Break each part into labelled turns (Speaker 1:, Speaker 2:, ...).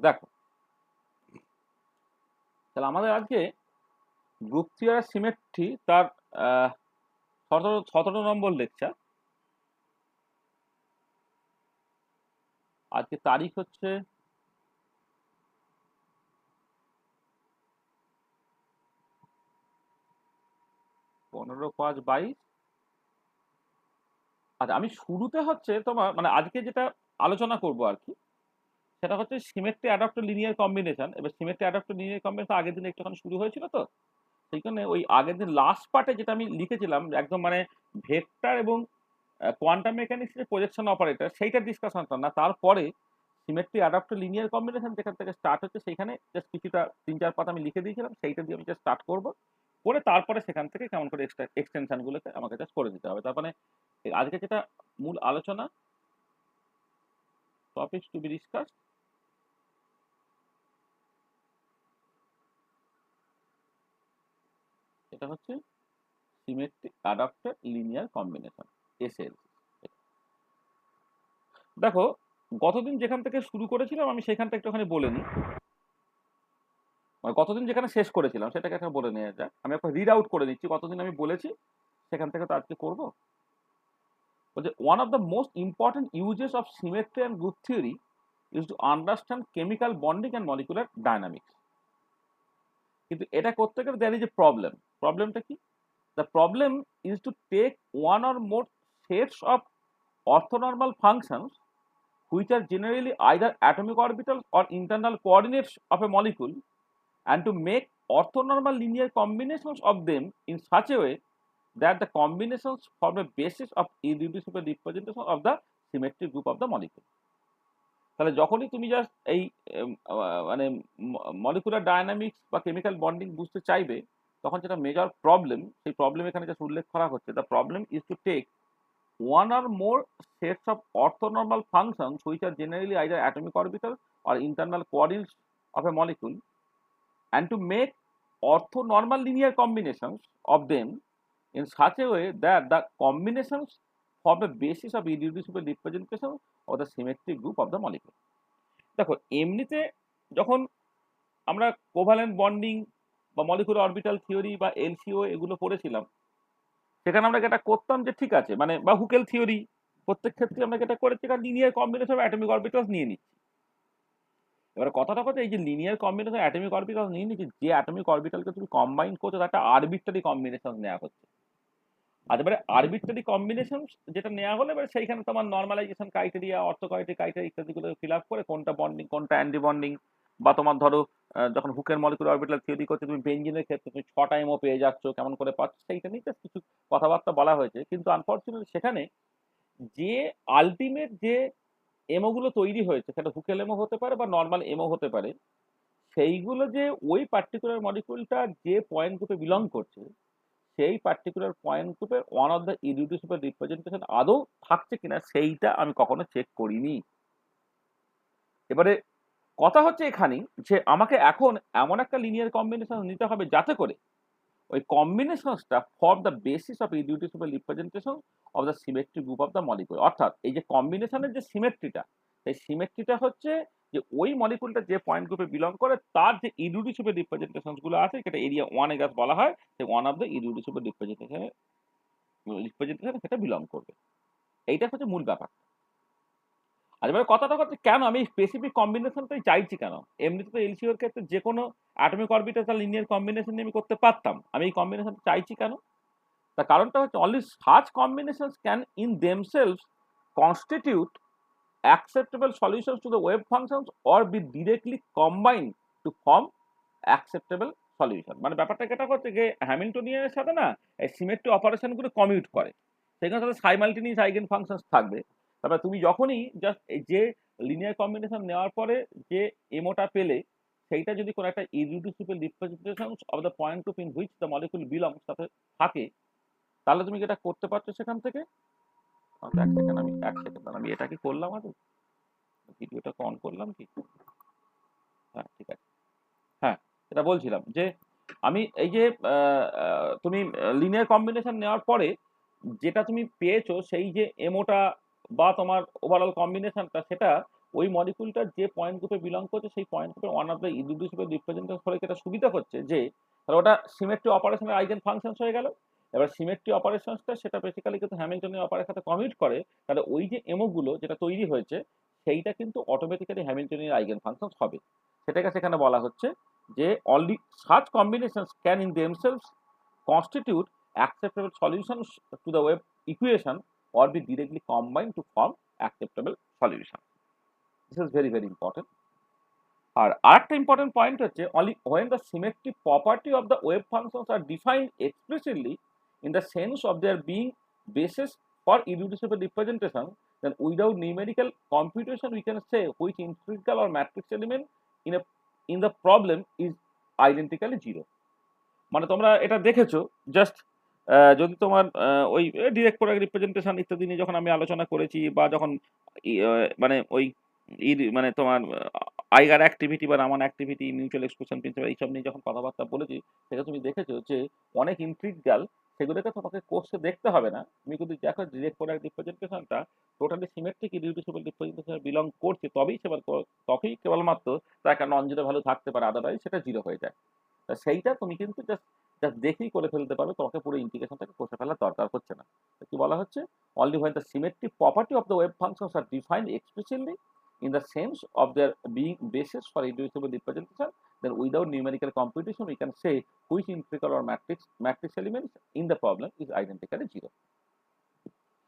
Speaker 1: দেখো, তাহলে আমাদের আজকে গ্রুপ থিওরি সিমেট্রি তার 17 নম্বর লেকচার। আজকে তারিখ হচ্ছে 15/5/22। আচ্ছা, আমি শুরুতে হচ্ছে তোমার মানে আজকে যেটা আলোচনা করব আর কি, সেটা হচ্ছে সিমেট্রি অ্যাডাপ্টার লিনিয়ার কম্বিনেশন। এবার সিমেট্রি অ্যাডাপ্টার লিনিয়ার কম্বিনেশন আগের দিন একটুখানি শুরু হয়েছিল, তো সেইখানে ওই আগের দিন লাস্ট পার্টে যেটা আমি লিখেছিলাম একদম মানে ভেক্টর এবং কোয়ান্টাম মেকানিক্স যে প্রজেকশন অপারেটর সেইটার ডিসকাশনটা না, তারপরে সিমেট্রি অ্যাডাপ্টার লিনিয়ার কম্বিনেশন যেখান থেকে স্টার্ট হচ্ছে সেইখানে জাস্ট কিছুটা 3-4 পাতা আমি লিখে দিয়েছিলাম, সেইটা দিয়ে আমি জাস্ট স্টার্ট করবো, করে তারপরে সেখান থেকে কেমন করে এক্সটেনশনগুলোকে আমাকে জাস্ট করে দিতে হবে। তার মানে আজকে যেটা মূল আলোচনা, টপিকস টু বি ডিসকাস, এটা হচ্ছে symmetry adapter linear combination, SL. দেখো, গতদিন যেখান থেকে শুরু করেছিলাম আমি সেখানটা একটুখানি বলে নিই, মানে গতদিন যেখানে শেষ করেছিলাম সেটাকে একটা বলে নেওয়া যাক। আমি একটা রিড আউট করে নিচ্ছি কতদিন আমি বলেছি, সেখান থেকে তো আজকে করবো। বলছে one of the most important uses of symmetry and group theory is to understand chemical bonding and molecular dynamics. কিন্তু এটা করতে গেলে দেয়ার ইজ এ প্রবলেম। প্রবলেমটা কি? The problem is to take one or more sets of orthonormal functions which are generally either atomic orbitals or internal coordinates of a molecule and to make orthonormal linear combinations of them in such a way that the combinations form a basis of irreducible representation of the symmetric group of the molecule. তাহলে যখনই তুমি just এই মানে molecular dynamics বা chemical bonding বুঝতে চাইবে, তখন যেটা মেজর প্রবলেম, সেই প্রবলেম এখানে জাস্ট উল্লেখ করা হচ্ছে। The problem is to take one or more sets of orthonormal functions which are generally either atomic orbitals or internal coordinates of a molecule and to make orthonormal linear combinations of them in such a way that the combinations form a basis of irreducible representation of the symmetric group of the molecule. দেখো, এমনিতে যখন আমরা covalent bonding বা molecular orbital theory বা এলসিও এগুলো পড়েছিলাম, সেখানে আমরা এটা করতাম যে ঠিক আছে, মানে বা হুকেল থিওরি, প্রত্যেক ক্ষেত্রে আমরা এটা করেছি কারণ লিনিয়ার কম্বিনেশন অ্যাটমিক অরবিটালস নিয়ে নিচ্ছি। এবার কথাটা হচ্ছে এই যে লিনিয়ার কম্বিনেশন অ্যাটমিক অরবিটালস নিয়ে নিচ্ছি, যে অ্যাটমিক অরবিটালকে তুমি কম্বাইন করছো তার একটা আরবিট্রারি কম্বিনেশন নেওয়া হচ্ছে। আর এবারে আরবিট্রারি কম্বিনেশন যেটা নেওয়া হলে এবারে সেইখানে তোমার নর্মালাইজেশন ক্রাইটেরিয়া, অর্থোগোনালিটি ক্রাইটেরিয়া ইত্যাদিগুলো ফিল আপ করে কোনটা বন্ডিং কোনটা অ্যান্টি বন্ডিং, বা তোমার ধরো যখন হুকের মলিকুলার অরবিটাল থিওরি করছো তুমি বেঞ্জিনের ক্ষেত্রে তুমি 6টা এমও পেয়ে যাচ্ছ, কেমন করে পাচ্ছ সেইটা নিয়ে কিছু কথাবার্তা বলা হয়েছে। কিন্তু আনফর্চুনেটলি সেখানে যে আলটিমেট যে এমওগুলো তৈরি হয়েছে, সেটা হুকেল এমও হতে পারে বা নর্মাল এমও হতে পারে, সেইগুলো যে ওই পার্টিকুলার মলিকুলটা যে পয়েন্ট গ্রুপে বিলং করছে, সেই পার্টিকুলার পয়েন্ট গ্রুপের ওয়ান অফ দ্য ইরিডিউসিবল রিপ্রেজেন্টেশন আদৌ থাকছে কিনা সেইটা আমি কখনো চেক করিনি। এবারে কথা হচ্ছে এখানেই যে আমাকে এখন এমন একটা লিনিয়ার কম্বিনেশন নিতে হবে যাতে করে ওই কম্বিনেশনসটা form the basis of irreducible representation of the symmetry group of the molecule. অর্থাৎ এই যে কম্বিনেশনের যে সিমেট্রিটা, সেই সিমেট্রিটা হচ্ছে যে ওই মলিকুলটা যে পয়েন্ট গ্রুপে বিলং করে তার যে ইরিডিউসিবল রিপ্রেজেন্টেশন গুলো আছে, সেটা এরিয়া 1 এ জাস্ট বলা হয় যে ওয়ান অফ দ্য ইরিডিউসিবল রিপ্রেজেন্টেশন সেটা বিলং করবে। এইটা হচ্ছে মূল ব্যাপার। আর এবার কথাটা হচ্ছে কেন আমি স্পেসিফিক কম্বিনেশনটাই চাইছি কেন? এমনিতে তো এলসিওর ক্ষেত্রে যে কোনো অ্যাটমিক অরবিটাল আর লিনিয়ার কম্বিনেশন নিয়ে আমি করতে পারতাম, আমি এই কম্বিনেশন চাইছি কেন? তার কারণটা হচ্ছে only such combinations can in themselves constitute acceptable solutions to the wave functions or be directly combined to form acceptable solution। মানে ব্যাপারটা এটা হচ্ছে যে হ্যামিল্টনিয়ানের সাথে না এই সিমেট্রি অপারেশনগুলো কমিউট করে, সেখানে সাথে সাইমালটেনিয়াস আইগেন ফাংশনস থাকবে। তারপরে তুমি যখনই জাস্ট যে লিনিয়ার কম্বিনেশন নেওয়ার পরে যে এমওটা পেলে, সেইটা যদি কোনো একটা irreducible representation of the point group in which the molecule belongs সাথে থাকে, তাহলে তুমি যেটা করতে পারছো সেখান থেকে। এক সেকেন্ড, আমি এটা কি করলাম, আগে ভিডিওটা অন করলাম কি? হ্যাঁ, ঠিক আছে। হ্যাঁ, এটা বলছিলাম যে আমি এই যে তুমি লিনিয়ার কম্বিনেশন নেওয়ার পরে যেটা তুমি পেয়েছো সেই যে এমওটা বা তোমার ওভারঅল কম্বিনেশনটা, সেটা ওই মলিকুলটা যে পয়েন্ট গ্রুপে বিলং করছে সেই পয়েন্ট গ্রুপে one of the irreducible representation ফলে এটা সুবিধা হচ্ছে যে তাহলে ওটা সিমেট্রি অপারেশনের আইগেন ফাংশনস হয়ে গেল। এবার সিমেট্রি অপারেশনসটা সেটা বেসিক্যালি কিন্তু হ্যামিল্টনীয় অপারের সাথে কমিউট করে, তাহলে ওই যে এমোগুলো যেটা তৈরি হয়েছে সেইটা কিন্তু অটোমেটিক্যালি হ্যামিল্টনীয় আইগেন ফাংশনস হবে। সেটাকে সেখানে বলা হচ্ছে যে only such combinations can in themselves constitute acceptable solutions to the wave equation or be directly combined to form acceptable solution. This is very very important. আর আরেকটা ইম্পর্টেন্ট পয়েন্ট হচ্ছে only when the symmetric property of the wave functions are defined explicitly in the sense of their being basis for irreducible representation, then without numerical computation we can say which integral or matrix element in the problem is identically zero. মানে তোমরা এটা দেখেছো just যদি তোমার ওই direct product representation ইত্যাদি নিয়ে যখন আমি আলোচনা করেছি বা যখন মানে ওই মানে তোমার আইগার অ্যাক্টিভিটি বা Raman activity mutual exclusion principal এইসব নিয়ে যখন কথাবার্তা বলেছি সেটা তুমি দেখেছো যে অনেক ইন্ট্রিগাল সেগুলোকে তোমাকে কোর্সে দেখতে হবে না, তুমি কিন্তু দেখো ডিরেক্ট প্রোডাক্ট রিপ্রেজেন্টেশনটা totally symmetric irreducible representation belong করছে তবেই সেবার তবেই কেবলমাত্র তার একটা নন জিরো ভ্যালু থাকতে পারে, আদারওয়াইজ সেটা জিরো হয়ে যায়। সেইটা তুমি কিন্তু জাস্ট জাস্ট দেখেই করে ফেলতে পারবে, তোমাকে পুরো ইন্টিগ্রেশনটাকে কষে ফেলার দরকার হচ্ছে না। কি বলা হচ্ছে only when the symmetric property of the wave functions are defined explicitly in the sense of their being basis for irreducible representation, then without numerical computation we can say which integral or matrix elements in the problem is identically zero.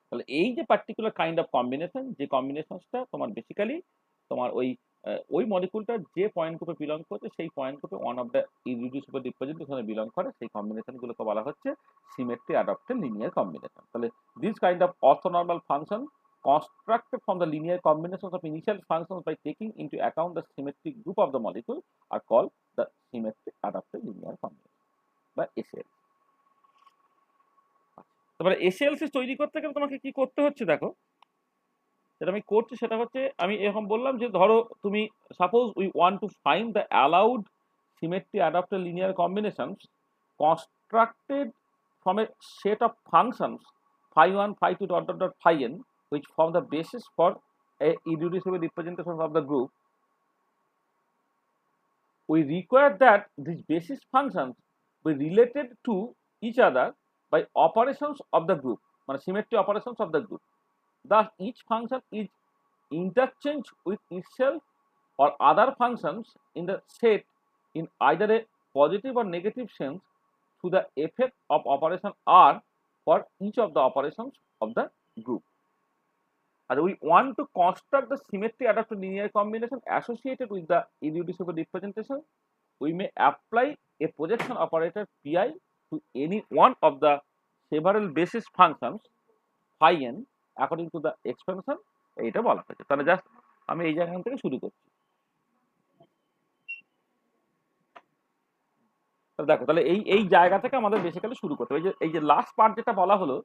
Speaker 1: তাহলে এই যে particular kind of combination, যে কম্বিনেশনসটা তোমার basically তোমার ওই মলিকুলটা যে point গ্রুপে belong করছে সেই পয়েন্ট গ্রুপে ওয়ান অফ দ্য ইররিডিউসিবল রিপ্রেজেন্টেশনে বিলং করে, সেই কম্বিনেশনগুলোকে বলা হচ্ছে সিমেট্রি অ্যাডাপ্টেড লিনিয়ার কম্বিনেশন। তাহলে this kind of orthonormal function constructed from the linear combinations of initial functions by taking into account the symmetric group of the molecule are called the symmetric adaptive linear combination বা SAL। তারপরে SLC তৈরি করতে গেলে তোমাকে কি করতে হচ্ছে দেখো, যেটা আমি করছি সেটা হচ্ছে আমি এরকম বললাম যে ধরো তুমি suppose we want to find the allowed symmetry adapter linear combinations constructed from a set of functions phi 1 phi 2 dot dot dot phi n which form the basis for a irreducible representation of the group. We require that these basis functions be related to each other by operations of the group, মানে symmetry operations of the group. Thus, each function is interchanged with itself or other functions in the set in either a positive or negative sense to the effect of operation R for each of the operations of the group. And we want to construct the symmetry adapted linear combination associated with the irreducible representation. We may apply a projection operator pi to any one of the several basis functions phi n according to the expansion এইটা বলা হয়েছে। তাহলে just আমি এই জায়গা থেকে শুরু করছি। দেখো তাহলে এই জায়গা থেকে আমাদের বেসিক্যালি শুরু করতে হবে। এই যে লাস্ট পার্ট যেটা বলা হলো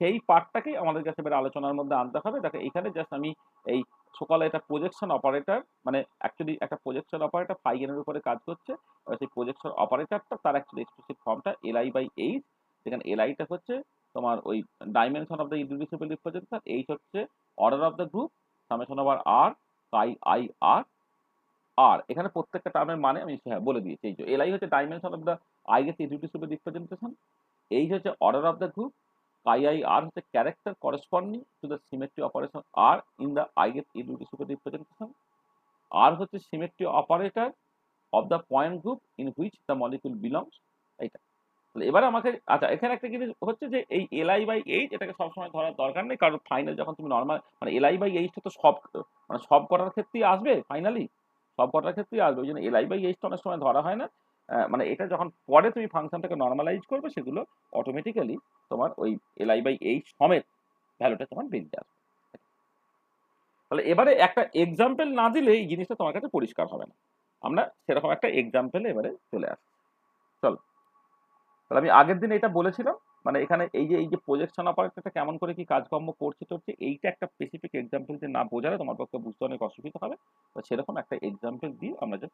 Speaker 1: সেই পার্টটাকেই আমাদের কাছে এবার আলোচনার মধ্যে আনতে হবে। দেখো এখানে জাস্ট আমি এই সকালে একটা প্রজেকশন অপারেটর, মানে অ্যাকচুয়ালি একটা প্রজেকশন অপারেটর ফাই এর উপরে কাজ করছে, সেই প্রজেকশন অপারেটরটা তার অ্যাকচুয়ালি এক্সপ্লিসিট ফর্মটা এলআই বাই এইচ, যেখানে এলআইটা হচ্ছে তোমার ওই dimension of the irreducible representation, H হচ্ছে order of the group, summation over R pi I R R এখানে প্রত্যেকটা টার্মের মানে আমি বলে দিয়েছি। এই যে এলআই হচ্ছে ডাইমেনশন অফ দ্য আইগেস ইররিডিউসিবল রিপ্রেজেন্টেশন, এইচ হচ্ছে order of the group, pi I r হচ্ছে character corresponding to the symmetry operation R in the eigen's irreducible representation, R হচ্ছে symmetry operator of the point group in which the molecule belongs। এইটা এবারে আমাকে আচ্ছা এখানে একটা জিনিস হচ্ছে যে এই এলআই বাই এইচ এটাকে সবসময় ধরার দরকার নেই, কারণ ফাইনাল যখন তুমি নর্মাল মানে এলআই বাই এইচটা তো সব মানে সব কটার ক্ষেত্রেই আসবে, ফাইনালি সব কটার ক্ষেত্রেই আসবে, ওই জন্য এলআই বাই এইচটা অনেক সময় ধরা হয় না। মানে এটা যখন পরে তুমি ফাংশনটাকে নর্মালাইজ করবে সেগুলো অটোমেটিক্যালি তোমার ওই এলআই বাই এইচ সমেত ভ্যালুটা তোমার বেরিয়ে আসবে। তাহলে এবারে একটা এক্সাম্পল না দিলে এই জিনিসটা তোমার কাছে পরিষ্কার হবে না, আমরা সেরকম একটা এক্সাম্পলে এবারে চলে আসি। চলো তাহলে আমি আগের দিন এটা বলেছিলাম, মানে এখানে এই যে প্রজেকশন অপারেটরটা কেমন করে কি কাজকর্ম করছে টরছে, এইটা একটা স্পেসিফিক এক্সাম্পল দিয়ে না বোঝালে তোমার পক্ষে বুঝতে অনেক অসুবিধা হবে। তো সেরকম একটা এক্সাম্পল দিয়ে আমরা যে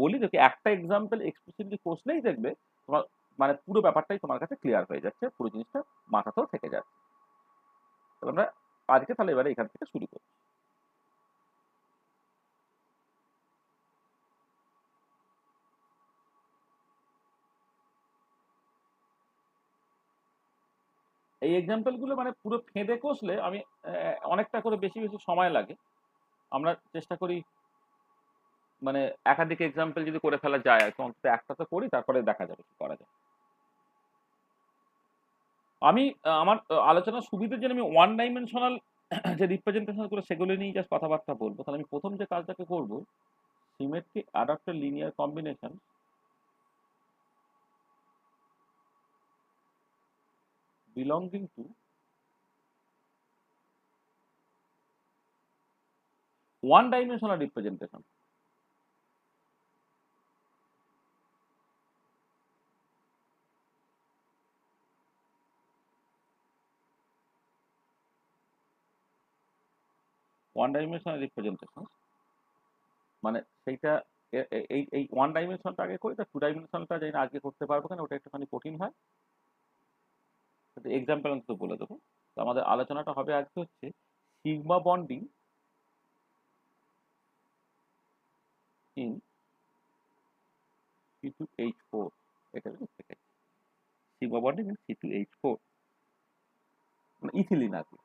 Speaker 1: বলি দেখি একটা এক্সাম্পল এক্সপ্লিসিটলি করলেই দেখবে তোমার মানে পুরো ব্যাপারটাই তোমার কাছে ক্লিয়ার হয়ে যাচ্ছে, পুরো জিনিসটা মাথাতেও থেকে যাচ্ছে। তাহলে আমরা আজকে তাহলে এবারে এখান থেকে শুরু করি। এই এক্সাম্পল গুলো মানে পুরো ফেঁদে কষলে আমি অনেকটা করে বেশি বেশি সময় লাগে। আমরা চেষ্টা করি মানে একাধিক এক্সাম্পল যদি করে ফেলা যায়, আর কি অন্তত একটা তো করি, তারপরে দেখা যাবে কি করা যায়। আমি আমার আলোচনার সুবিধার জন্য আমি ওয়ান ডাইমেনশনাল যে রিপ্রেজেন্টেশন গুলো সেগুলো নিয়ে জাস্ট কথাবার্তা বলবো। তাহলে আমি প্রথম যে কাজটাকে করবো, symmetry adapter linear combination belonging to one dimensional representation. One dimensional representation মানে সেইটা এই ওয়ান ডাইমেনশনটা আগে করি, তা টু ডাইমেনশনটা জানি না আজকে করতে পারবো কেন, ওটা একটুখানি কঠিন হয়। এক্সাম্পল অন্তত বলে দেবো। তো আমাদের আলোচনাটা হবে আজকে হচ্ছে সিগমা বন্ডিং ইন C2H4। এটা লিখতে চাই, সিগমা বন্ডিং ইন C2H4 মানে ইথিলিন আর কি।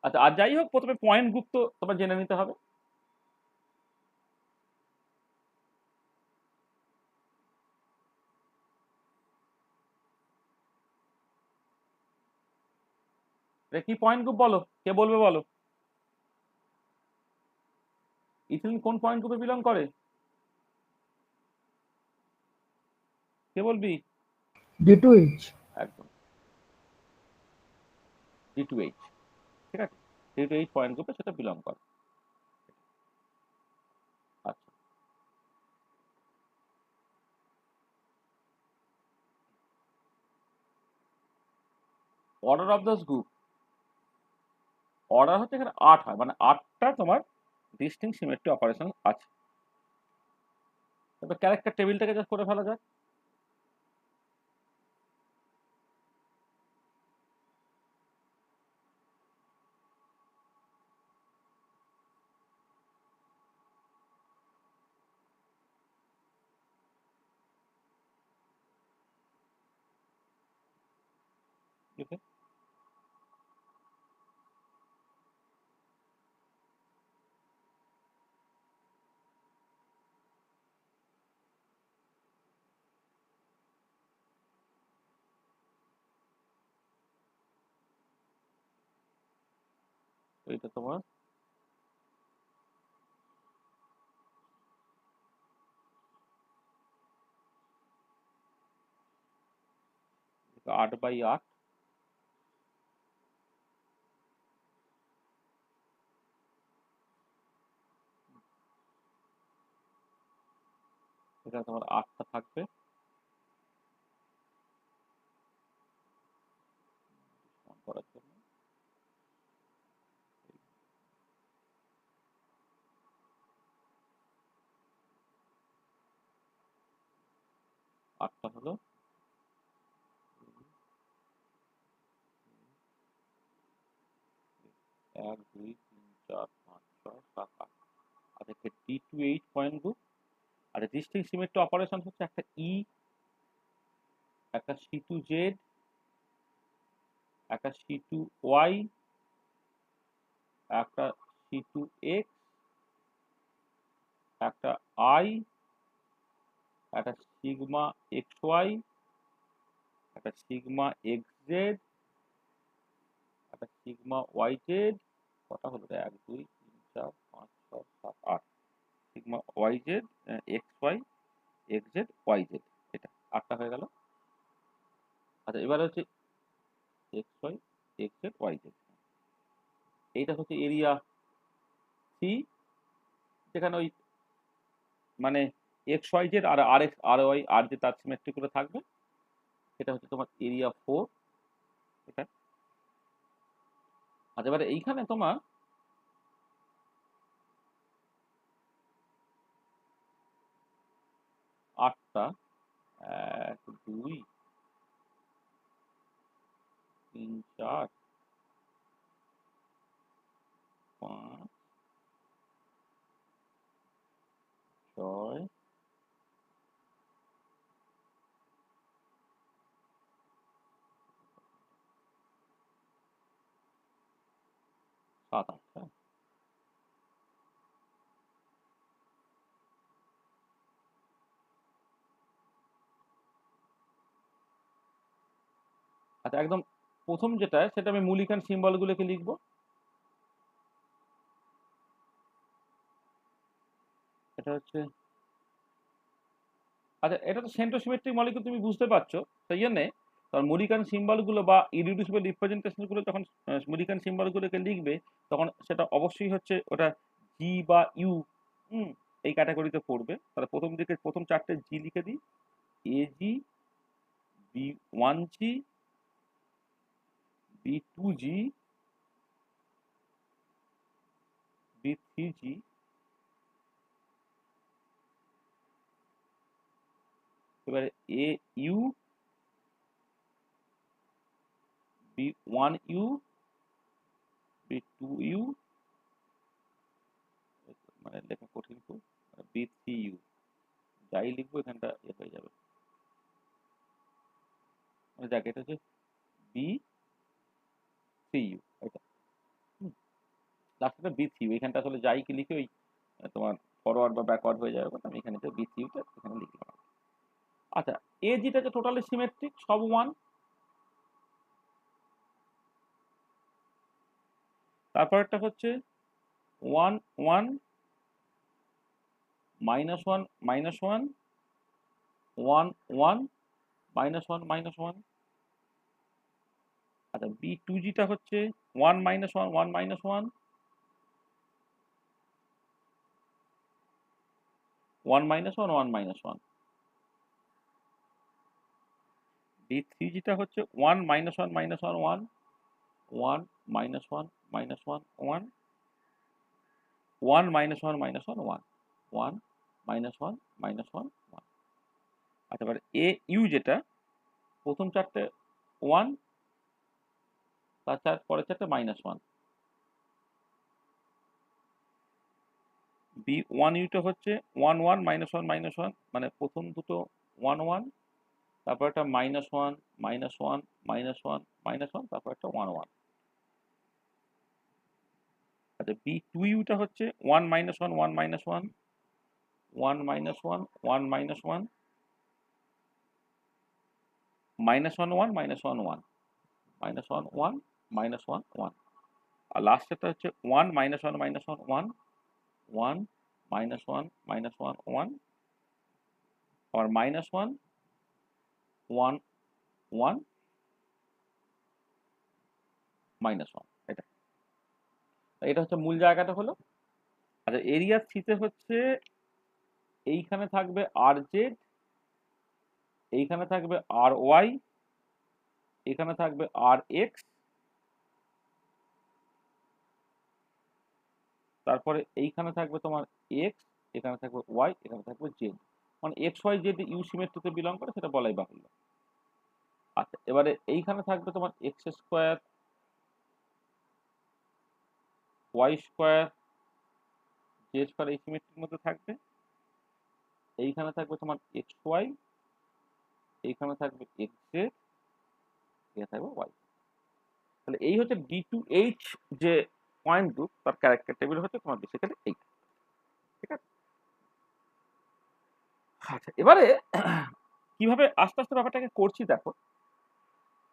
Speaker 1: আচ্ছা, আর যাই হোক, প্রথমে পয়েন্ট গ্রুপ তো তোমার জেনে নিতে হবে। এটা কি পয়েন্ট গ্রুপ বলো, কে বলবে বলো? ইথিলিন কোন পয়েন্ট গ্রুপে বিলং করে? কে বলবি?
Speaker 2: D2H।
Speaker 1: একদম, D2H। ঠিক আছে, D2H পয়েন্ট গ্রুপে সেটা বিলং করে। আচ্ছা, order of this group, order হচ্ছে এখানে 8 হয়, মানে 8টা তোমার ডিস্টিংক্ট সিমেট্রি অপারেশন আছে। তবে ক্যারেক্টার টেবিলটাকে জাস্ট করে ফেলা যায়। ঠিক আছে, তো এটা তোমার 8/8। এখানে তোমার 8টা থাকবে সমান করার জন্য। 8টা হলো 1 2 3 4 5 6 7 8। আর একটা D2H পয়েন্ট গ্রুপ। আর ডিস্টিংক্ট সিমেট্রি অপারেশন হচ্ছে একটা ই, একটা C2Z, একটা C2Y, একটা C2X, একটা I, একটা সিগমা XY, একটা সিগমা XZ, একটা সিগমা YZ। কটা হলো রে? 1 2 3 4 5 6 7 8। Sigma YZ, XY, XZ, YZ। এটা 8টা হয়ে গেল। আচ্ছা, এবার হচ্ছে XY, XZ, YZ। এইটা হচ্ছে এরিয়া সি, যেখানে ওই মানে XYZ আর RX RY আর যে তার সিমেট্রি করে থাকবে। এটা হচ্ছে তোমার এরিয়া 4। এটা আচ্ছা, এবারে এইখানে তোমার 8টা 1 2 3 4 5 7 8, হ্যাঁ। আচ্ছা, একদম প্রথম যেটা সেটা আমি মূলিকান সিম্বলগুলোকে লিখবো। এটা হচ্ছে, আচ্ছা এটা তো সেন্ট্রোসিমেট্রিক মলিকিউল, তুমি বুঝতে পারছো। সেই জন্যে তখন মূলিকান সিম্বলগুলো বা ইরিডিউসিবল রিপ্রেজেন্টেশনগুলো যখন মূলিকান সিম্বলগুলোকে লিখবে, তখন সেটা অবশ্যই হচ্ছে ওটা জি বা ইউ, এই ক্যাটাগরিতে পড়বে। তাহলে প্রথম দিকে প্রথম চারটে জি লিখে দিই, A G, B one G, B two G, B three G, এবারে A U, B one U, B two U, মানে লেখা কঠিন খুব, বি থ্রি ইউ, যাই লিখবো এখানটা এ হয়ে যাবে, মানে যাক এটা হচ্ছে বি থ্রি ইউ, এটা লাস্টটা বি থ্রি ইউ, এখানটা আসলে যাই কি লিখে ওই তোমার ফরওয়ার্ড বা ব্যাকওয়ার্ড হয়ে যাবে, আমি এখানে বি থ্রি ইউটা এখানে লিখলাম। আচ্ছা, এ জিটা যে টোটালি সিমেট্রিক, সব ওয়ান। তারপরটা হচ্ছে one one, minus one minus one, one one, minus one minus one. আচ্ছা, বি টু জিটা হচ্ছে one minus one, one minus one, one minus one, one minus one. B three জিটা হচ্ছে one minus one minus one, one, one minus one minus one, one, one minus one minus one, one, one minus one minus one, one. আচ্ছা, এবার এ you যেটা প্রথম চারটে one, তার পরের চারটে মাইনাস ওয়ান। বি ওয়ান ইউটা হচ্ছে one one minus one minus one, মানে প্রথম দুটো ওয়ান ওয়ান, তারপর একটা minus one minus one minus one minus one, তারপর একটা ওয়ান ওয়ান। আচ্ছা, বি টু ইউটা হচ্ছে one minus one, one minus one, one minus one, one minus one, minus one one minus one one, minus one one, minus one one. আর লাস্টেরটা হচ্ছে one minus one minus one, one, one minus one minus one, one, আর minus one, one, one, minus one. এটা এটা হচ্ছে মূল জায়গাটা হলো। আচ্ছা, এরিয়া থ্রিতে হচ্ছে এইখানে থাকবে আর জেড, এইখানে থাকবে আর ওয়াই, এখানে থাকবে আর এক্স, তারপরে এইখানে থাকবে তোমার এক্স, এখানে থাকবে ওয়াই, এখানে থাকবে জেড। মানে এক্স ওয়াই জেড ইউ সিমেট্রিতে বিলং করে, সেটা বলাই বাহুল্য। আচ্ছা, এবারে এইখানে থাকবে তোমার X square, Y square, Z square, এই সিমেট্রির মধ্যে থাকবে। এইখানে থাকবে তোমার এক্স ওয়াই, এইখানে থাকবে এক্স জেড, এখানে থাকবে ওয়াই। তাহলে এই হচ্ছে ডি টু এইচ যে পয়েন্ট গ্রুপ, তার ক্যারেক্টার টেবিল হচ্ছে তোমার বেসিক্যালি এই। ঠিক আছে। আচ্ছা, এবারে কিভাবে আস্তে আস্তে ব্যাপারটাকে করছি দেখো।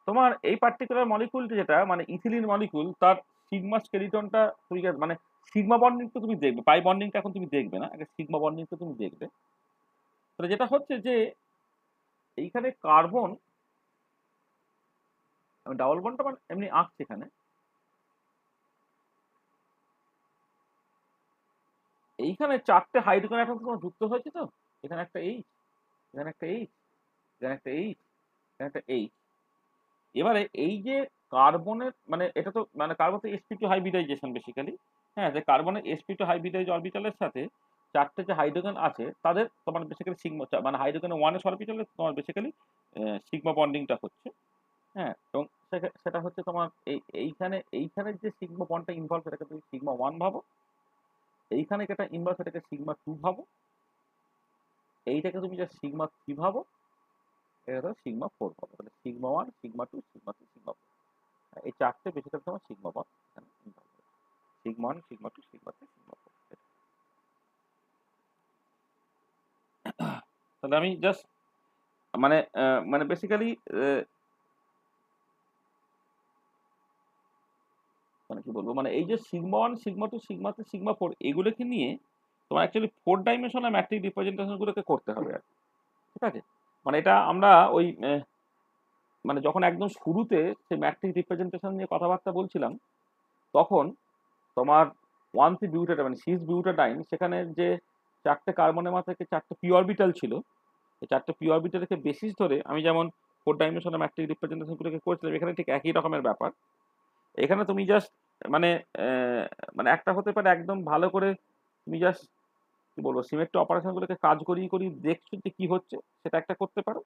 Speaker 1: তোমার এই পার্টিকুলার মলিকুলটি যেটা মানে ইথিলিন মলিকুল, তার সিগমা স্কেলিটনটা তুমি মানে সিগমা বন্ডিং তো তুমি দেখবে, পাই বন্ডিংটা এখন তুমি দেখবে না, আগে সিগমা বন্ডিং তো তুমি দেখবে। তাহলে যেটা হচ্ছে যে এইখানে কার্বন, আমি ডাবল বন্ডটা মানে এমনি আঁকছি এখানে, এইখানে চারটে হাইড্রোজেন অ্যাটম তোমার যুক্ত হয়েছে তো, এখানে একটা এইচ, এখানে একটা এইচ, এখানে একটা এইচ, এখানে একটা এইচ। এবারে এই যে কার্বনের মানে এটা তো মানে কার্বন তো sp2 হাইব্রিডাইজেশন বেসিক্যালি। হ্যাঁ, যে কার্বনের sp2 হাইব্রিডাইজ অরবিটালের সাথে চারটে যে হাইড্রোজেন আছে তাদের তোমার বেসিক্যালি সিগমা, মানে হাইড্রোজেনের ওয়ান এস অরবিটালে তোমার বেসিক্যালি সিগমা বন্ডিংটা হচ্ছে। হ্যাঁ, এবং সেটা হচ্ছে তোমার এইখানে এইখানে যে সিগমা বন্ডটা ইনভলভ, সেটাকে তুমি সিগমা ওয়ান ভাবো। এইখানে যেটা ইনভলভ সেটাকে সিগমা টু ভাবো। এইটাকে তুমি যে সিগমা থ্রি ভাবো, এটা সিগমা ফোর ভাবো। তাহলে sigma one, sigma two, sigma three, sigma four, এই চারটে বেশিরভাগ তোমার সিগমা বন্ড এখানে involve. Sigma 1 sigma 2 sigma 3 sigma 4। তাহলে আমি জাস্ট মানে মানে বেসিক্যালি মানে কি বলবো, মানে এই যে সিগমা 1 সিগমা 2 সিগমা 3 সিগমা 4 এগুলোকে নিয়ে তোমার অ্যাকচুয়ালি 4 ডাইমেনশনাল ম্যাট্রিক্স রিপ্রেজেন্টেশন গুলোকে করতে হবে আর কি। ঠিক আছে, মানে এটা আমরা ওই মানে যখন একদম শুরুতে সেই ম্যাট্রিক্স রিপ্রেজেন্টেশন নিয়ে কথাবার্তা বলছিলাম, তখন তোমার 1 বিউটাডাইন মানে সিস বিউটাডাইন, সেখানে যে 4টে কার্বনের মাথায় 4টে পি অরবিটাল ছিল, এই 4টে পি অরবিটালকে বেসিস ধরে আমি যেমন 4 ডাইমেনশনাল ম্যাট্রিক্স রিপ্রেজেন্টেশন গুলোকে করেছিলাম, এখানে ঠিক একই রকমের ব্যাপার। এখানে তুমি জাস্ট মানে মানে একটা হতে পারে একদম ভালো করে তুমি জাস্ট কি বলবো সিমেট্রি অপারেশন গুলোকে কাজ করিয়ে করিয়ে দেখছো যে কি হচ্ছে, সেটা একটা করতে পারো।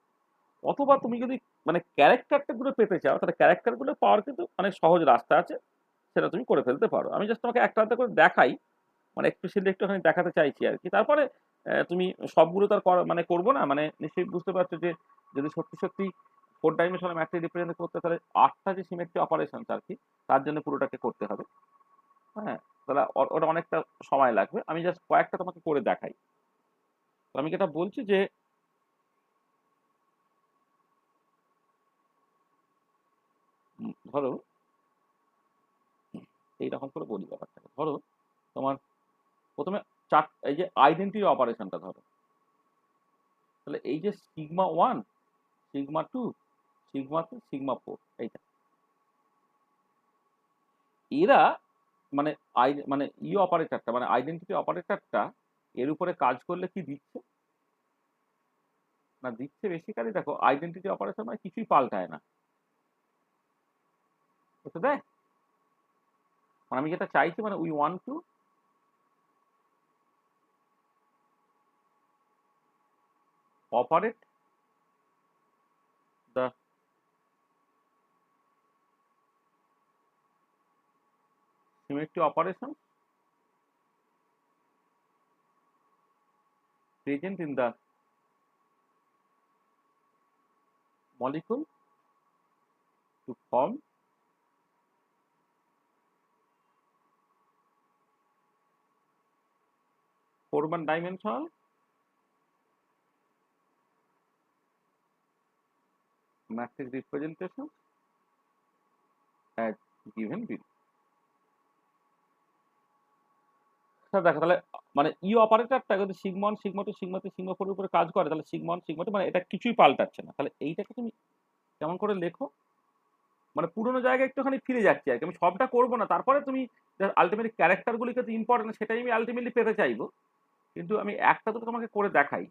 Speaker 1: অথবা তুমি যদি মানে ক্যারেক্টারটা গুলো পেতে চাও, তাহলে ক্যারেক্টার গুলো পাওয়ার কিন্তু অনেক সহজ রাস্তা আছে, সেটা তুমি করে ফেলতে পারো। আমি জাস্ট তোমাকে একটা আধটা করে দেখাই, মানে স্পেশালি একটুখানি দেখাতে চাইছি আর কি। তারপরে তুমি সবগুলো তো আর মানে করবো না, মানে নিশ্চয়ই বুঝতে পারছো যে যদি সত্যি সত্যি 4 ডাইমেনশনাল ম্যাট্রিক্স রিপ্রেজেন্ট করতে, তাহলে 8টা যে সিমেট্রি অপারেশন আর কি, তার জন্য পুরোটাকে করতে হবে। হ্যাঁ, তাহলে ওটা অনেকটা সময় লাগবে। আমি জাস্ট কয়েকটা তোমাকে করে দেখাই। তো আমি যেটা বলছি যে ধরো এইরকম করে বলি ব্যাপারটাকে। ধরো তোমার প্রথমে এই যে আইডেন্টিটি অপারেশনটা ধরো, তাহলে এই যে সিগমা 1 সিগমা 2 সিগমা 3 সিগমা 4, এইটা এরা মানে মানে অপারেটরটা মানে আইডেন্টিটি অপারেটরটা এর উপরে কাজ করলে কি দিচ্ছে না দিচ্ছে, বেসিক্যালি দেখো আইডেন্টিটি অপারেশন মানে কিছুই পাল্টায় না, বুঝতে দেয়। মানে আমি যেটা চাইছি, মানে we want two operate the symmetry operation present in the molecule to form four-one dimensional matrix representation as given below। দেখো তাহলে মানে অপারেটরটা যদি সিগমা 1 সিগমা 2 সিগমা 3 সিগমা 4 এর উপরে কাজ করে, তাহলে সিগমা 1 সিগমা 2 মানে এটা কিছুই পাল্টাচ্ছে না। তাহলে এইটাকে তুমি কেমন করে লেখো, মানে পুরোনো জায়গায় একটুখানি ফিরে যাচ্ছি আর কি। আমি সবটা করবো না, তারপরে তুমি আলটিমেটলি ক্যারেক্টারগুলিকে তো ইম্পর্টেন্ট, সেটাই আমি আলটিমেটলি পেতে চাইবো, কিন্তু আমি একটা তো তোমাকে করে দেখাই,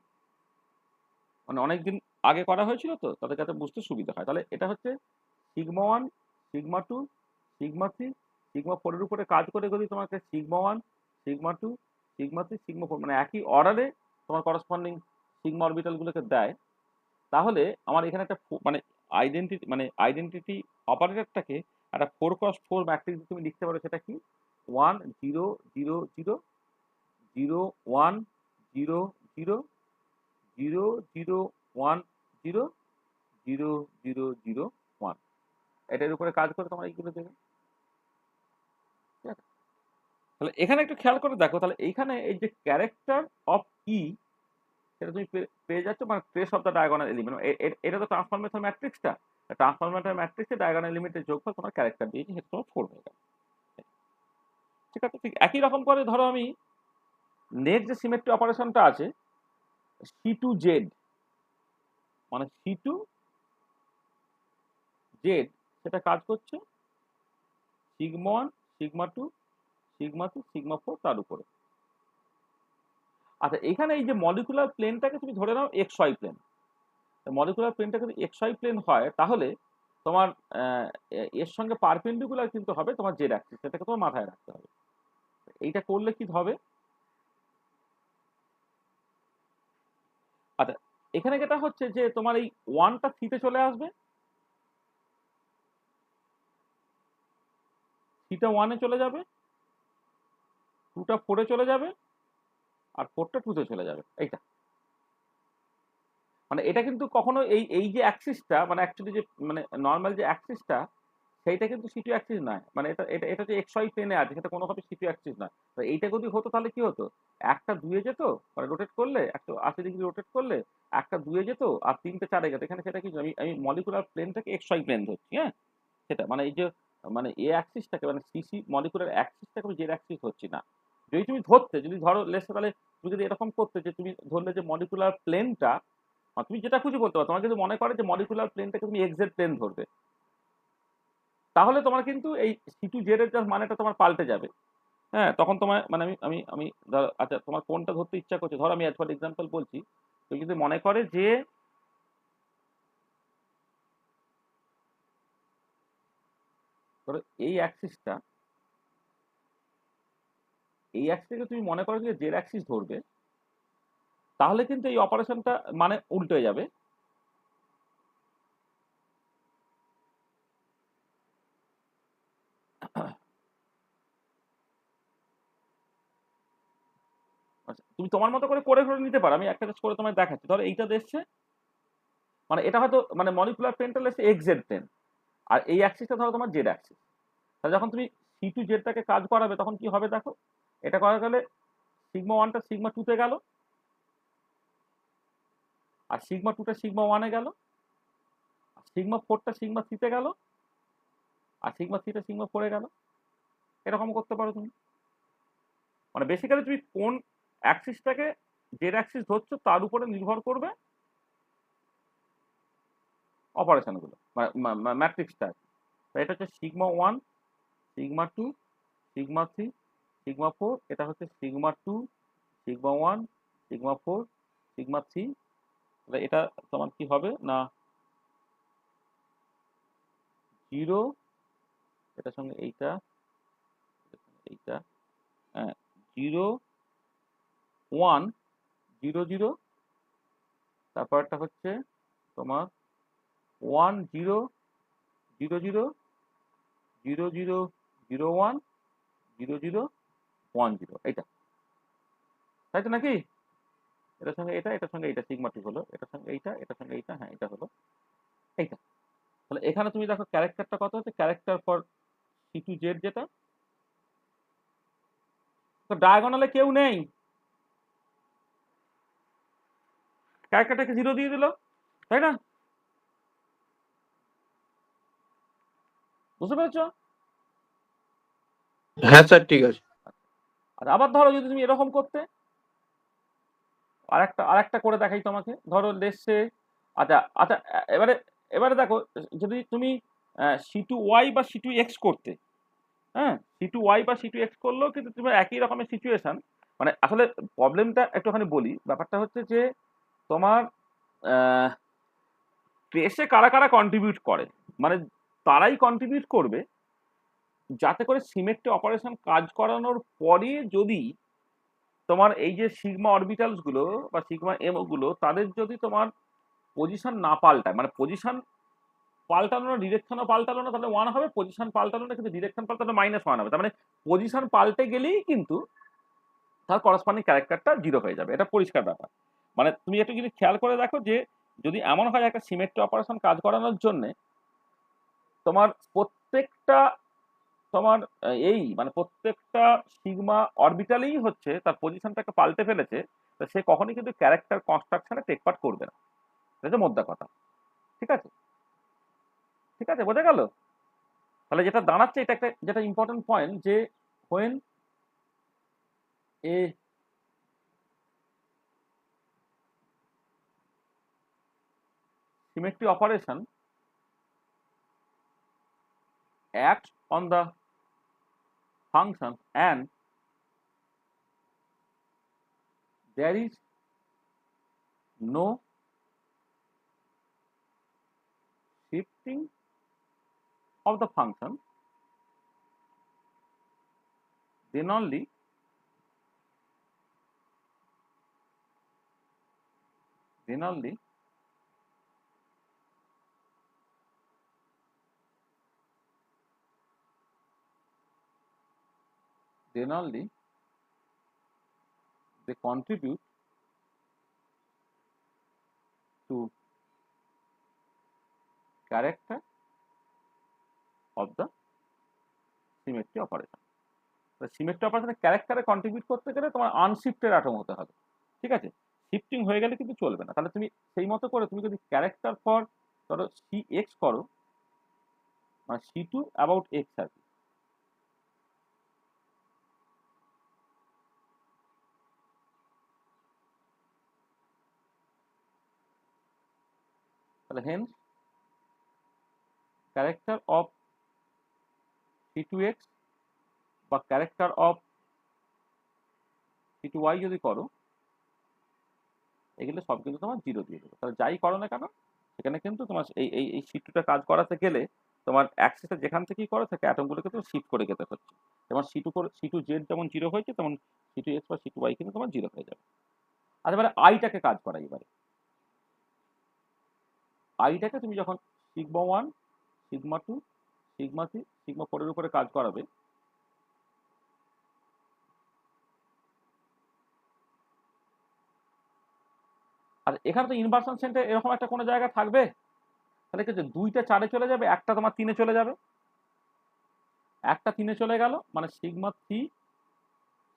Speaker 1: মানে অনেকদিন আগে করা হয়েছিল তো তাদের কাছে বুঝতে সুবিধা হয়। তাহলে এটা হচ্ছে সিগমা 1 সিগমা 2 সিগমা 3 সিগমা 4 এর উপরে কাজ করে যদি তোমাকে সিগমা 1 সিগমা 2 সিগমা 3 সিগমা 4 মানে একই অর্ডারে তোমার করসপন্ডিং সিগমা অরবিটাল গুলোকে দেয়, তাহলে আমার এখানে একটা মানে আইডেন্টিটি অপারেটরটাকে একটা 4x4 ম্যাট্রিক্স তুমি লিখতে পারো। সেটা কি 1 0 0 0 0 1 0 0 0 0 1 0 0 0 0 1, এটার উপরে কাজ করে তোমার এইগুলো দেবে। ঠিক আছে, তাহলে এখানে একটু খেয়াল করে দেখো, তাহলে এইখানে এই যে ক্যারেক্টার অফ ই, সেটা তুমি পেয়ে যাচ্ছ মানে trace of the diagonal element. এটা তো ট্রান্সফরমেশন ম্যাট্রিক্সটা, ট্রান্সফরমেশন ম্যাট্রিক্সে ডায়াগোনাল এলিমেন্টের যোগফল তোমার ক্যারেক্টার দিয়েছি, সেটা তোমার 4 হয়ে গেল। ঠিক আছে, ঠিক একই রকম করে ধরো আমি নেক্সট যে সিমেট্রি অপারেশনটা আছে C2Z, মানে C2Z, সেটা কাজ করছে সিগমা 1 সিগমা 2 সিগমা 3 সিগমা 4 তার উপরে। আচ্ছা, এখানে এই যে মলিকুলার প্লেনটাকে তুমি ধরে নাও XY প্লেন, মলিকুলার প্লেনটা যদি XY প্লেন হয়, তাহলে তোমার এর সঙ্গে পারপেন্ডিকুলার কিন্তু হবে তোমার জেড অ্যাক্সিস, সেটাকে তোমার মাথায় রাখতে হবে। এইটা করলে কি হবে, আচ্ছা এখানে যেটা হচ্ছে যে তোমার এই 1টা 3 তে চলে আসবে, 3টা 1 এ চলে যাবে, 2টা 4 এ চলে যাবে, আর 4টা 2 তে চলে যাবে। এইটা মানে এটা কিন্তু কখনো এই এই যে অ্যাক্সিসটা মানে অ্যাকচুয়ালি যে মানে নর্মাল যে অ্যাক্সিসটা, সেইটা কিন্তু সিটু অ্যাক্সিস নয়, মানে এটা এটা এটা যে এক্স ওয়াই প্লেনে আছে সেটা কোনোভাবে সিটু অ্যাক্সিস নয়। তো এইটা যদি হতো তাহলে কি হতো, একটা দুয়ে যেত, মানে রোটেট করলে 180 ডিগ্রি রোটেট করলে একটা দুয়ে যেত আর তিনটে চারে যেত। এখানে সেটা কি, আমি আমি মলিকুলার প্লেনটাকে এক্স ওয়াই প্লেন ধরছি, হ্যাঁ, সেটা মানে এই যে মানে এ অ্যাক্সিসটাকে মানে সিসি মলিকুলার অ্যাক্সিসটাকে আমি জেড অ্যাক্সিস ধরছি না। যদি তুমি ধরতে, যদি ধরো লেসে, তাহলে তুমি যদি এরকম করতে যে তুমি ধরলে যে মলিকুলার প্লেনটা, তুমি যেটা খুঁজে বলতে পারো, তোমার যদি মনে করে যে মলিকুলার প্লেনটাকে তুমি এক্সেড প্লেন ধরবে, তাহলে তোমার কিন্তু এই সি টু জেড এর জাস্ট মানেটা তোমার পাল্টে যাবে। হ্যাঁ, তখন তোমার মানে আমি ধরো, আচ্ছা তোমার কোনটা ধরতে ইচ্ছা করছে, ধরো আমি ফর এক্সাম্পল বলছি, তুমি যদি মনে করে যে ধরো এই অ্যাক্সিসটা, এই অ্যাক্সিসকে তুমি মনে করো যে জেড অ্যাক্সিস ধরবে, তাহলে কিন্তু এই অপারেশনটা মানে উল্টে যাবে। আচ্ছা, তুমি তোমার মতো করে করে করে নিতে পারো, আমি একটা জাস্ট করে তোমায় দেখাচ্ছি। ধরো এইটা দেখছে, মানে এটা হয়তো মানে মলিকুলার প্লেনটা লেসে এক্স জেড প্লেন, আর এই অ্যাক্সিসটা ধরো তোমার জেড অ্যাক্সিস। তাহলে যখন তুমি সি টু জেডটাকে কাজ করাবে তখন কি হবে দেখো, এটা করা গেলে সিগমা ওয়ানটা সিগমা টুতে গেল, আর সিগমা টুটা সিগমা ওয়ানে গেল, আর সিগমা ফোরটা সিগমা থ্রিতে গেল, আর সিগমা থ্রিটা সিগমা ফোরে গেল। এরকম করতে পারো তুমি। মানে বেসিক্যালি তুমি কোন অ্যাক্সিসটাকে জেড অ্যাক্সিস ধরছো তার উপরে নির্ভর করবে অপারেশনগুলো, ম্যাট্রিক্সটা। এটা হচ্ছে sigma one, sigma two, sigma three, sigma four. এটা হচ্ছে sigma two, sigma one, sigma four, sigma three. তাহলে এটা তোমার কি হবে না, জিরো, এটার সঙ্গে এইটা, এইটা, হ্যাঁ, জিরো, ওয়ান, জিরো জিরো, তারপরটা হচ্ছে তোমার one zero, zero zero, zero zero, zero one, zero zero, one zero. এইটা, তাই তো নাকি? এটার সঙ্গে এটা, এটার সঙ্গে এইটা সিগমা টু হলো, এটার সঙ্গে এইটা, এটার সঙ্গে এইটা, হ্যাঁ এটা হলো এইটা। তাহলে এখানে তুমি দেখো ক্যারেক্টারটা কত হচ্ছে, character for C two Z যেটা, তো ডায়াগোনালে কেউ নেই, ক্যারেক্টারটাকে জিরো দিয়ে দিল, তাই না? বুঝতে পেরেছো?
Speaker 3: হ্যাঁ স্যার, ঠিক আছে।
Speaker 1: আর আবার ধরো যদি তুমি এরকম করতে, আরেকটা করে দেখাই তোমাকে, ধরো লেসে, আচ্ছা আচ্ছা, এবারে এবারে দেখো, যদি তুমি সি টু ওয়াই বা সি টু এক্স করতে, হ্যাঁ, সি টু ওয়াই বা সি টু এক্স করলেও কিন্তু তোমার একই রকমের সিচুয়েশন। মানে আসলে প্রবলেমটা একটুখানি বলি, ব্যাপারটা হচ্ছে যে তোমার ট্রেসে কারা কারা কন্ট্রিবিউট করে, মানে তারাই কন্ট্রিবিউট করবে যাতে করে সিমেট্রি অপারেশন কাজ করানোর পরে যদি তোমার এই যে সিগমা অরবিটালস গুলো বা সিগমা এম গুলো তাদের যদি তোমার পজিশন না পাল্টায়, মানে পজিশন পাল্টানো না, ডিরেকশনও পাল্টালো না, তাহলে ওয়ান হবে, পজিশন পাল্টালো না কিন্তু ডিরেকশন পাল্টালো মাইনাস ওয়ান হবে। তার মানে পজিশন পাল্টে গেলেই কিন্তু তার করসপন্ডিং ক্যারেক্টারটা জিরো হয়ে যাবে, এটা পরিষ্কার ব্যাপার। মানে তুমি একটু যদি খেয়াল করে দেখো যে যদি এমন হয় একটা সিমেট্রি অপারেশন কাজ করানোর জন্য তোমার প্রত্যেকটা তোমার এই মানে প্রত্যেকটা সিগমা অরবিটালেই হচ্ছে তার পজিশনটাকে পাল্টে ফেলেছে, তো সে কখনই কিন্তু ক্যারেক্টার কনস্ট্রাকশনে টেক পার্ট করবে না। এটা হচ্ছে মোদ্দা কথা। ঠিক আছে, ঠিক আছে, বোঝা গেল? তাহলে যেটা দাঁড়াচ্ছে, এটা একটা যেটা ইম্পর্টেন্ট পয়েন্ট, যে when a symmetry operation acts on the function and there is no shifting of the function, then only then only then only they contribute to character of the symmetry operation. Symmetry অপারেশনে ক্যারেক্টারে contribute করতে গেলে তোমার আনশিফটেড atom হতে হবে, ঠিক আছে? Shifting হয়ে গেলে কিন্তু চলবে না। তাহলে তুমি সেই মতো করে তুমি যদি ক্যারেক্টার ফর ধরো সি এক্স করো, মানে সি টু অ্যাবাউট এক্স আর কি, তাহলে hence character of C two X বা character of C two Y যদি করো, এগুলো সব কিন্তু তোমার জিরো দিয়ে দেবে। তাহলে যাই করো না কেন সেখানে কিন্তু তোমার এই সি টুটা কাজ করাতে গেলে তোমার অ্যাক্সেসে যেখান থেকেই করো থাকে অ্যাটমগুলোকে তুমি শিফট করে যেতে হচ্ছে। যেমন সি টু জেড যেমন জিরো হয়েছে, তেমন সি টু এক্স বা সি টু ওয়াই কিন্তু তোমার জিরো হয়ে যাবে। আর এবারে আইটাকে কাজ করা, এবারে আইটাকে তুমি যখন sigma one, sigma two, sigma three, sigma ফোরের উপরে কাজ করাবে, আর এখানে তো ইনভার্সন সেন্টার এরকম একটা কোনো জায়গা থাকবে, তাহলে কি হচ্ছে, দুইটা চারে চলে যাবে, একটা তোমার তিনে চলে যাবে। একটা তিনে চলে গেল মানে sigma three,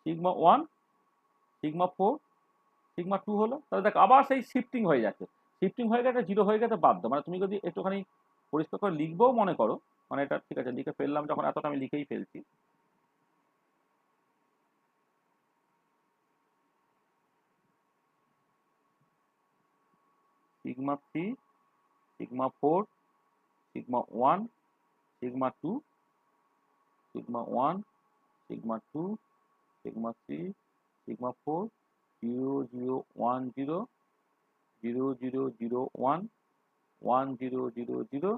Speaker 1: sigma one, sigma four, sigma two হলো। তাহলে দেখ আবার সেই শিফটিং হয়ে যাচ্ছে, শিফটিং হয়ে গেছে, জিরো হয়ে গেছে বাধ্য। মানে তুমি যদি একটুখানি পরিষ্কার করে লিখবেও মনে করো, মানে এটা ঠিক আছে লিখে ফেললাম যখন, এতটা আমি লিখেই ফেলছি। Sigma three, sigma four, sigma one, sigma two, sigma one, sigma two, sigma three, sigma four, zero zero one zero, zero zero zero one, one zero zero zero,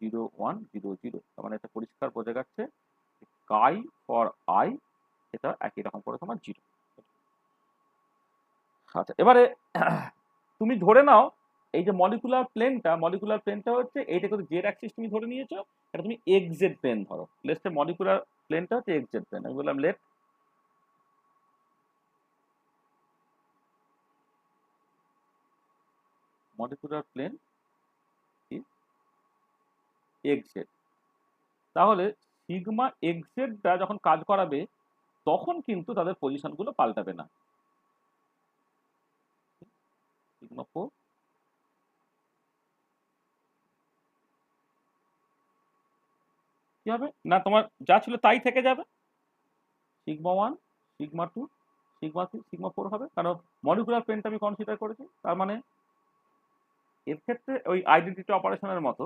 Speaker 1: zero one zero zero. তার মানে এটা পরিষ্কার বোঝা যাচ্ছে কাই for I এটা একই রকম করে তোমার জিরো। আচ্ছা এবারে তুমি ধরে নাও এই যে মলিকুলার প্লেনটা হচ্ছে এইটা কিন্তু জেড অ্যাক্সিস তুমি ধরে নিয়েছো, এটা তুমি এক্স জেড প্লেন ধরো। লেটস সে মলিকুলার প্লেনটা হচ্ছে এক্স জেড প্লেন। আমি বললাম let molecular plane is x z. তাহলে সিগমা এক্স জেডটা যখন কাজ করাবে তখন কিন্তু তাদের পজিশনগুলো পাল্টাবে না। সিগমা ফোর, কি হবে না, তোমার যা ছিল তাই থেকে যাবে। Sigma one, sigma two, sigma three, sigma four হবে, কারণ মলিকুলার প্লেনটা আমি কনসিডার করেছি। তার মানে এর ক্ষেত্রে ওই আইডেন্টিটি অপারেশনের মতো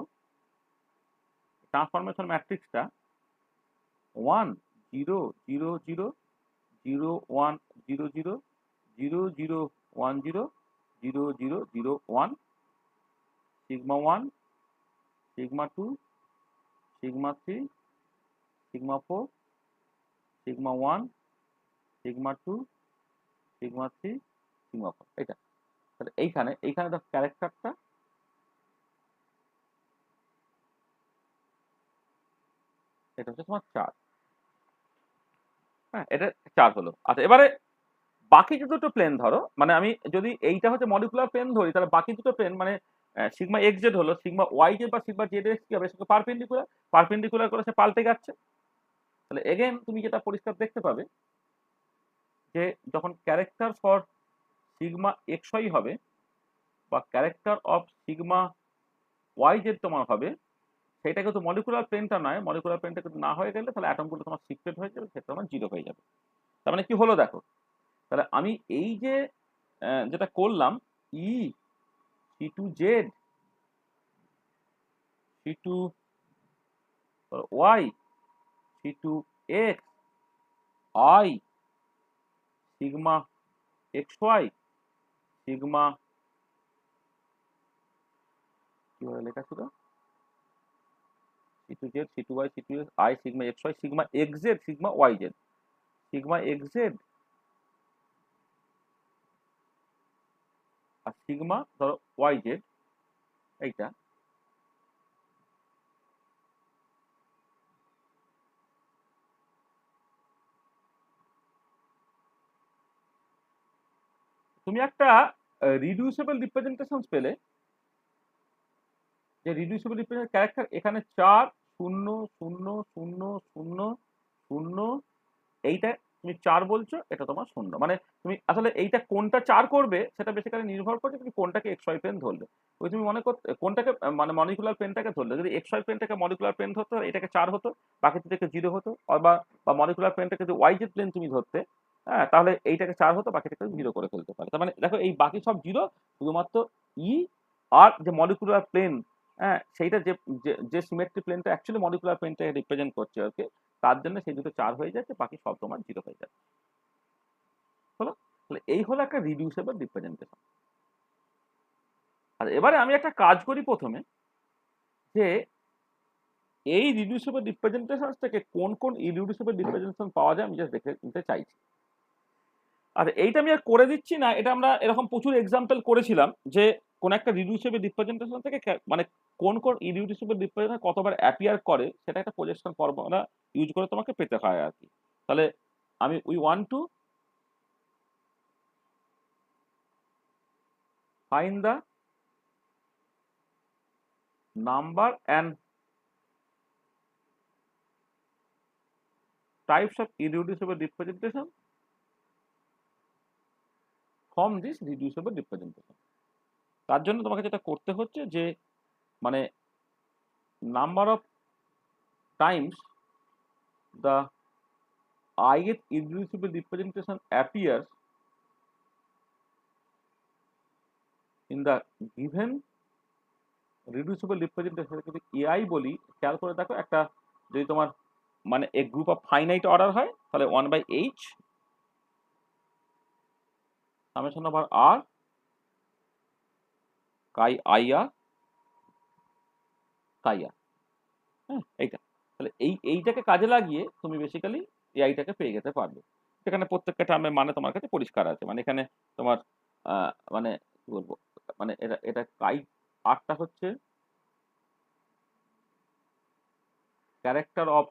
Speaker 1: ট্রান্সফরমেশন ম্যাট্রিক্সটা one zero zero zero, zero one zero zero, zero zero one zero, zero zero zero one, sigma one, sigma two, sigma three, sigma four, sigma one, sigma two, sigma three, sigma four. এটা তাহলে এইখানে দেখো ক্যারেক্টারটা, এটা হচ্ছে তোমার চার। হ্যাঁ এটা চার হলো। আচ্ছা এবারে বাকি যে দুটো প্লেন ধরো, মানে আমি যদি এইটা হচ্ছে মলিকুলার প্লেন ধরি, তাহলে বাকি দুটো প্লেন মানে সিগমা এক্স জেড হলো, সিগমা ওয়াই জেড বা সিগমা জেড এক্স কি হবে, সেটা পারপেন্ডিকুলার, পারপেন্ডিকুলার করে সে পাল্টে যাচ্ছে। তাহলে এগেন তুমি যেটা পরিষ্কার দেখতে পাবে যে যখন character for sigma x y হবে বা character of sigma y z তোমার হবে, সেটা কিন্তু মলিকুলার প্লেনটা নয়, মলিকুলার প্লেনটা কিন্তু না হয়ে গেলে তাহলে অ্যাটমগুলো তোমার শিফটেড হয়ে যাবে, সেটা তোমার জিরো হয়ে যাবে। তার মানে কি হলো দেখো, তাহলে আমি এই যে যেটা করলাম, E C two z, C two y, C two x, i, sigma x y, sigma, কিভাবে লেখা ছিল, C two z, C two y, C two x, i, sigma x y, sigma x z, sigma y z, sigma x z আর sigma ধরো y z, এইটা তুমি একটা reducible representation পেলে, যে রিডিউসেবল রিপ্রেজেন্ট ক্যারেক্টার এখানে চার শূন্য শূন্য শূন্য শূন্য শূন্য, এইটা তুমি 4 বলছো, এটা তোমার শূন্য। মানে তুমি আসলে এইটা কোনটা 4 করবে সেটা বেসিক্যালি নির্ভর করছে তুমি কোনটাকে XY প্লেন ধরলে। ওই তুমি মনে করতে কোনটাকে মানে মলিকুলার পেনটাকে ধরলে, যদি XY পেনটাকে মলিকুলার পেন ধরতে এটাকে 4 হতো, বাকি দুটোকে 0 হতো। বা মলিকুলার পেনটাকে যদি YZ প্লেন তুমি ধরতে, হ্যাঁ, তাহলে এইটাকে 4 হতো, বাকিটাকে 0 করে ফেলতে পারে। তার মানে দেখো এই বাকি সব 0, শুধুমাত্র ই আর যে মলিকুলার প্লেন, হ্যাঁ, সেইটা যে যে সিমেট্রি প্লেনটা অ্যাকচুয়ালি মলিকুলার প্লেনটাকে রিপ্রেজেন্ট করছে আর কি, তার জন্য সেই দুটো 4 হয়ে যাচ্ছে, বাকি সব তোমার 0 হয়ে যাচ্ছে। হলো? তাহলে এই হলো একটা রিডিউসেবল রিপ্রেজেন্টেশন। আর এবারে আমি একটা কাজ করি প্রথমে, যে এই রিডিউসেবল রিপ্রেজেন্টেশন থেকে কোন কোন ইরিডিউসেবল রিপ্রেজেন্টেশন পাওয়া যায় আমি জাস্ট দেখে নিতে চাইছি। আর এইটা আমি আর করে দিচ্ছি না, এটা আমরা এরকম প্রচুর এক্সাম্পল করেছিলাম যে কোন একটা রিডিউসেবল রিপ্রেজেন্টেশন থেকে মানে কোন কোন ইরিডিউসেবল রিপ্রেজেন্টেশন কতবার অ্যাপিয়ার করে সেটা একটা প্রজেকশন ফর্মুলা ইউজ করে তোমাকে পেতে হয় আর কি। তাহলে আমি we want to find the number and types of irreducible representation from this reducible representation. তার জন্য তোমাকে যেটা করতে হচ্ছে যে মানে number of times the ith irreducible representation appears in the given reducible representation যদি AI বলি, খেয়াল করে দেখো, একটা যদি তোমার মানে a group of finite order হয় তাহলে 1/h summation over r chi ir chi r, হ্যাঁ, এইটা। তাহলে এইটাকে কাজে লাগিয়ে তুমি বেসিক্যালি এআইটাকে পেয়ে যেতে পারবে। সেখানে প্রত্যেকটা টার্মের মানে তোমার কাছে পরিষ্কার আছে। মানে এখানে তোমার মানে কি বলবো, মানে এটা এটা কাই আরটা হচ্ছে character of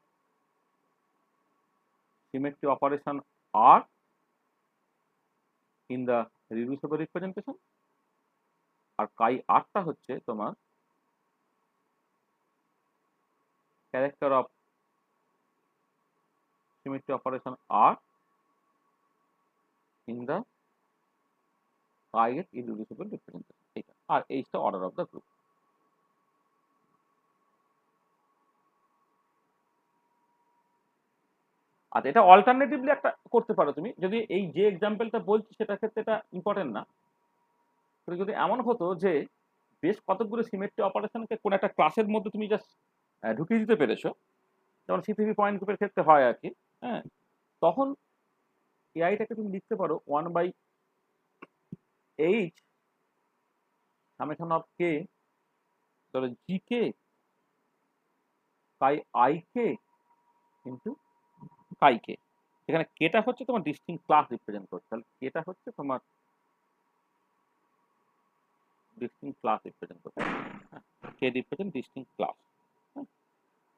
Speaker 1: symmetry operation R in the reducible representation, আর কাই আরটা হচ্ছে তোমার character of symmetry operation R in the ith irreducible representation। এইটা আর এইটা অর্ডার অফ দ্য গ্রুপ। আচ্ছা, এটা অল্টারনেটিভলি একটা করতে পারো তুমি, যদি এই যে এক্সাম্পলটা বলছি সেটার ক্ষেত্রে এটা ইম্পর্টেন্ট না। তো যদি এমন হতো যে বেশ কতগুলো সিমেট্রি অপারেশনকে কোন একটা ক্লাসের মধ্যে তুমি জাস্ট ঢুকিয়ে দিতে পেরেছো, যেমন সিপিভি পয়েন্ট গ্রুপের ক্ষেত্রে হয় আর কি, হ্যাঁ, তখন এআইটাকে তুমি লিখতে পারো 1/h সামেশন অফ কে, ধরো জি কে কাই আই কে ইন্টু কাই কে। এখানে কেটা হচ্ছে তোমার ডিস্টিংক্ট ক্লাস রিপ্রেজেন্ট করছে, তাহলে কেটা হচ্ছে তোমার ডিস্টিংক্ট ক্লাস রিপ্রেজেন্ট করছে, কে রিপ্রেজেন্ট ডিস্টিংক্ট ক্লাস।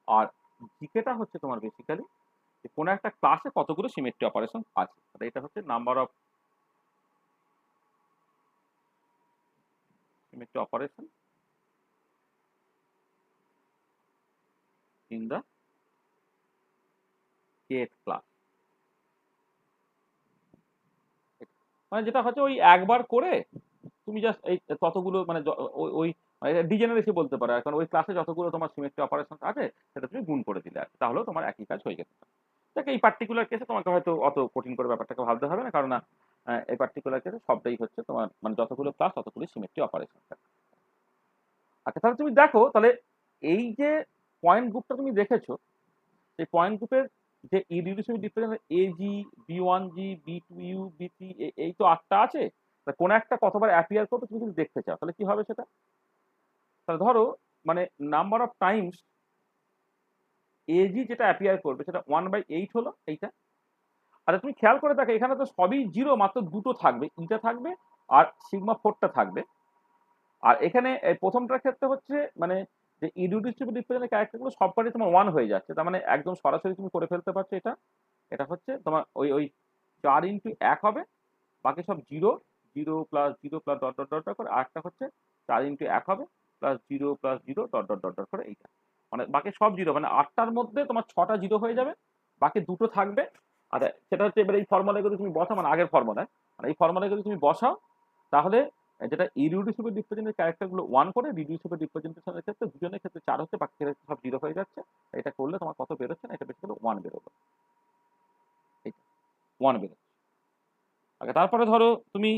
Speaker 1: আর জিকেটা হচ্ছে তোমার বেসিক্যালি কোন একটা ক্লাসে কতগুলো সিমেট্রি অপারেশন আছে, তাহলে এটা হচ্ছে number of symmetry operation in the kth class. মানে যেটা হচ্ছে ওই একবার করে তুমি জাস্ট এই ততগুলো মানে ওই ডিজেনারেসি বলতে পারো, এখন ওই ক্লাসে যতগুলো তোমার সিমেট্রি অপারেশন আছে সেটা তুমি গুণ করে দিলে, তাহলেও তোমার একই কাজ হয়ে যেত। দেখ এই পার্টিকুলার কেসে তোমাকে হয়তো অত কঠিন করে ব্যাপারটাকে ভাবতে হবে না, কারণ এই পার্টিকুলার কেসে সবটাই হচ্ছে তোমার মানে যতগুলো ক্লাস ততগুলো সিমেট্রি অপারেশন। আচ্ছা, তাহলে তুমি দেখো, তাহলে এই যে পয়েন্ট গ্রুপটা তুমি দেখেছো, এই পয়েন্ট গ্রুপের যে ইরিডিউসিবল ডিফারেন্স এজি, বি1জি, বি2ইউ, বি3, এই তো 8টা আছে। কোন একটা কতবার অ্যাপিয়ার করবে তুমি যদি দেখতে চাও, তাহলে কি হবে সেটা? তাহলে ধরো মানে নাম্বার অফ টাইমস এজি যেটা অ্যাপিয়ার করবে সেটা 1/8 হলো এইটা। আচ্ছা, তুমি খেয়াল করে দেখো এখানে তো সবই 0, মাত্র দুটো থাকবে, ইটা থাকবে আর সিগমা 4টা থাকবে। আর এখানে এই প্রথমটার ক্ষেত্রে হচ্ছে মানে যে ইরিডিউসিবল ডিফারেন্সের ক্যারেক্টারগুলো সবকটাই তোমার 1 হয়ে যাচ্ছে, তার মানে একদম সরাসরি তুমি করে ফেলতে পারছো এটা। এটা হচ্ছে তোমার ওই 4 ইন্টু 1 হবে, বাকি সব 0, 0 plus 0 plus dot dot dot করে, আরেকটা হচ্ছে 4 ইন্টু 1 হবে plus 0 plus 0 dot dot dot dot করে এইটা। মানে বাকি সব জিরো, মানে 8টার মধ্যে তোমার 6টা জিরো হয়ে যাবে, বাকি দুটো থাকবে। আচ্ছা সেটা হচ্ছে এবার এই ফর্মুলায় যদি তুমি বসাও, মানে আগের ফর্মুলায়, মানে এই ফর্মুলায় যদি তুমি বসাও, তাহলে যেটা ইরিডিউসিবল রিপ্রেজেন্টেটিভ ক্যারেক্টারগুলো 1 করে, রিডিউসিবল রিপ্রেজেন্টেশনের ক্ষেত্রে দুজনের ক্ষেত্রে 4 হচ্ছে, বাকি ক্ষেত্রে সব জিরো হয়ে যাচ্ছে। এটা করলে তোমার কত বেরোচ্ছে না, এটা বেসিক্যালি 1 বেরোবে, এইটা 1 বেরোচ্ছে। আচ্ছা তারপরে ধরো তুমি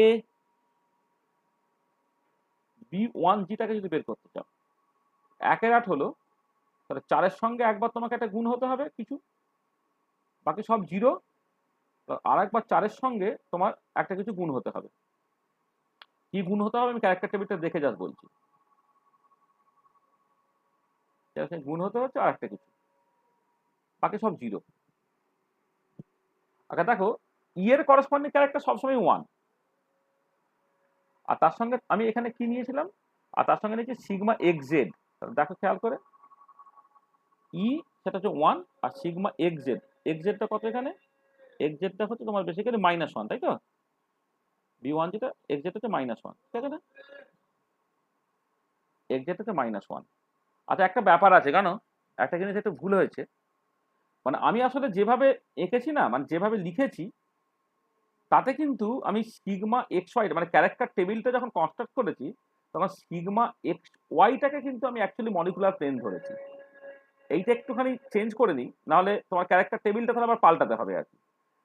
Speaker 1: এ B1Gটাকে যদি বের করতে চাও, 1-8 হলো, তাহলে 4-এর সঙ্গে একবার তোমাকে একটা গুণ হতে হবে কিছু, বাকি সব জিরো। আর একবার 4-এর সঙ্গে তোমার একটা কিছু গুণ হতে হবে। কি গুণ হতে হবে আমি ক্যারেক্টার টেবিলটা দেখে জাস্ট বলছি। গুণ হতে হচ্ছে আর একটা কিছু, বাকি সব জিরো। আচ্ছা দেখো, ই এর করসপন্ডিং ক্যারেক্টার সবসময় 1, আর তার সঙ্গে আমি এখানে কি নিয়েছিলাম, আর তার সঙ্গে নিয়েছি সিগমা এক্স জেড। দেখো খেয়াল করে, ই সেটা হচ্ছে 1, আর সিগমা এক্স জেড, এক্স জেডটা কত এখানে, এক্স জেডটা হচ্ছে তোমার বেসিক্যালি -1, তাই তো? B1 যেটা এক্স জেড হচ্ছে -1, ঠিক আছে না? এক্স জেড হচ্ছে -1। আচ্ছা একটা ব্যাপার আছে জানো, একটা জিনিস একটু ভুল হয়েছে, মানে আমি আসলে যেভাবে এঁকেছি না, মানে যেভাবে লিখেছি, তাতে কিন্তু আমি সিগমা এক্স ওয়াই মানে ক্যারেক্টার টেবিলটা যখন কনস্ট্রাক্ট করেছি, তখন সিগমা এক্স ওয়াইটাকে কিন্তু আমি অ্যাকচুয়ালি মলিকুলার প্লেন ধরেছি। এইটা একটুখানি চেঞ্জ করে নিই, নাহলে তোমার ক্যারেক্টার টেবিলটা তাহলে আবার পাল্টাতে হবে আর কি।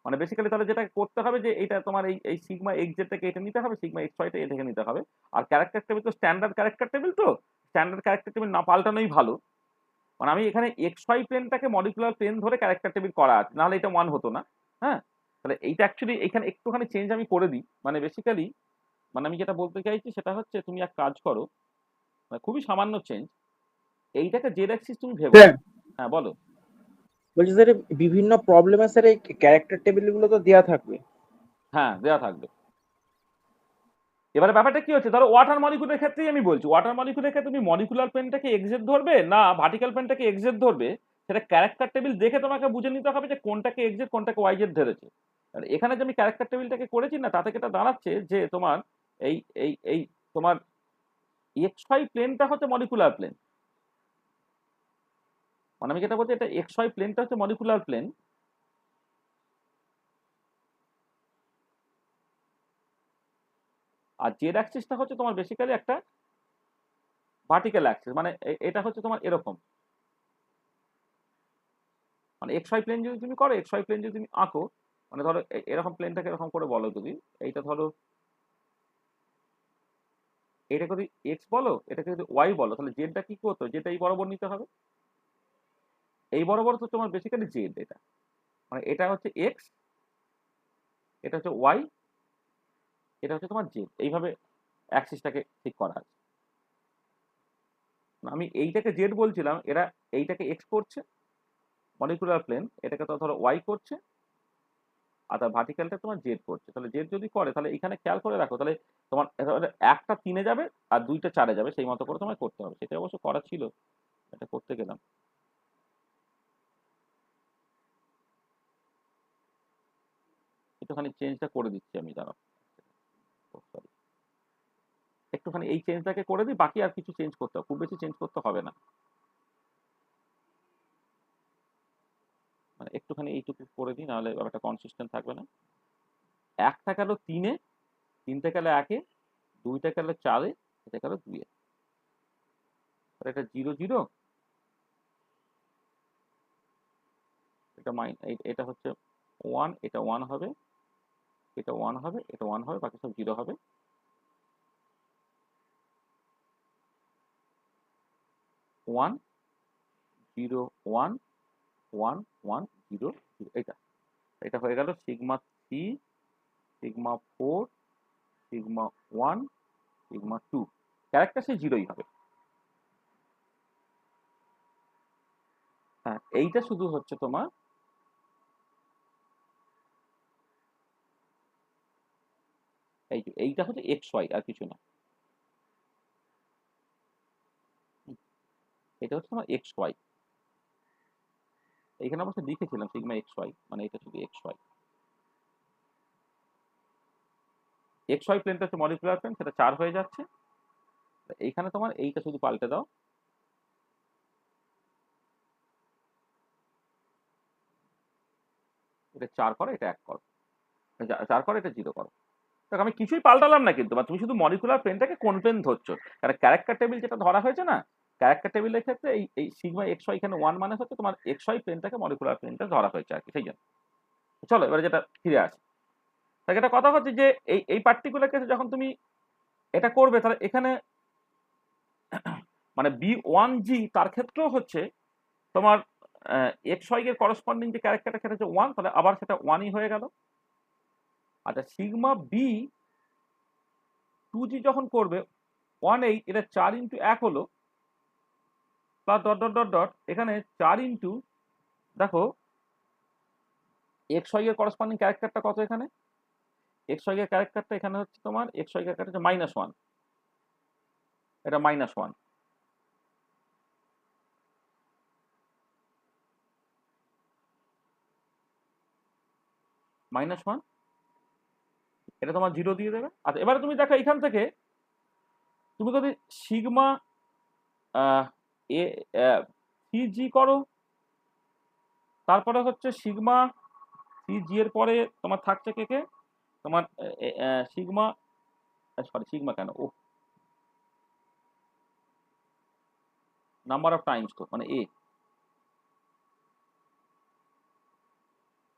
Speaker 1: মানে বেসিক্যালি তাহলে যেটা করতে হবে যে এটা তোমার এই সিগমা এক্স জেডটাকে এটা নিতে হবে, সিগমা এক্স ওয়াইটা এটাকে নিতে হবে। আর ক্যারেক্টার টেবিল তো স্ট্যান্ডার্ড ক্যারেক্টার টেবিল, তো স্ট্যান্ডার্ড ক্যারেক্টার টেবিল না পাল্টানোই ভালো। মানে আমি এখানে এক্স ওয়াই প্লেনটাকে মলিকুলার প্লেন ধরে ক্যারেক্টার টেবিল করা আছে, নাহলে এটা 1 হতো না। হ্যাঁ, তাহলে এইটা অ্যাকচুয়ালি এখানে একটুখানি চেঞ্জ আমি করে দিই, মানে বেসিক্যালি মানে আমি যেটা বলতে চাইছি সেটা হচ্ছে তুমি এক কাজ করো, মানে খুবই সামান্য চেঞ্জ, এইটাকে জেড অ্যাক্সিস তুমি ভেবো না।
Speaker 3: স্যার
Speaker 1: হ্যাঁ বলো।
Speaker 3: বলছি স্যার, বিভিন্ন প্রবলেমে স্যার এই ক্যারেক্টার টেবিল গুলো তো দেওয়া থাকবে।
Speaker 1: হ্যাঁ দেওয়া থাকবে। এবারে ব্যাপারটা কি হচ্ছে, ধরো ওয়াটার মলিকুলের ক্ষেত্রেই আমি বলছি, ওয়াটার মলিকুলের ক্ষেত্রে তুমি মলিকুলার পেনটাকে এক্সেট ধরবে না ভার্টিক্যাল পেনটাকে এক্সেট ধরবে, সেটা ক্যারেক্টার টেবিল দেখে তোমাকে বুঝে নিতে হবে যে কোনটাকে এক্সেট কোনটাকে ওয়াইজেড ধরেছে। আর এখানে যে আমি ক্যারেক্টার টেবিলটাকে করেছি না, তাতে এটা দাঁড়াচ্ছে যে তোমার এই এই এই তোমার এক্স ওয়াই প্লেনটা হচ্ছে মলিকুলার প্লেন, মানে আমি যেটা বলছি এটা এক্স ওয়াই প্লেনটা হচ্ছে মলিকুলার প্লেন, আর জেড অ্যাক্সিসটা হচ্ছে তোমার বেসিক্যালি একটা ভার্টিক্যাল অ্যাক্সিস, মানে এটা হচ্ছে তোমার এরকম, মানে এক্স ওয়াই প্লেন যদি তুমি করো, এক্স ওয়াই প্লেন যদি তুমি আঁকো, মানে ধরো এরকম প্লেনটাকে এরকম করে বলো তুমি, এইটা ধরো এটাকে যদি এক্স বলো, এটাকে যদি ওয়াই বলো, তাহলে জেডটা কি করতো, জেডটা এই বরাবর নিতে হবে, এই বরাবর তো তোমার বেসিক্যালি জেড, এটা মানে এটা হচ্ছে এক্স, এটা হচ্ছে ওয়াই, এটা হচ্ছে তোমার জেড, এইভাবে অ্যাক্সিসটাকে ঠিক করা আছে। আমি এইটাকে জেড বলছিলাম, এরা এইটাকে এক্স করছে মলিকুলার প্লেন, এটাকে তো ধরো ওয়াই করছে, আর তার ভার্টিক্যালটা তোমার জেড করছে। তাহলে জেড যদি করে, তাহলে এখানে খেয়াল করে রাখো, তাহলে তোমার একটা 3-এ যাবে আর দুইটা 4-এ যাবে, সেই মতো করে তোমায় করতে হবে। সেটা অবশ্য করা ছিল, এটা করতে গেলাম। একটুখানি চেঞ্জটা করে দিচ্ছি আমি, দাঁড়াও, সরি, একটুখানি এই চেঞ্জটাকে করে দিই, বাকি আর কিছু চেঞ্জ করতে হবে, খুব বেশি চেঞ্জ করতে হবে না, মানে একটুখানি এইটুকু করে দিই, নাহলে ব্যাপারটা কনসিস্টেন্ট থাকবে না। একটা গেল 3-এ, তিনটে গেল 1-এ, দুইটা গেল 4-এ, এটা গেল 2-এ, এটা 0 0, এটা এটা হচ্ছে 1, এটা 1 হবে, এটা 1 হবে, এটা 1 হবে, বাকি সব 0 হবে। 1 0 1 1 1 0 0, এটা এটা হয়ে গেল sigma 3, sigma 4, sigma 1, sigma 2, character সেই 0ই হবে। হ্যাঁ এইটা শুধু হচ্ছে তোমার এইটা হচ্ছে এক্স ওয়াই, আর কিছু না। এটা হচ্ছে তোমার এক্স ওয়াই, এখানে অবশ্য লিখেছিলাম সিগমা এক্স ওয়াই, মানে এটা শুধু এক্স ওয়াই। এক্স ওয়াই প্লেনটা হচ্ছে মলিকুলার প্লেন, সেটা 4 হয়ে যাচ্ছে। এইখানে তোমার এইটা শুধু পাল্টে দাও, এটা 4 করো, এটা 1 করো, 4 করো, এটা 0 করো। দেখো আমি কিছুই পাল্টালাম না কিন্তু, বা তুমি শুধু মলিকুলার পেনটাকে কোন পেন ধরছো। কারণ ক্যারেক্টার টেবিল যেটা ধরা হয়েছে না, ক্যারেক্টার টেবিলের ক্ষেত্রে এই সিগমা এক্স ওয়াই এখানে 1 মানে হচ্ছে তোমার এক্স ওয়াই পেনটাকে মলিকুলার পেনটা ধরা হয়েছে আর কি, সেই জন্য। চলো এবারে যেটা ফিরে আসি, তাহলে এটা কথা হচ্ছে যে এই পার্টিকুলার কেসে যখন তুমি এটা করবে, তাহলে এখানে মানে B1G তার ক্ষেত্রেও হচ্ছে তোমার এক্স ওয়াই এর করসপন্ডিং যে ক্যারেক্টারটা সেটা হচ্ছে 1, তাহলে আবার সেটা 1ই হয়ে গেল। আচ্ছা সিগমা B2G যখন করবে 1/8, এটা 4 ইন্টু 1 হলো, plus dot dot dot dot, এখানে 4 ইন্টু, দেখো এক্স ওয়াই এর করসপন্ডিং ক্যারেক্টারটা কত, এখানে এক্স ওয়াই এর ক্যারেক্টারটা এখানে হচ্ছে তোমার এক্স ওয়াই এর ক্যারেক্টার হচ্ছে -1, এটা -1, -1, এটা তোমার 0 দিয়ে দেবে। আচ্ছা এবারে তুমি দেখো এখান থেকে তুমি যদি সিগমা এ সিজি করো, তারপরে হচ্ছে সিগমা সিজি এর পরে তোমার থাকছে কে কে, তোমার সিগমা, সরি সিগমা কেন, ও নাম্বার অফ টাইমস তো, মানে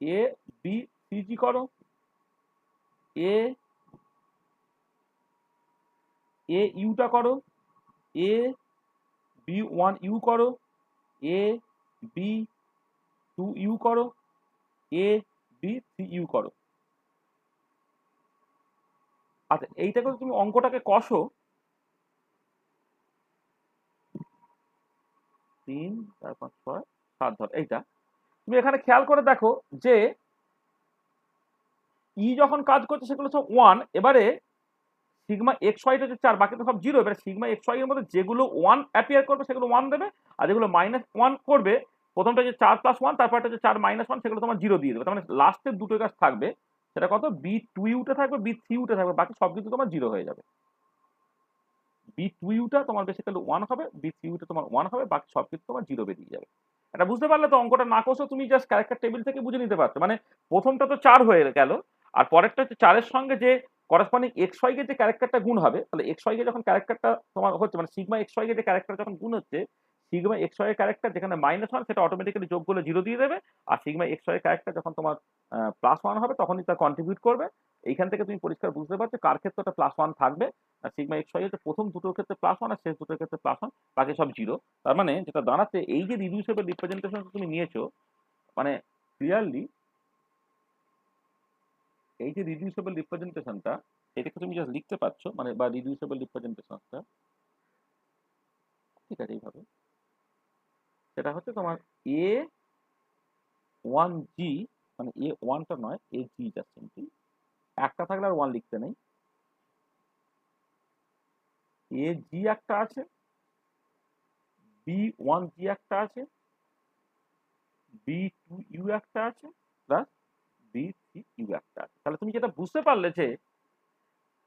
Speaker 1: এ বি সিজি করো, এ ইউটা করো, এ B1U করো, এ B2U করো, এ B3U করো। আচ্ছা এইটাকে তুমি অঙ্কটাকে কষো, 3 4 5 6 7 ধর, এইটা তুমি এখানে খেয়াল করে দেখো যে ই যখন কাজ করছে সেগুলো সব 1, এবারে সিগমা এক্স ওয়াই হচ্ছে 4, বাকি তো সব 0। এবারে সিগমা এক্স ওয়াই এর মধ্যে যেগুলো 1 অ্যাপিয়ার করবে সেগুলো 1 দেবে, আর যেগুলো -1 করবে, প্রথমটা যে 4 + 1, তারপরটা হচ্ছে 4 - 1, সেগুলো তোমার 0 দিয়ে দেবে। তার মানে লাস্টের দুটো কাজ থাকবে, সেটা কত, B2U থাকবে, B3U থাকবে, বাকি সব কিছু তোমার 0 হয়ে যাবে। B2U তোমার বেসিক্যালি 1 হবে, B3U তোমার 1 হবে, বাকি সব কিছু তোমার 0 বেরিয়ে যাবে। এটা বুঝতে পারলে তো, অঙ্কটা না কষেও তুমি জাস্ট ক্যারেক্টার টেবিল থেকে বুঝে নিতে পারছো। মানে প্রথমটা তো 4 হয়ে গেল, আর পরেরটা হচ্ছে 4 এর সঙ্গে যে করসপন্ডিং এক্স ওয়াই এর যে ক্যারেক্টারটা গুণ হবে, তাহলে এক্স ওয়াই এর যখন ক্যারেক্টারটা তোমার হচ্ছে, মানে সিগমা এক্স ওয়াই এর যে ক্যারেক্টার যখন গুণ হচ্ছে, সিগমা এক্স ওয়াই এর ক্যারেক্টার যেখানে -1 সেটা অটোমেটিক্যালি যোগ করলে 0 দিয়ে দেবে, আর সিগমা এক্স ওয়াই এর ক্যারেক্টার যখন তোমার +1 হবে তখনই তা কন্ট্রিবিউট করবে। এইখান থেকে তুমি পরিষ্কার বুঝতে পারছো কার ক্ষেত্রে ওটা +1 থাকবে। আর সিগমা এক্স ওয়াই হচ্ছে প্রথম দুটোর ক্ষেত্রে +1 আর শেষ দুটোর ক্ষেত্রে +1, বাকি সব 0। তার মানে যেটা দাঁড়াচ্ছে, এই যে রিডিউসেবল রিপ্রেজেন্টেশন তুমি নিয়েছো, মানে ক্লিয়ারলি এই যে রিডিউসেবল রিপ্রেজেন্টেশনটা, এটাকে তুমি জাস্ট লিখতে পারছো, মানে বা রিডিউসেবল রিপ্রেজেন্টেশনটা, ঠিক আছে এইভাবে, সেটা হচ্ছে তোমার A1G, মানে A1টা নয়, AG জাস্ট সিম্পলি, একটা থাকলে আর 1 লিখতে নেই, AG একটা আছে, B1G একটা আছে, B2U একটা আছে, প্লাস B3U একটা আছে। তাহলে তুমি যেটা বুঝতে পারলে যে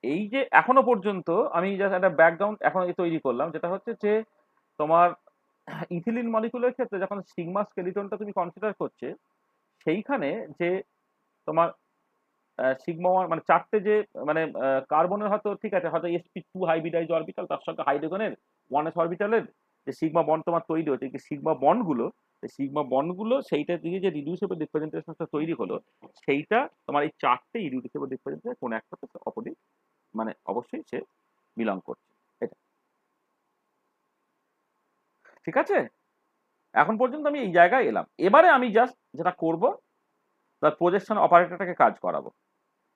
Speaker 1: এই যে এখনো পর্যন্ত আমি জাস্ট একটা ব্যাকগ্রাউন্ড এখন তৈরি করলাম, যেটা হচ্ছে যে তোমার ইথিলিন মলিকুলের ক্ষেত্রে যখন সিগমা স্কেলিটনটা তুমি কনসিডার করছে, সেইখানে যে তোমার সিগমা 1 মানে 4টে যে মানে কার্বনের হয়তো ঠিক আছে, হয়তো sp2 হাইব্রিডাইজ অরবিটাল, তার সঙ্গে হাইড্রোজেনের 1s অরবিটালের যে সিগমা বন্ড তোমার তৈরি হচ্ছে, এই সিগমা বন্ডগুলো সেইটা দিয়ে যে রিডিউসেবল রিপ্রেজেন্টেশনটা তৈরি হলো, সেইটা তোমার এই 4টে ইরিডিউসেবল রিপ্রেজেন্টেশন কোন একটাতে অপোজিট, মানে অবশ্যই সে বিলং করছে। এটা ঠিক আছে, এখন পর্যন্ত আমি এই জায়গায় এলাম। এবারে আমি জাস্ট যেটা করব, তার প্রজেকশন অপারেটরটাকে কাজ করাবো।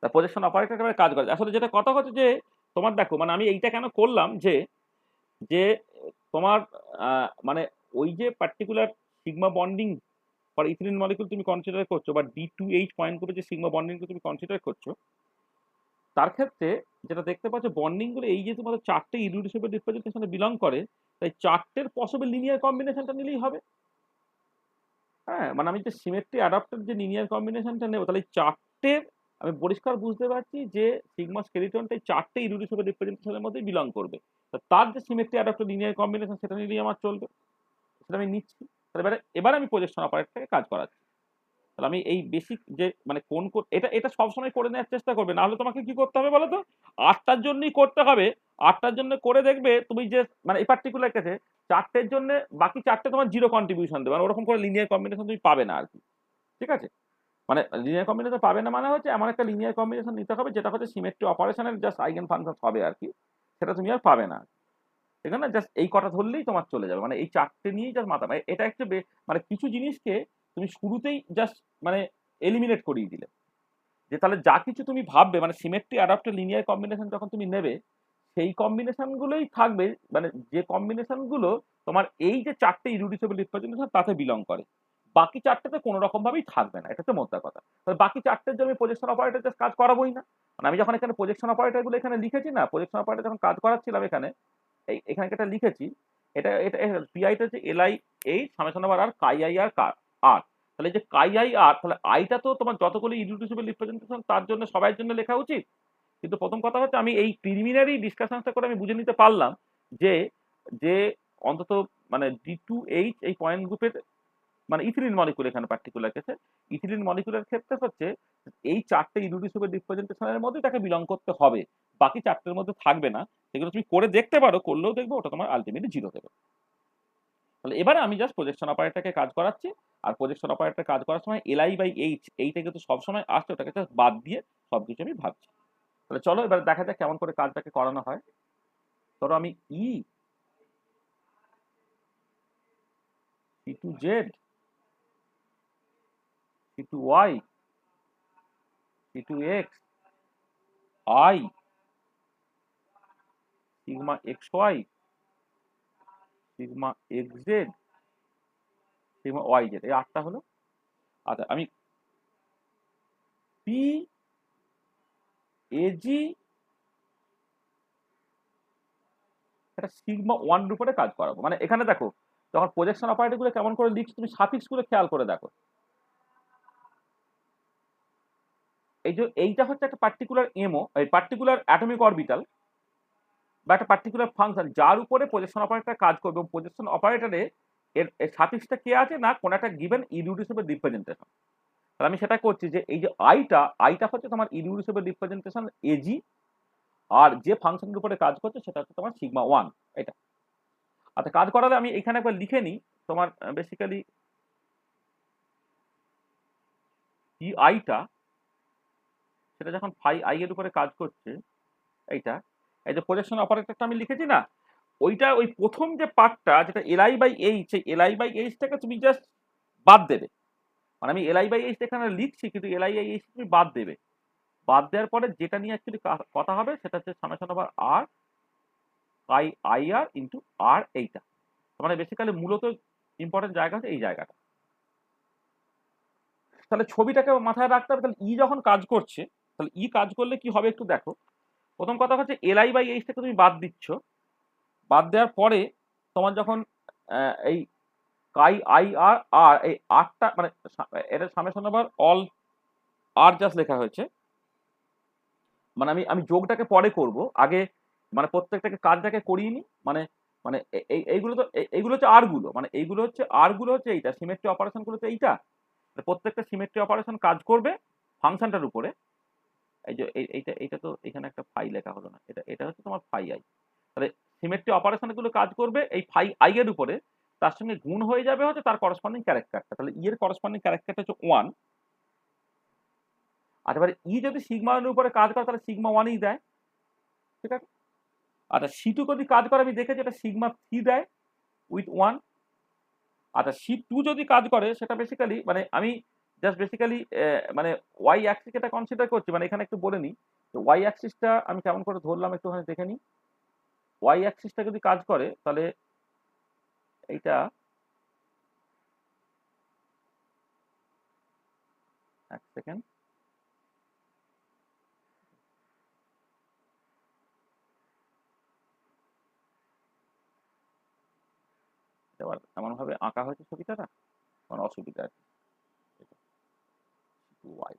Speaker 1: তা প্রজেকশন অপারেটর কাজ করে আসলে, যেটা কথা হচ্ছে যে তোমার দেখো, মানে আমি এইটা কেন করলাম যে যে তোমার মানে ওই যে particular sigma bonding for ethylene molecule তুমি কনসিডার করছো, বা D2H পয়েন্ট গ্রুপে যে সিগমা বন্ডিং তুমি কনসিডার করছো, তার ক্ষেত্রে যেটা দেখতে পাচ্ছ বন্ডিং গুলো এই যে তোমাদের 4টে ইরিডিউসেবল রিপ্রেজেন্টেশনে বিলং করে, তাই 4টের পসিবল লিনিয়ার কম্বিনেশনটা নিলেই হবে। হ্যাঁ, মানে আমি যে সিমেট্রি অ্যাডাপ্টেড যে লিনিয়ার কম্বিনেশনটা নেব, তাহলে এই 4টের আমি পরিষ্কার বুঝতে পারছি যে সিগমা স্কেলিটনটা এই 4টে ইরিডিউসেবল রিপ্রেজেন্টেশনের মধ্যেই বিলং করবে। তার যে সিমেট্রি অ্যাডাপ্টেড লিনিয়ার কম্বিনেশন সেটা নিলেই আমার চলবে, সেটা আমি নিচ্ছি। তাহলে এবারে আমি প্রজেকশন অপারেটরটাকে কাজ করাচ্ছি। তাহলে আমি এই বেসিক যে মানে কোন এটা এটা সবসময় করে নেওয়ার চেষ্টা করবে, না হলে তোমাকে কি করতে হবে বলো তো, 8টার জন্যই করতে হবে। 8টার জন্য করে দেখবে তুমি যে মানে এই পার্টিকুলার কেসে 4টের জন্য বাকি 4টে তোমার জিরো কন্ট্রিবিউশন দেবে, মানে ওরকম করে লিনিয়ার কম্বিনেশন তুমি পাবে না আর কি। ঠিক আছে, মানে লিনিয়ার কম্বিনেশন পাবে না মানে হচ্ছে এমন একটা লিনিয়ার কম্বিনেশন নিতে হবে যেটা হচ্ছে সিমেট্রি অপারেশনের জাস্ট আইগেন ফাংশন হবে আর কি, সেটা তুমি আর পাবে না। ঠিক আছে না, জাস্ট এই কথা ধরলেই তোমার চলে যাবে, মানে এই 4টে নিয়েই জাস্ট মাথা, মানে এটা একটু মানে কিছু জিনিসকে তুমি শুরুতেই জাস্ট মানে এলিমিনেট করিয়ে দিলে, যে তাহলে যা কিছু তুমি ভাববে মানে সিমেট্রি অ্যাডাপ্টেড লিনিয়ার কম্বিনেশন যখন তুমি নেবে সেই কম্বিনেশন গুলোই থাকবে, মানে যে কম্বিনেশন গুলো তোমার এই যে 4টে ইররিডিউসিবল রিপ্রেজেন্টেশন তাতে বিলং করে, বাকি 4টেতে কোনো রকম ভাবেই থাকবে না, এটা হচ্ছে মোদ্দা কথা। তাহলে বাকি 4টের জন্য আমি প্রজেকশন অপারেটর জাস্ট কাজ করাবোই না, মানে আমি যখন এখানে প্রজেকশন অপারেটর গুলো এখানে লিখেছি না, প্রজেকশন অপারেটর যখন কাজ করাচ্ছিলাম এখানে এখানে একটা লিখেছি, এটা এটা পিআইটা হচ্ছে L I H summation over R chi I R R, তাহলে এই যে কাই আই আর, তাহলে আইটা তো তোমার যতগুলো ইররিডিউসিবল রিপ্রেজেন্টেশন তার জন্য সবার জন্য লেখা উচিত। কিন্তু প্রথম কথা হচ্ছে আমি এই প্রিলিমিনারি ডিসকাশনটা করে আমি বুঝে নিতে পারলাম যে যে অন্তত মানে D2H এই পয়েন্ট গ্রুপের মানে ইথিলিন মলিকুল এখানে পার্টিকুলার কেসে ইথিলিন মলিকুলের ক্ষেত্রে হচ্ছে এই 4টে ইররিডিউসিবল রিপ্রেজেন্টেশনের মধ্যে তাকে বিলং করতে হবে, বাকি 4টের মধ্যে থাকবে না। সেগুলো তুমি করে দেখতে পারো, করলেও দেখবে ওটা তোমার আলটিমেটলি জিরো দেবে। তাহলে এবারে আমি জাস্ট প্রজেকশন অপারেটরকে কাজ করাচ্ছি, আর প্রজেকশন অপারেটর কাজ করার সময় এলআই বাই এইচ এইটা কিন্তু সবসময় আসছে, ওটাকে জাস্ট বাদ দিয়ে সবকিছু আমি ভাবছি। তাহলে চলো এবার দেখা যাক কেমন করে কাজটাকে করানো হয়। ধরো আমি ই C2Z C2Y C2X I sigma XY sigma XZ sigma YZ, এই 8টা হলো। আচ্ছা আমি P AG এটা সিগমা 1 এর উপরে কাজ করাবো, মানে এখানে দেখো যখন প্রজেকশন অপারেটর গুলো কেমন করে লিখছি তুমি সাফিক্স গুলো খেয়াল করে দেখো, এই যে এইটা হচ্ছে একটা পার্টিকুলার এমও এই পার্টিকুলার অ্যাটমিক অরবিটাল বা একটা পার্টিকুলার ফাংশন যার উপরে প্রজেকশন অপারেটর কাজ করবে, এবং প্রজেকশন অপারেটরে এর সাফিক্সটা কে আছে না কোন একটা গিভেন ইররিডিউসিবল রিপ্রেজেন্টেশন। তাহলে আমি সেটা করছি যে এই যে আইটা হচ্ছে তোমার ইররিডিউসিবল রিপ্রেজেন্টেশন এজি, আর যে ফাংশনের উপরে কাজ করছে সেটা হচ্ছে তোমার সিগমা 1 এটা। আচ্ছা কাজ করালে আমি এখানে একবার লিখে নিই তোমার বেসিক্যালি ই আইটা সেটা যখন ফাই আই এর উপরে কাজ করছে এইটা, এই যে প্রজেকশন অপারেটরটা আমি লিখেছি না, ওইটা ওই প্রথম যে পার্টটা যেটা এলআই বাই এইচ, সেই এলআই বাই এইচটাকে তুমি জাস্ট বাদ দেবে, মানে আমি এলআই বাই এইচ এখানে লিখছি কিন্তু এলআই বাই এইচ তুমি বাদ দেবে, বাদ দেওয়ার পরে যেটা নিয়ে অ্যাকচুয়ালি কথা হবে সেটা হচ্ছে summation over R I I R into R এইটা, মানে বেসিক্যালি মূলত ইম্পর্টেন্ট জায়গা হচ্ছে এই জায়গাটা। তাহলে ছবিটাকে মাথায় রাখতে হবে, তাহলে ই যখন কাজ করছে তাহলে ই কাজ করলে কি হবে একটু দেখো। প্রথম কথা হচ্ছে এলআই বাই এইচ থেকে তুমি বাদ দিচ্ছ, বাদ দেওয়ার পরে তোমার যখন এই কাই আই আর আর এই আরটা মানে এটা সামেশন ওভার অল আর জাস্ট লেখা হয়েছে, মানে আমি আমি যোগটাকে পরে করব, আগে মানে প্রত্যেকটাকে কাজটাকে করিয়ে নি, মানে মানে এইগুলো তো এইগুলো হচ্ছে আর গুলো, মানে এইগুলো হচ্ছে আর গুলো হচ্ছে এইটা সিমেট্রি অপারেশন গুলো তো এইটা, প্রত্যেকটা সিমেট্রি অপারেশন কাজ করবে ফাংশনটার উপরে। এই যে এইটা এইটা তো এখানে একটা ফাই লেখা হলো না, এটা এটা হচ্ছে তোমার ফাই আই, তাহলে সিমেট্রি অপারেশন গুলো কাজ করবে এই ফাই আই এর উপরে, তার সঙ্গে গুণ হয়ে যাবে হচ্ছে তার করসপন্ডিং ক্যারেক্টারটা, তাহলে ই এর করসপন্ডিং ক্যারেক্টারটা হচ্ছে 1। আচ্ছা এবার ই যদি সিগমা এর উপরে কাজ করে তাহলে সিগমা 1ই দেয়, ঠিক আছে। আচ্ছা সি2 যদি কাজ করে আমি দেখেছি এটা সিগমা 3 দেয় উইথ 1। আচ্ছা সি2 যদি কাজ করে সেটা বেসিক্যালি মানে আমি জাস্ট বেসিক্যালি মানে ওয়াই অ্যাক্সিস এটা কনসিডার করছি, মানে এখানে একটু বলে নিই ওয়াই অ্যাক্সিসটা আমি কেমন করে ধরলাম একটুখানি দেখে নিই। ওয়াই অ্যাক্সিসটা যদি কাজ করে তাহলে এইটা এক সেকেন্ড, এবার এমন ভাবে আঁকা হয়েছে ছবিটা না মানে অসুবিধা আছে। ওয়াই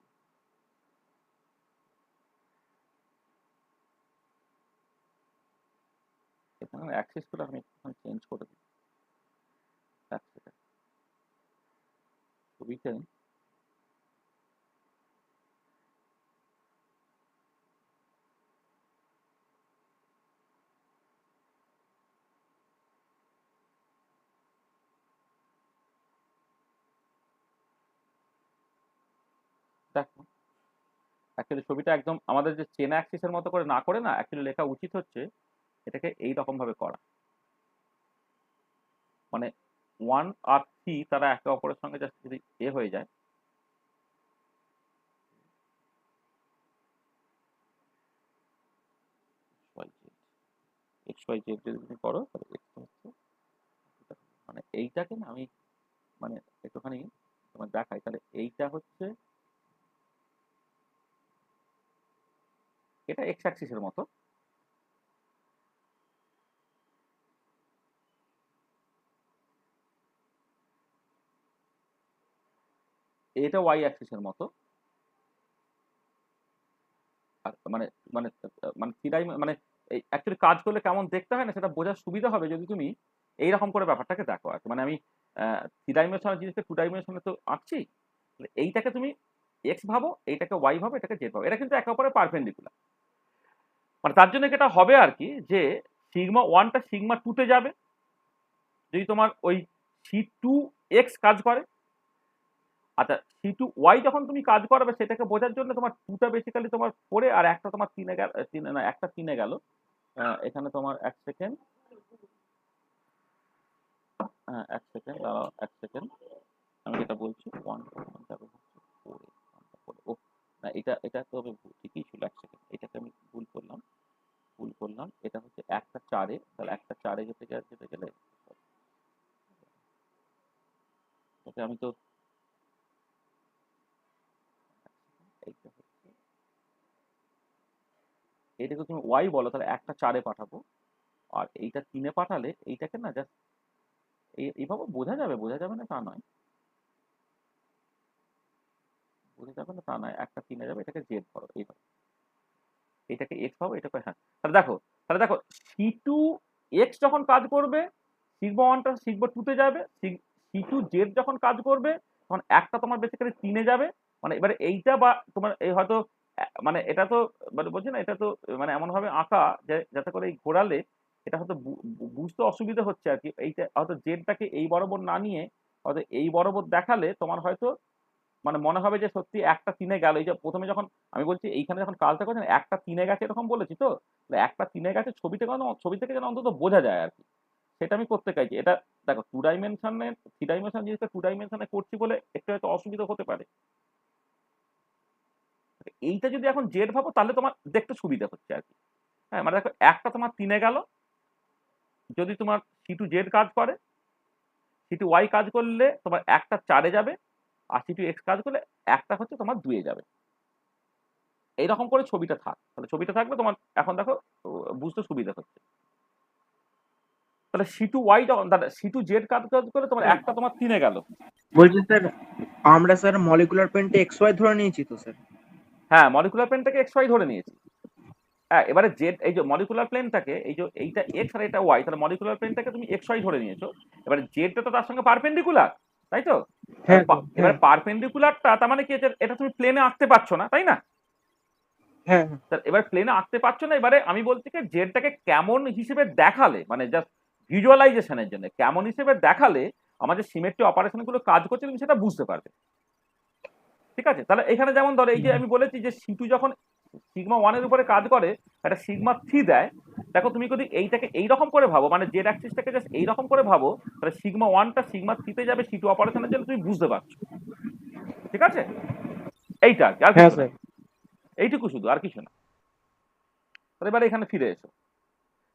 Speaker 1: এখানে অ্যাক্সিস গুলো আমি একটুখানি চেঞ্জ করে দিই, এক সেকেন্ড ছবিটা দেখো অ্যাকচুয়ালি ছবিটা একদম আমাদের যে চেন অ্যাক্সিসের মতো করে না করে না, অ্যাকচুয়ালি লেখা উচিত হচ্ছে এটাকে এই রকম ভাবে করা, মানে 1 আর 3 তারা একে অপরের সঙ্গে জাস্ট যদি হয়ে যায়, এক্স ওয়াই জেড যদি তুমি করো তাহলে এক্স হচ্ছে, মানে এইটাকে না আমি মানে একটুখানি তোমার দেখাই, তাহলে এইটা হচ্ছে এটা এক্স অ্যাক্সিসের মতো, এটা ওয়াই অ্যাক্সিসের মতো, আর মানে মানে মানে থ্রি মানে এই অ্যাকচুয়ালি কাজ করলে কেমন দেখতে হয় না সেটা বোঝার সুবিধা হবে যদি তুমি এইরকম করে ব্যাপারটাকে দেখো আর কি। মানে আমি থ্রি ডাইমেনশনাল জিনিসকে টু ডাইমেনশনে তো আঁকছি, এইটাকে তুমি এক্স ভাবো, এইটাকে ওয়াই ভাবো, এটাকে জেড ভাবো, এটা কিন্তু একে অপরের পারপেন্ডিকুলার। মানে তার জন্য যেটা হবে আর কি, যে সিগমা ওয়ানটা সিগমা টুতে যাবে যদি তোমার ওই সি টু এক্স কাজ করে। আচ্ছা সি টু ওয়াই যখন তুমি কাজ করবে সেটাকে বোঝার জন্য তোমার টুটা বেসিক্যালি তোমার ফোরে আর একটা তোমার তিনে গেল, তিনে না একটা তিনে গেল, এখানে তোমার এক সেকেন্ড, এক সেকেন্ড দাঁড়াও, এক সেকেন্ড, আমি যেটা বলছি ওয়ান যাবে হচ্ছে ফোরে, ও না এটা এটা তো ঠিকই ছিল, এক সেকেন্ড এটাকে আমি ভুল করলাম, এটা হচ্ছে একটা চারে, তাহলে একটা চারে যেতে গেলে আমি তো এইটা হচ্ছে, এইটাকে তুমি ওয়াই বলো তাহলে একটা চারে পাঠাবো, আর এইটা তিনে পাঠালে এইটাকে না জাস্ট এইভাবে বোঝা যাবে না তা নয়, বোঝা যাবে না তা নয়, একটা তিনে যাবে, এটাকে জেড করো এইভাবে, এটাকে এক্স পাবো, এটাকে হ্যাঁ, তাহলে দেখো সি টু এক্স যখন কাজ করবে সিগমা ওয়ানটা সিগমা টুতে যাবে, সি টু জেড যখন কাজ করবে তখন একটা তোমার বেসিক্যালি তিনে যাবে, মানে এবারে এইটা বা তোমার এই হয়তো মানে এটা তো মানে বলছি না, এটা তো মানে এমন ভাবে আঁকা যে যাতে করে এই ঘোরালে এটা হয়তো বুঝতে অসুবিধা হচ্ছে আর কি, এইটা হয়তো জেডটাকে এই বরাবর না নিয়ে হয়তো এই বরাবর দেখালে তোমার হয়তো মানে মনে হবে যে সত্যি একটা তিনে গেল। এই যে প্রথমে যখন আমি বলছি এইখানে যখন কাজটা করছেন একটা তিনে গেছে এরকম বলেছি তো, একটা তিনে গেছে ছবিটা কেন, ছবি থেকে যেন অন্তত বোঝা যায় আর কি, সেটা আমি করতে চাইছি। এটা দেখো টু ডাইমেনশনে থ্রি ডাইমেনশন জিনিসটা টু ডাইমেনশনে করছি বলে একটু হয়তো অসুবিধা হতে পারে, এইটা যদি এখন জেড ভাবো তাহলে তোমার দেখতে সুবিধা হচ্ছে আর কি। হ্যাঁ মানে দেখো একটা তোমার তিনে গেল যদি তোমার সি টু জেড কাজ করে, সি টু ওয়াই কাজ করলে তোমার একটা চারে যাবে, আর সি টু এক্স কাজ করলে একটা হচ্ছে তোমার দুয়ে যাবে, এইরকম করে ছবিটা থাক, তাহলে ছবিটা থাকলে তোমার এখন দেখো বুঝতে সুবিধা হচ্ছে। তাহলে সি টু ওয়াই যখন সি টু জেড কাজ করে তোমার একটা তোমার তিনে গেল।
Speaker 3: বলছি স্যার আমরা স্যার মলিকুলার পেন্টে এক্স ওয়াই ধরে নিয়েছি তো স্যার?
Speaker 1: হ্যাঁ মলিকুলার প্লেনটাকে এক্স ওয়াই ধরে নিয়েছি। হ্যাঁ এবারে জেড এই যে মলিকুলার প্লেনটাকে এই যে এইটা এক্স আর এটা ওয়াই, তাহলে মলিকুলার প্লেনটাকে তুমি এক্স ওয়াই ধরে নিয়েছো, এবারে জেডটা তো তার সঙ্গে পারপেন্ডিকুলার, তাই তো?
Speaker 3: হ্যাঁ
Speaker 1: এবারে পারপেন্ডিকুলারটা তার মানে কি এটা তুমি প্লেনে আঁকতে পারছো না, তাই না?
Speaker 3: হ্যাঁ
Speaker 1: এবার প্লেনে আঁকতে পারছো না, এবারে আমি বলছি কি জেডটাকে কেমন হিসেবে দেখালে, মানে জাস্ট ভিজুয়ালাইজেশনের জন্য কেমন হিসেবে দেখালে আমাদের সিমেট্রি অপারেশন গুলো কাজ করছে তুমি সেটা বুঝতে পারবে, ঠিক আছে? তাহলে এখানে যেমন ধরো এই যে আমি বলেছি যে সি2 যখন সিগমা ওয়ানের উপরে কাজ করে একটা সিগমা 3 দেয়, দেখো তুমি যদি এইটাকে এইরকম করে ভাবো, মানে জেড অ্যাক্সিসটাকে জাস্ট এইরকম করে ভাবো, তাহলে সিগমা ওয়ানটা সিগমা 3 তে যাবে সি2 অপারেশনের জন্য, তুমি বুঝতে পারছো, ঠিক আছে? এইটা আর কি, আর
Speaker 3: হ্যাঁ
Speaker 1: কিছু না,
Speaker 3: স্যার।
Speaker 1: এইটুকু শুধু, আর কিছু না। তাহলে এবারে এখানে ফিরে এসো,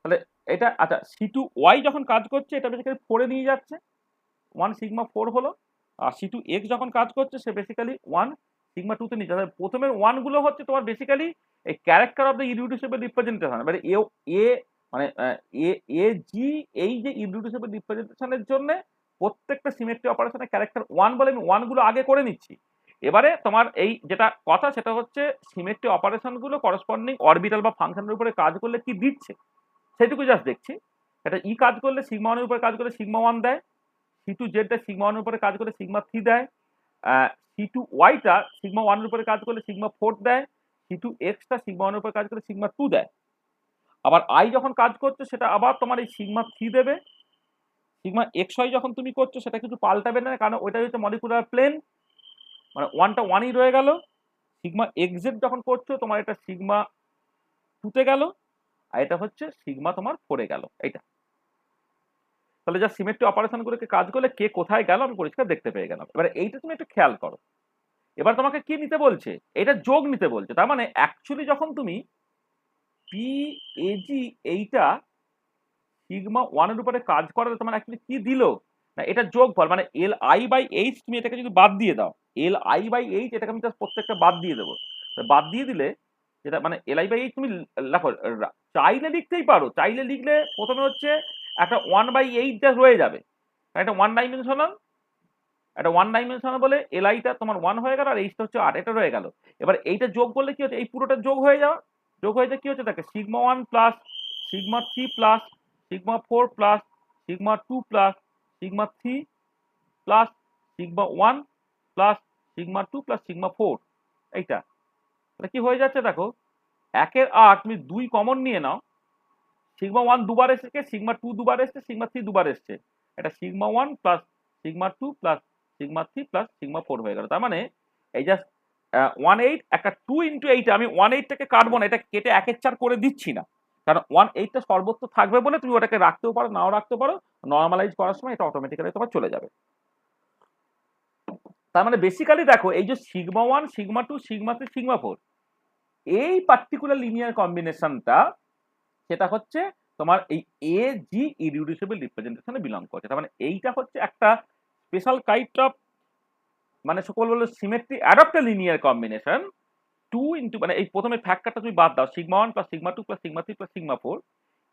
Speaker 1: তাহলে এটা আচ্ছা সি টু ওয়াই যখন কাজ করছে এটা বেসিক্যালি ফোরে নিয়ে যাচ্ছে, 1 সিগমা 4 হলো, আর সি টু এক্স যখন কাজ করছে সে বেসিক্যালি 1 সিগমা 2 তে নিয়ে যাচ্ছে। প্রথমের 1 গুলো হচ্ছে তোমার বেসিক্যালি এই character of the irreducible representation, এবারে এ মানে এ এ জি এই যে ইররিডিউসিবল রিপ্রেজেন্টেশনের জন্য প্রত্যেকটা সিমেট্রি অপারেশনের ক্যারেক্টার 1 বলে আমি 1 গুলো আগে করে নিচ্ছি। এবারে তোমার এই যেটা কথা সেটা হচ্ছে সিমেট্রি অপারেশন গুলো করসপন্ডিং অরবিটাল বা ফাংশনের উপরে কাজ করলে কি দিচ্ছে সেটুকু জাস্ট দেখছি। এটা ই কাজ করলে সিগমা 1 এর উপরে কাজ করলে সিগমা 1 দেয়, সি টু জেডটা সিগমা 1 এর উপরে কাজ করলে সিগমা 3 দেয়, সি টু ওয়াইটা সিগমা 1 এর উপরে কাজ করলে সিগমা 4 দেয়, সি টু এক্সটা সিগমা 1 এর উপরে কাজ করলে সিগমা 2 দেয়। আবার আই যখন কাজ করছে সেটা আবার তোমার এই সিগমা 3 দেবে। সিগমা এক্স ওয়াই যখন তুমি করছো সেটা কিছু পাল্টাবে না, কারণ ওইটা হচ্ছে মলিকুলার প্লেন, মানে ওয়ানটা ওয়ানই রয়ে গেল। সিগমা এক্সেট যখন করছো তোমার এটা সিগমা 2 তে গেল, আর এটা হচ্ছে সিগমা তোমার 4 এ গেল। এইটা তাহলে যা সিমেট্রি অপারেশন গুলোকে কাজ করলে কে কোথায় গেল আমি পরিষ্কার দেখতে পেয়ে গেলাম। এবার এইটা তুমি একটু খেয়াল করো। এবার তোমাকে কি নিতে বলছে? এটা যোগ নিতে বলছে। তার মানে অ্যাকচুয়ালি যখন তুমি পি এজি এইটা সিগমা 1 এর উপরে কাজ করালে তোমার অ্যাকচুয়ালি কি দিল না, এটা যোগফল, মানে এল আই বাই এইচ তুমি এটাকে যদি বাদ দিয়ে দাও, এল আই বাই এইচ এটাকে আমি জাস্ট প্রত্যেকটা বাদ দিয়ে দেবো। বাদ দিয়ে দিলে যেটা মানে এল আই বাই এইচ তুমি লেখো, চাইলে লিখতেই পারো, চাইলে লিখলে প্রথমে হচ্ছে একটা 1/8 জাস্ট রয়ে যাবে, একটা ওয়ান ডাইমেনশনাল বলে এল আইটা তোমার 1 হয়ে গেল আর এইচটা হচ্ছে 8, এটা রয়ে গেল। এবার এইটা যোগ করলে কি হচ্ছে, এই পুরোটা যোগ হয়ে যাওয়া, যোগ হয়ে যায় কি হচ্ছে দেখে, sigma 1 plus sigma 3 plus sigma 4 plus sigma 2 plus sigma 3 plus sigma 1 plus sigma 2 plus sigma 4। এইটা তাহলে কি হয়ে যাচ্ছে দেখো, 1 এর 8 তুমি 2 কমন নিয়ে নাও, সিগমা 1 দুবার এসেছে, সিগমা 2 দুবার এসেছে, সিগমা 3 দুবার এসেছে, এটা sigma 1 plus sigma 2 plus sigma 3 plus sigma 4 হয়ে গেল। তার মানে এই জাস্ট 1/8 একটা 2 ইন্টু 8, আমি 1/8 টাকে কাটবো না, এটা কেটে 1/4 করে দিচ্ছি না, কারণ 1/8 টা সর্বত্র থাকবে বলে তুমি ওটাকে রাখতেও পারো নাও রাখতে পারো, নর্মালাইজ করার সময় এটা অটোমেটিক্যালি তোমার চলে যাবে। তার মানে বেসিক্যালি দেখো এই যে সিগমা 1 সিগমা 2 সিগমা 3 সিগমা 4 এই পার্টিকুলার লিনিয়ার কম্বিনেশনটা সেটা হচ্ছে তোমার এই এ জি ইরিডিউসিবল রিপ্রেজেন্টেশনে বিলং করছে। তার মানে এইটা হচ্ছে একটা স্পেশাল কাইন্ড অফ, মানে সকল বললো symmetry adapt linear combination 2 into, মানে এই প্রথমে ফ্যাক্টরটা তুমি বাদ দাও, sigma 1 plus sigma 2 plus sigma 3 plus sigma 4,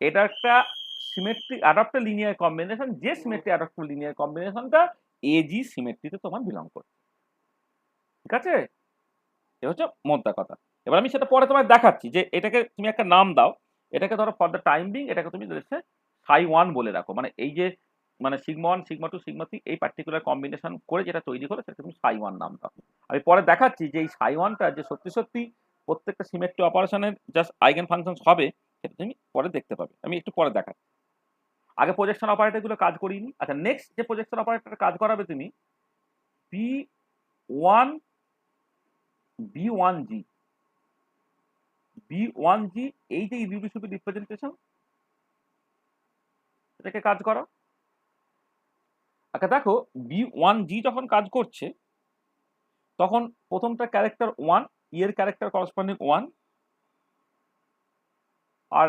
Speaker 1: এটা একটা সিমেট্রি অ্যাডাপ্ট লিনিয়ার কম্বিনেশন, যে সিমেট্রি অ্যাডাপ্ট লিনিয়ার কম্বিনেশনটা এজি সিমেট্রিতে তোমার বিলং করছে। ঠিক আছে, এ হচ্ছে মোদ্দা কথা। এবার আমি সেটা পরে তোমায় দেখাচ্ছি যে এটাকে তুমি একটা নাম দাও, এটাকে ধরো ফর দ্য টাইম বিং এটাকে তুমি সাই 1 বলে রাখো, মানে এই যে মানে সিগমা 1 সিগমা 2 সিগমা 3 এই পার্টিকুলার কম্বিনেশন করে যেটা তৈরি করে সেটা তুমি সাই 1 নাম দাও। আমি পরে দেখাচ্ছি যে এই সাই 1টা যে সত্যি সত্যি প্রত্যেকটা সিমেট্রি অপারেশনের জাস্ট আইগেন ফাংশন হবে, সেটা তুমি পরে দেখতে পাবে, আমি একটু পরে দেখাচ্ছি। আগে প্রজেকশন অপারেটর গুলো কাজ করিনি। আচ্ছা, নেক্সট যে প্রজেকশন অপারেটর কাজ করাবে তুমি P1 B1G, B1G এই যে ইরিডিউসিবল রিপ্রেজেন্টেশন এটাকে কাজ করো। আচ্ছা দেখো, B1G যখন কাজ করছে তখন প্রথমটা ক্যারেক্টার 1, এর ক্যারেক্টার করসপন্ডিং 1, আর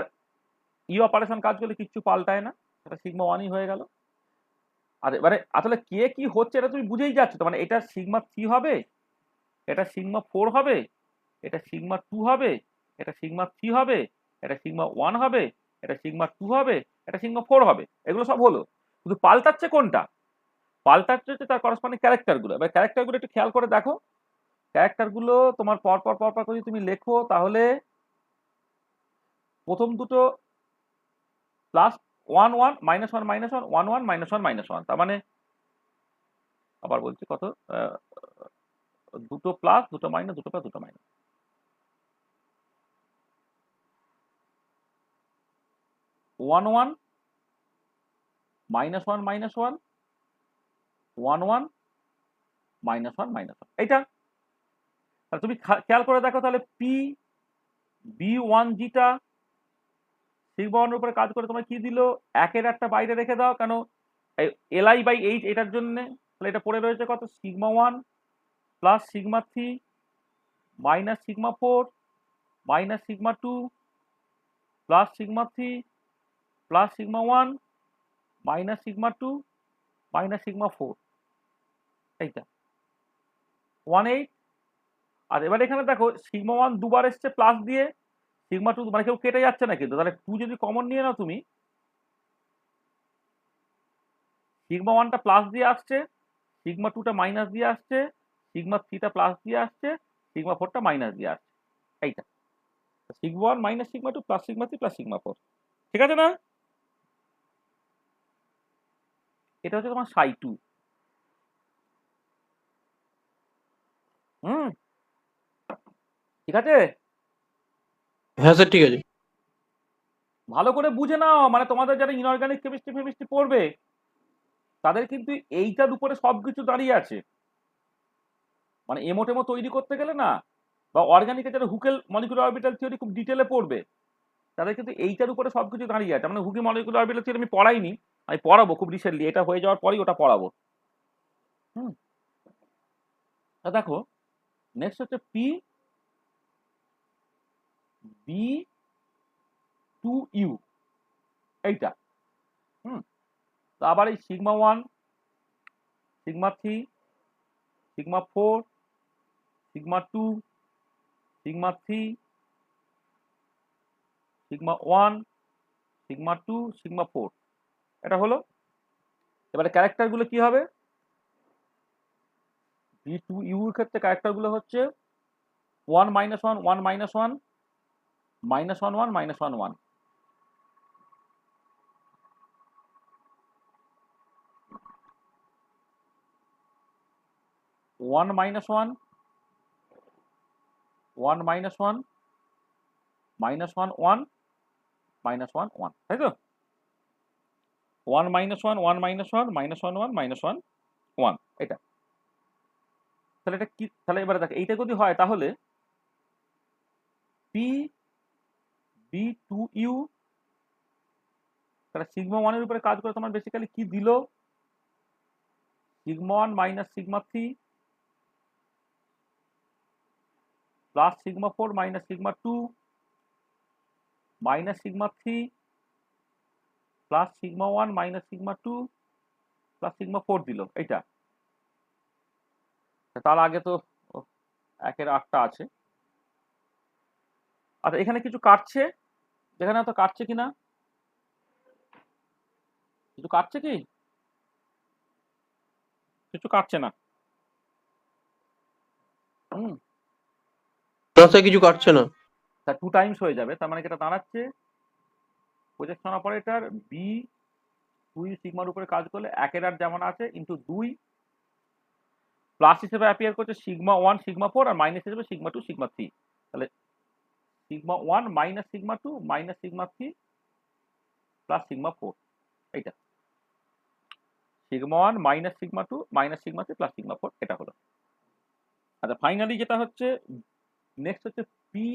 Speaker 1: ই অপারেশন কাজ করলে কিচ্ছু পাল্টায় না, সেটা সিগমা 1ই হয়ে গেল। আর এবারে আসলে কে কি হচ্ছে এটা তুমি বুঝেই যাচ্ছ তো, মানে এটা সিগমা 3 হবে, এটা সিগমা 4 হবে, এটা সিগমা 2 হবে, এটা সিগমা 3 হবে, এটা সিগমা 1 হবে, এটা সিগমা 2 হবে, এটা সিগমা 4 হবে, এগুলো সব হলো। শুধু পাল্টাচ্ছে কোনটা, পাল্টাচ্ছে হচ্ছে তার করসপন্ডিং ক্যারেক্টারগুলো। এবার ক্যারেক্টারগুলো একটু খেয়াল করে দেখো, ক্যারেক্টারগুলো তোমার পর পর পর পর যদি তুমি লেখো তাহলে প্রথম দুটো plus 1 1 minus 1 minus 1 1 1 minus 1 minus 1, তার মানে আবার বলছি কত, দুটো প্লাস দুটো মাইনাস দুটো প্লাস দুটো minus, 1 1 minus 1 minus 1 1 1 minus 1 minus 1, এইটা। তাহলে তুমি খেয়াল করে দেখো তাহলে পি B1G টা সিগমা 1 এর উপরে কাজ করে তোমার কি দিল, একের একটা বাইরে রেখে দাও, কেন এলআই বাই এইচ এটার জন্য, তাহলে এটা পড়ে রয়েছে কত, sigma 1 plus sigma 3 minus sigma 4 minus sigma 2 plus sigma 3 plus sigma 1 minus sigma 2 minus sigma 4, এইটা 1/8। আর এবার এখানে দেখো সিগমা 1 দুবার এসছে প্লাস দিয়ে, সিগমা 2 মানে কেউ কেটে যাচ্ছে না কিন্তু, তাহলে 2 যদি কমন নিয়ে নাও তুমি, সিগমা 1টা প্লাস দিয়ে আসছে, সিগমা 2টা মাইনাস দিয়ে আসছে, সিগমা 3টা প্লাস দিয়ে আসছে, সিগমা 4টা মাইনাস দিয়ে আসছে, এইটা sigma 1 minus sigma 2 plus sigma 3 plus sigma 4। ঠিক আছে না, এটা হচ্ছে তোমার সাই 2। হুম, ঠিক আছে,
Speaker 4: হ্যাঁ স্যার, ঠিক আছে।
Speaker 1: ভালো করে বুঝে নাও, মানে তোমাদের যারা ইনঅর্গানিক কেমিস্ট্রি ফেমিস্ট্রি পড়বে তাদের কিন্তু এইটার উপরে সবকিছু দাঁড়িয়ে আছে, মানে এমো টেমো তৈরি করতে গেলে না বা অর্গানিকে যারা হুকেল মলিকুলার অরবিটাল থিওরি খুব ডিটেলে পড়বে তাদের কিন্তু এইটার উপরে সবকিছু দাঁড়িয়ে আছে। মানে হুকি মলিকুলার অরবিটাল থিওরি আমি পড়াইনি, আমি পড়াবো খুব রিসেন্টলি, এটা হয়ে যাওয়ার পরেই ওটা পড়াবো। হুম, দেখো নেক্সট হচ্ছে পি বি টু ইউ, এইটা। তো আবার এই sigma 1, sigma 3, sigma 4, sigma 2, sigma 3, sigma 1, sigma 2, sigma 4, এটা হলো। এবারে ক্যারেক্টারগুলো কি হবে? বি টু ইউ এর ক্ষেত্রে ক্যারেক্টারগুলো হচ্ছে 1 -1 1 -1 -1 1 -1 1। 1 -1 1 -1 -1 1 -1 1, তাই তো? 1 -1 1 -1 -1 1 -1 1, এটা। তাহলে এটা কি? তাহলে এবারে দেখো এইটা যদি হয় তাহলে পি বি টু ইউ, তাহলে সিগমা 1 এর উপরে কাজ করে তোমার বেসিক্যালি কি দিল? Sigma 1 minus sigma 3 plus sigma 4 minus sigma 2 minus sigma 3 plus sigma 1 minus sigma 2 plus sigma 4 দিল, এইটা। তার আগে তো 1 এর 8টা আছে। আচ্ছা, এখানে কিছু কাটছে, এখানে তো কাটছে কিনা, কিছু কাটছে কি? কিছু কাটছে না। হুম,
Speaker 4: রাস্তায় কিছু কাটছে না।
Speaker 1: তা 2 টাইমস হয়ে যাবে, তার মানে এটা দাঁড়াচ্ছে প্রজেকশন অপারেটর বি 2 সিগমার উপরে কাজ করলে 1 এর 8 যেমন আছে ইন্টু 2 প্লাস হিসেবে অ্যাপিয়ার করছে সিগমা 1 সিগমা 4 আর মাইনাস হিসেবে সিগমা 2 সিগমা 3। তাহলে sigma 1 minus sigma 2 minus sigma 3 plus sigma 4, এইটা। Sigma 1 minus sigma 2 minus sigma 3 plus sigma 4, এটা হলো। আচ্ছা, ফাইনালি যেটা হচ্ছে নেক্সট হচ্ছে P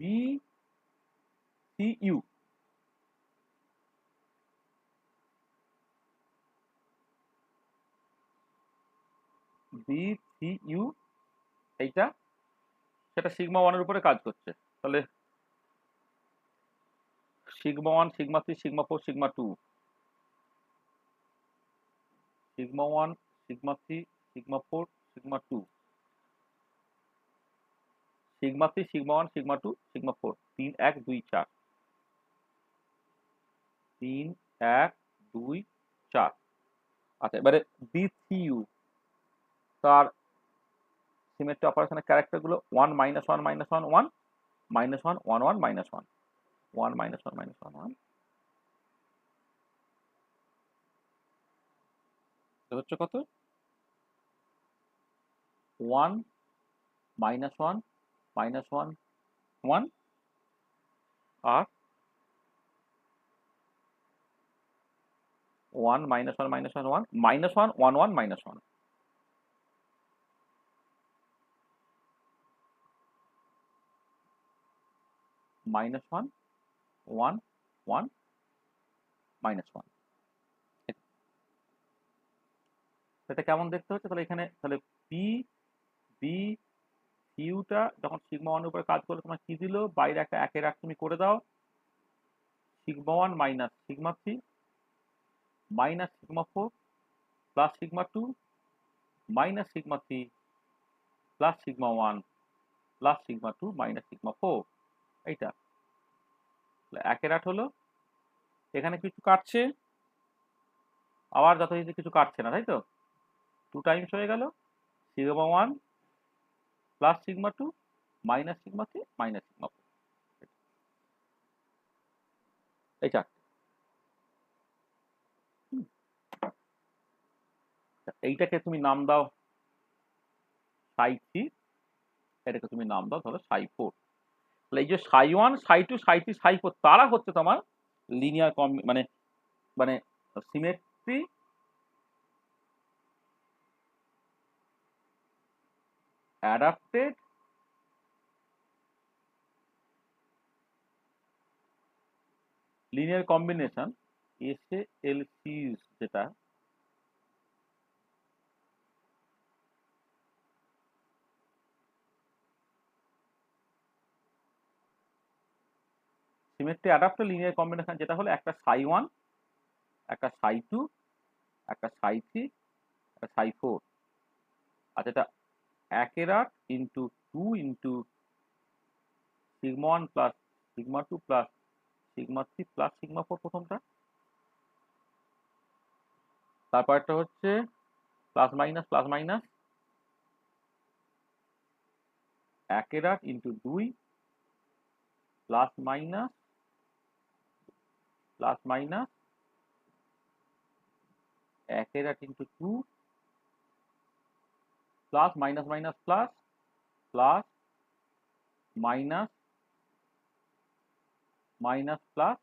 Speaker 1: B C U. B C U, এইটা, সেটা সিগমা 1 এর উপরে কাজ করছে। তাহলে sigma 1 sigma 3 sigma 4 sigma 2, sigma 1 sigma 3 sigma 4 sigma 2, sigma 3 sigma 1 sigma 2 sigma 4, 3 1 2 4, 3 1 2 4। আচ্ছা, এবারে বি সি ইউ, তার সিমেট্রি অপারেশনের ক্যারেক্টারগুলো 1 -1 -1 -1 1 -1 1 1 -1 1 -1 -1 1, হচ্ছে কত? 1 -1 -1 1 আর 1 -1 -1 1 -1 1 1 -1, -1 1 1 -1। এটা কেমন দেখতে হচ্ছে? তাহলে এখানে তাহলে পি বি ইউটা যখন সিগমা 1 এর উপরে কাজ করলে তোমার কি দিল? বাইরে একটা 1 এর 8 তুমি করে দাও, sigma 1 minus sigma 3 minus sigma 4 plus sigma 2 minus sigma 3 plus sigma 1 plus sigma 2 minus sigma 4, এইটা। 1 এর 8 হলো, এখানে কিছু কাটছে, আবার যথারীতি কিছু কাটছে না, তাই তো? 2 টাইমস হয়ে গেল, sigma 1 plus sigma 2 minus sigma 3 minus sigma 4, এই চারটে। এইটাকে তুমি নাম দাও সাই 3, এটাকে তুমি নাম দাও ধরো সাই 4। তাহলে এই যে সাই 1 সাই 2 সাই 3 সাই 4 তারা হচ্ছে তোমার লিনিয়ার মানে মানে সিমেট্রি অ্যাডাপ্টেড লিনিয়ার কম্বিনেশন এসএলসিস যেটা সিমেট্রি অ্যাডাপ্টেড লিনিয়ার কম্বিনেশন যেটা হলো একটা সাই ওয়ান, একটা সাই টু, একটা সাই থ্রি, একটা সাই ফোর। আচ্ছা, এটা একের আট into two into sigma one plus sigma two plus sigma three plus sigma four প্রথমটা। তারপরটা হচ্ছে প্লাস মাইনাস একের আট ইন্টু দুই প্লাস মাইনাস একের আট into two plus minus plus plus minus plus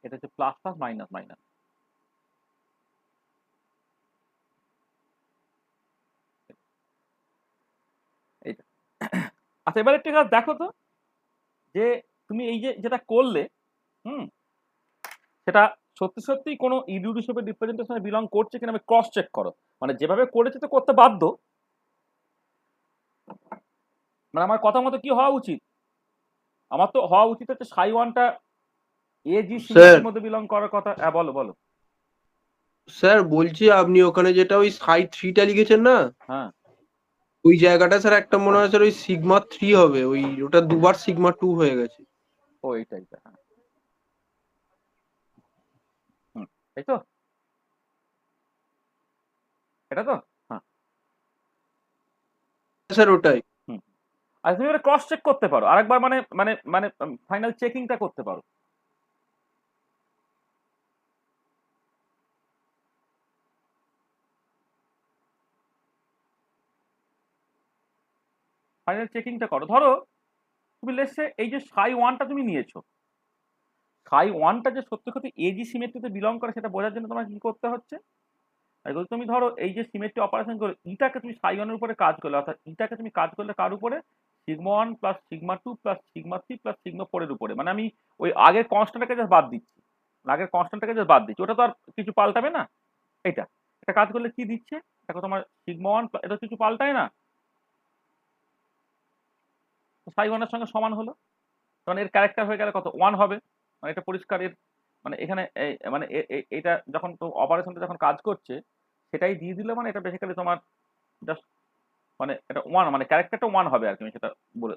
Speaker 1: এটা হচ্ছে প্লাস প্লাস মাইনাস। এইটা আচ্ছা, এবার একটু কাজ দেখো তো যে তুমি এই যে যেটা করলে সেটা সত্যি সত্যি কোনো ইররিডিউসিবল রিপ্রেজেন্টেশনে বিলং করছে কিনা আমি ক্রস চেক করো। মানে যেভাবে করেছে তো করতে বাধ্য, মানে আমার কথা মতো কি হওয়া উচিত? আমার তো হওয়া উচিত হচ্ছে সাই ওয়ানটা এজি সিমেট্রির মধ্যে বিলং করার কথা। হ্যাঁ বলো বলো।
Speaker 4: স্যার বলছি আপনি ওখানে যেটা ওই সাই থ্রিটা লিখেছেন না,
Speaker 1: হ্যাঁ,
Speaker 4: ওই জায়গাটা স্যার একটা মনে হয় স্যার ওই সিগমা থ্রি হবে, ওই ওটা দুবার সিগমা টু হয়ে গেছে।
Speaker 1: ও এইটা হ্যাঁ, এই তো এটা তো হ্যাঁ
Speaker 4: স্যার ওটাই।
Speaker 1: আর তুমি এটা ক্রস চেক করতে পারো আরেকবার, মানে মানে মানে ফাইনাল চেকিংটা করতে পারো। ফাইনাল চেকিংটা করো। ধরো তুমি লেটসে এই যে সাই ওয়ানটা তুমি নিয়েছো, সাই ওয়ানটা যে সত্যি সত্যি এজি সিমেট্রিতে বিলং করে সেটা বোঝার জন্য তোমার কি করতে হচ্ছে, তুমি ধরো এই যে সিমেট্রি অপারেশন করে ইটাকে তুমি সাই ওয়ানের উপরে কাজ করলে, অর্থাৎ ইটাকে তুমি কাজ করলে কার উপরে? Sigma one plus sigma two plus sigma three plus sigma four এর উপরে। মানে আমি ওই আগের কনস্ট্যান্টটাকে জাস্ট বাদ দিচ্ছি, ওটা তো আর কিছু পাল্টাবে না। এটা এটা কাজ করলে কি দিচ্ছে দেখো, তোমার সিগমা ওয়ান এটা কিছু পাল্টায় না, সাই ওয়ানের সঙ্গে সমান হলো, কারণ এর ক্যারেক্টার হয়ে গেলে কত ওয়ান হবে। মানে এটা পরিষ্কার এর মানে এখানে মানে এটা যখন তো অপারেশনটা যখন কাজ করছে সেটাই দিয়ে দিলে, মানে এটা বেসিক্যালি তোমার জাস্ট মানে এটা ওয়ান, মানে ক্যারেক্টারটা ওয়ান হবে আর কি। আমি সেটা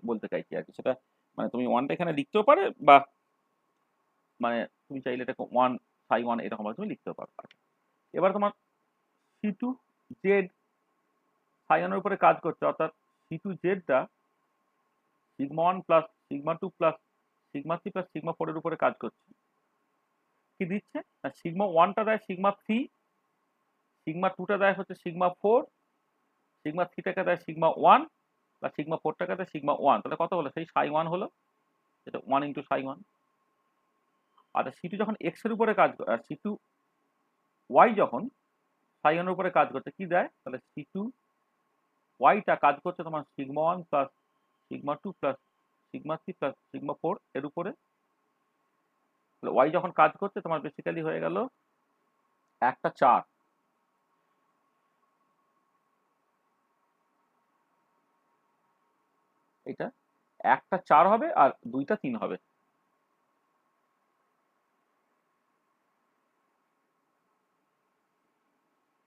Speaker 1: বলতে চাইছি আর কি। সেটা মানে তুমি ওয়ানটা এখানে লিখতেও পারে, বা মানে তুমি চাইলে এটাকে ওয়ান সাই ওয়ান এরকম তুমি লিখতেও পারো। এবার তোমার সি টু জেড সাই ওয়ানের উপরে কাজ করছে, অর্থাৎ সি টু জেডটা sigma one plus sigma two plus sigma three plus sigma four এর উপরে কাজ করছে। কি দিচ্ছে না, সিগমা ওয়ানটা দেয় সিগমা থ্রি, সিগমা টুটা দেয় হচ্ছে সিগমা ফোর, সিগমা থ্রিটাকে দেয় সিগমা ওয়ান, বা সিগমা ফোরটাকে দেয় সিগমা ওয়ান। তাহলে কত হলো? সেই সাই ওয়ান হলো, এটা ওয়ান ইন্টু সাই ওয়ান। আচ্ছা, সি টু যখন এক্স এর উপরে কাজ করে, আর সি টু ওয়াই যখন সাই ওয়ানের উপরে কাজ করছে কি দেয়? তাহলে সি টু ওয়াইটা কাজ করছে তোমার sigma one plus sigma two plus sigma three plus sigma four এর উপরে। ওয়াই যখন কাজ করছে তোমার বেসিক্যালি হয়ে গেল একটা চার, এটা একটা চার হবে আর দুইটা তিন হবে।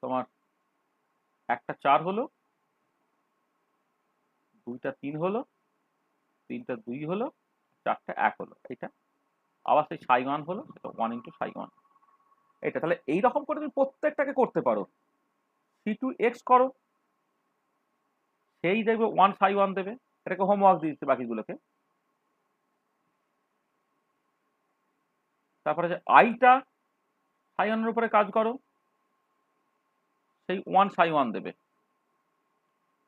Speaker 1: তোমার একটা চার হলো, দুইটা তিন হলো, তিনটা দুই হলো, চারটা এক হলো। এটা আবার সেই সাই ওয়ান হলো, সেটা ওয়ান ইন্টু সাই ওয়ান। এটা তাহলে এইরকম করে তুমি প্রত্যেকটাকে করতে পারো। সি টু এক্স করো, সেই দেখবে ওয়ান সাই ওয়ান দেবে। এটাকে হোমওয়ার্ক দিয়ে দিচ্ছে বাকিগুলোকে। তারপরে যে আইটা সাই ওয়ানের উপরে কাজ করো, সেই ওয়ান সাই ওয়ান দেবে।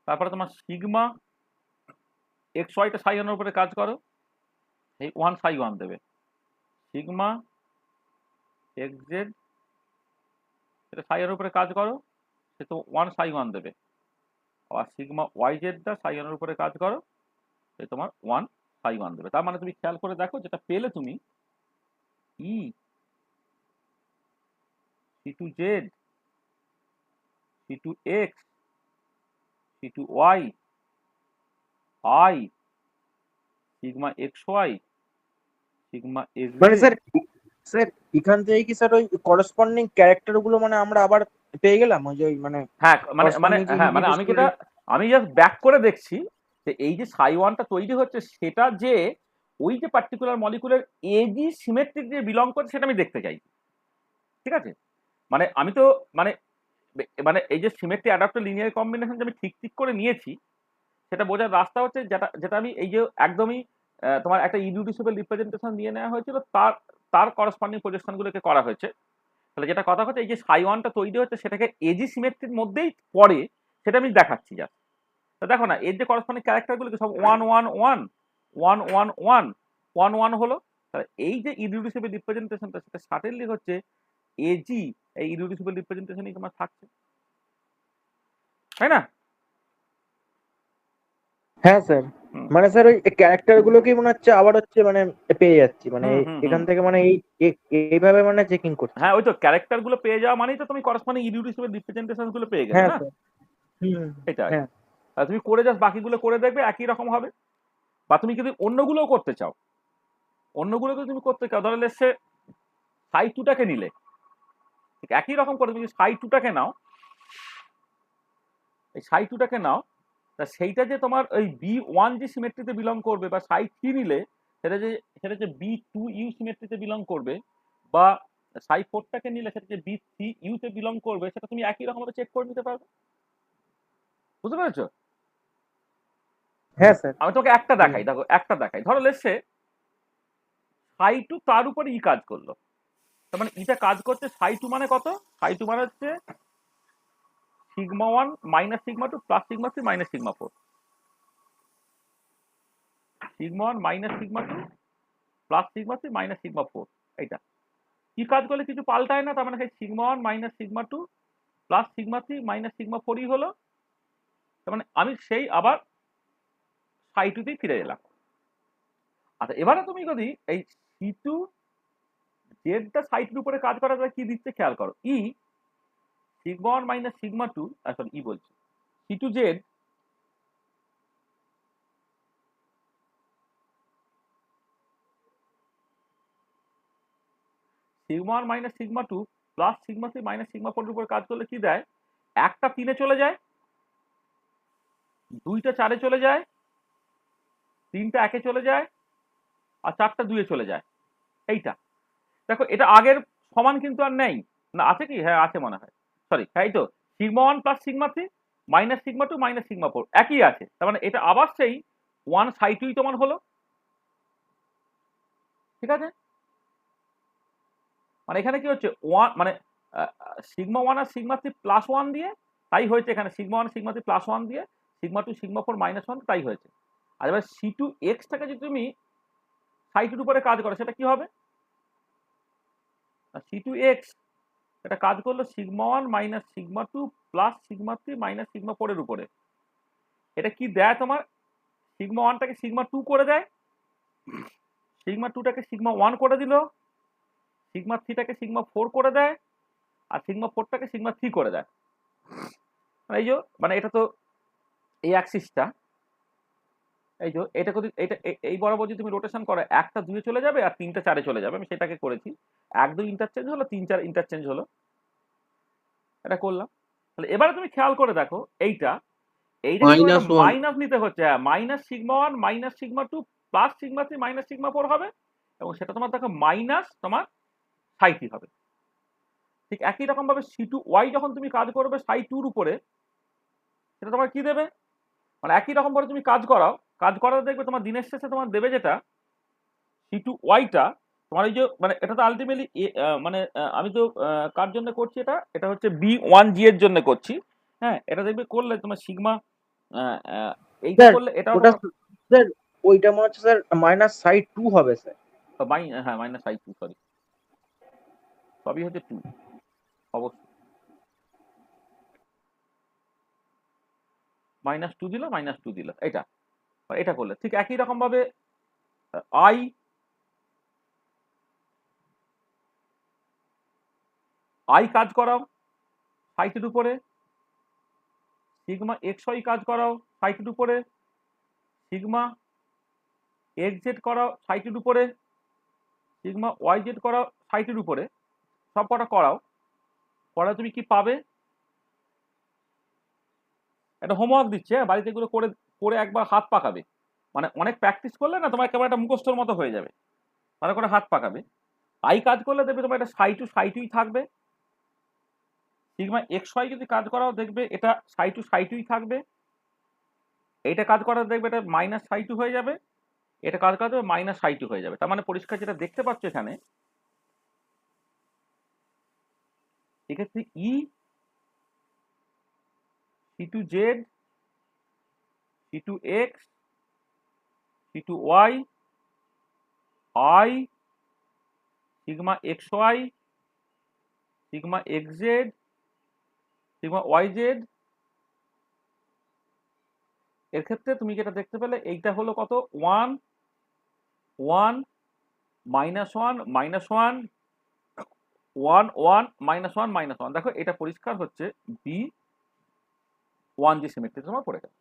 Speaker 1: তারপরে তোমার সিগমা এক্স ওয়াইটা সাই ওয়ানের উপরে কাজ করো, এই ওয়ান সাই ওয়ান দেবে। সিগমা এক্স জেড তাহলে সাই এর উপরে কাজ করো, সে তো 1 সাই 1 দেবে। আবার সিগমা ওয়াই জেডটা সাই এর উপরে কাজ করো, সে তোমার 1 সাই 1 দেবে। তার মানে তুমি খেয়াল করে দেখো যেটা পেলে তুমি E C two z, C two x, C two y, i, sigma x y, sigma x
Speaker 3: মানে
Speaker 1: জেড।
Speaker 3: স্যার এখান থেকে কি স্যার ওই করসপন্ডিং ক্যারেক্টার গুলো মানে আমরা আবার পেয়ে গেলাম ওই যে ওই মানে
Speaker 1: হ্যাঁ মানে মানে
Speaker 3: corresponding যে
Speaker 1: হ্যাঁ মানে আমি যেটা আমি জাস্ট ব্যাক করে দেখছি যে এই যে সাই ওয়ানটা তৈরি হচ্ছে সেটা যে ওই যে পার্টিকুলার মলিকুলের এজি সিমেট্রিক যে বিলং করে সেটা আমি দেখতে চাই। ঠিক আছে, মানে আমি তো মানে মানে এই যে সিমেট্রি অ্যাডাপ্টার লিনিয়ার কম্বিনেশন যে আমি ঠিক ঠিক করে নিয়েছি সেটা বোঝার রাস্তা হচ্ছে যেটা যেটা আমি এই যে একদমই তোমার একটা ইরিডিউসিবল রিপ্রেজেন্টেশন দিয়ে নেওয়া হয়েছিল তার তার করসপন্ডিং প্রজেকশনগুলোকে করা হয়েছে। তাহলে যেটা কথা হচ্ছে এই যে সাই ওয়ানটা তৈরি হচ্ছে সেটাকে এজি সিমেট্রির মধ্যেই পড়ে সেটা আমি দেখাচ্ছি যা। তা দেখো না এর যে করসপন্ডিং ক্যারেক্টারগুলো সব 1 1 1 1 1 1 1 1 হলো। তাহলে এই যে ইরিডিউসিবল রিপ্রেজেন্টেশনটা সেটা সার্টেনলি হচ্ছে এজি, এই ইরিডিউসিবল রিপ্রেজেন্টেশনই তোমার থাকছে, তাই না?
Speaker 3: হ্যাঁ স্যার
Speaker 1: হুম
Speaker 3: মানে স্যার ওই ক্যারেক্টার গুলোকেই মনে হচ্ছে আবার হচ্ছে মানে পেয়ে যাচ্ছি মানে
Speaker 1: হুম হুম
Speaker 3: এখান
Speaker 1: হুম।
Speaker 3: থেকে মানে এইভাবে মানে চেকিং করছি।
Speaker 1: হ্যাঁ ওই তো ক্যারেক্টার গুলো পেয়ে যাওয়া মানেই তো তুমি করসপন্ডিং ইরিডিউসিবল রিপ্রেজেন্টেশন গুলো পেয়ে গেলে
Speaker 3: হ্যাঁ
Speaker 1: না,
Speaker 3: স্যার। হুম।
Speaker 1: এটাই।
Speaker 3: হ্যাঁ
Speaker 1: আর তুমি করে যাস বাকিগুলো করে দেখবে একই রকম হবে। বা তুমি যদি অন্যগুলোও করতে চাও, অন্যগুলো যদি তুমি করতে চাও ধরো লেসে সাই টুটাকে নিলে ঠিক একই রকম করে তুমি সাই টুটাকে নাও, এই সাই টুটাকে নাও, তা সেইটা যে তোমার ওই বি ওয়ান যে সিমেট্রিতে বিলং করবে বা সাই থ্রি নিলে সেটা যে বি টু ইউ সিমেট্রিতে বিলং করবে, বা সাই ফোরটাকে নিলে সেটা যে বি থ্রি ইউতে বিলং করবে, সেটা তুমি একই রকম ভাবে চেক করে নিতে পারবে। বুঝতে পেরেছো?
Speaker 3: হ্যাঁ স্যার।
Speaker 1: আমি তোমাকে একটা দেখাই, দেখো একটা দেখাই, ধরো লেসে সাই টু তার উপরে ই কাজ করলো, তার মানে ইটা কাজ করছে সাই টু মানে কত, সাই টু মানে হচ্ছে sigma one minus sigma two plus sigma three minus sigma four, sigma one minus sigma two plus sigma three minus sigma four. এইটা কি কাজ করলে কিছু পাল্টায় না, তার মানে সেই sigma one minus sigma two plus sigma three minus sigma ফোরই হলো। তার মানে আমি সেই আবার সাই টুতেই ফিরে এলাম। আচ্ছা এবারে তুমি যদি এই সি টু জেডটা সাই টুর উপরে কাজ করা যায় কি দিচ্ছে খেয়াল করো, E sigma one minus sigma two, sorry ই বলছি C two Z sigma one minus sigma two plus sigma three minus sigma ফোরের উপর কাজ করলে কি দেয়, একটা তিনে চলে যায়, দুইটা চারে চলে যায়, তিনটা একে চলে যায়, আর চারটা দুয়ে চলে যায়। এইটা দেখো এটা আগের সমান কিন্তু আর নেই, না আছে কি, হ্যাঁ আছে মনে হয়, সরি তাই তো sigma one plus sigma three minus sigma two minus sigma four একই আছে, তার মানে এটা আবার সেই ওয়ান সাই টুই তোমার হলো। ঠিক আছে, মানে এখানে কি হচ্ছে ওয়ান মানে সিগমা ওয়ান আর সিগমা থ্রি প্লাস ওয়ান দিয়ে তাই হয়েছে, এখানে sigma one sigma three plus one দিয়ে sigma two sigma four minus one তাই হয়েছে। আর এবার সি টু এক্সটাকে যদি তুমি সাই টুর উপরে কাজ করো সেটা কি হবে, সি টু এক্স এটা কাজ করলো sigma one minus sigma two plus sigma three minus sigma four এর উপরে। এটা কি দেয় তোমার, সিগমা ওয়ানটাকে সিগমা টু করে দেয়, সিগমা টুটাকে সিগমা ওয়ান করে দিল, সিগমা থ্রিটাকে সিগমা ফোর করে দেয়, আর সিগমা ফোরটাকে সিগমা থ্রি করে দেয়। মানে এই যে মানে এটা তো এই অ্যাক্সিসটা, এই যে এটা যদি এটা এই বরাবর যদি তুমি রোটেশন করো একটা দুয়ে চলে যাবে আর তিনটা চারে চলে যাবে, আমি সেটাকে করেছি, এক দুই ইন্টারচেঞ্জ হলো, তিন চার ইন্টারচেঞ্জ হলো, এটা করলাম। তাহলে এবারে তুমি খেয়াল করে দেখো এইটা এইটা কিন্তু একটা
Speaker 4: মাইনাস ওয়ান।
Speaker 1: মাইনাস নিতে হচ্ছে, হ্যাঁ minus sigma one minus sigma two plus sigma three minus sigma four হবে, এবং সেটা তোমার দেখো মাইনাস তোমার সাই থ্রি হবে। ঠিক একই রকম ভাবে সি টু ওয়াই যখন তুমি কাজ করবে সাই টুর উপরে, সেটা তোমার কি দেবে, মানে একই রকম ভাবে তুমি কাজ করাও, কাজ করাতে দেখবে তোমার দিনের শেষে তোমার দেবে যেটা সি টু ওয়াইটা তোমার এই যে মানে এটা তো আলটিমেটলি মানে আমি তো কার জন্য করছি, এটা এটা হচ্ছে বি ওয়ান জি এর জন্য করছি। হ্যাঁ এটা দেখবে করলে তোমার সিগমা এইটা
Speaker 3: স্যার
Speaker 1: করলে এটা
Speaker 3: ওটা স্যার ওইটা মনে হচ্ছে স্যার মাইনাস সাই টু হবে স্যার।
Speaker 1: হ্যাঁ মাইনাস আই টু, সরি সবই হচ্ছে টু অবশ্যই। -2 দিল -2 দিল, এটা এটা করলে ঠিক একই রকম ভাবে আই কাজ করাও সাইটের উপরে, সিগমা এক্স ওয়াই কাজ করাও সাইটের উপরে, সিগমা এক্স জেড করাও সাইটের উপরে, সিগমা ওয়াই জেড করাও সাইটের উপরে, সব কটা করাও, পরে তুমি কি পাবে? একটা হোমওয়ার্ক দিচ্ছে, বাড়িতে এগুলো করে করে একবার হাত পাকাবে, মানে অনেক প্র্যাকটিস করলে না তোমার একেবারে একটা মুখস্থর মতো হয়ে যাবে, ভালো করে হাত পাকাবে। আই কাজ করলে দেখবে তোমার এটা সাইটুই থাকবে, সিগমা এক্স ওয়াই যদি কাজ করাও দেখবে এটা সাইটুই থাকবে, এইটা কাজ করা দেখবে এটা -2 হয়ে যাবে, এটা কাজ করা দেবে -2 হয়ে যাবে। তার মানে পরিষ্কার যেটা দেখতে পাচ্ছ এখানে, এক্ষেত্রে E C two z C two x C two y i sigma x y sigma x z sigma y z, এর ক্ষেত্রে তুমি যেটা দেখতে পেলে এইটা হলো কত 1 1 -1 -1 1 1 -1 -1, দেখো এটা পরিষ্কার হচ্ছে বি 1 জি সিমেট্রি তোমার পড়ে গেল।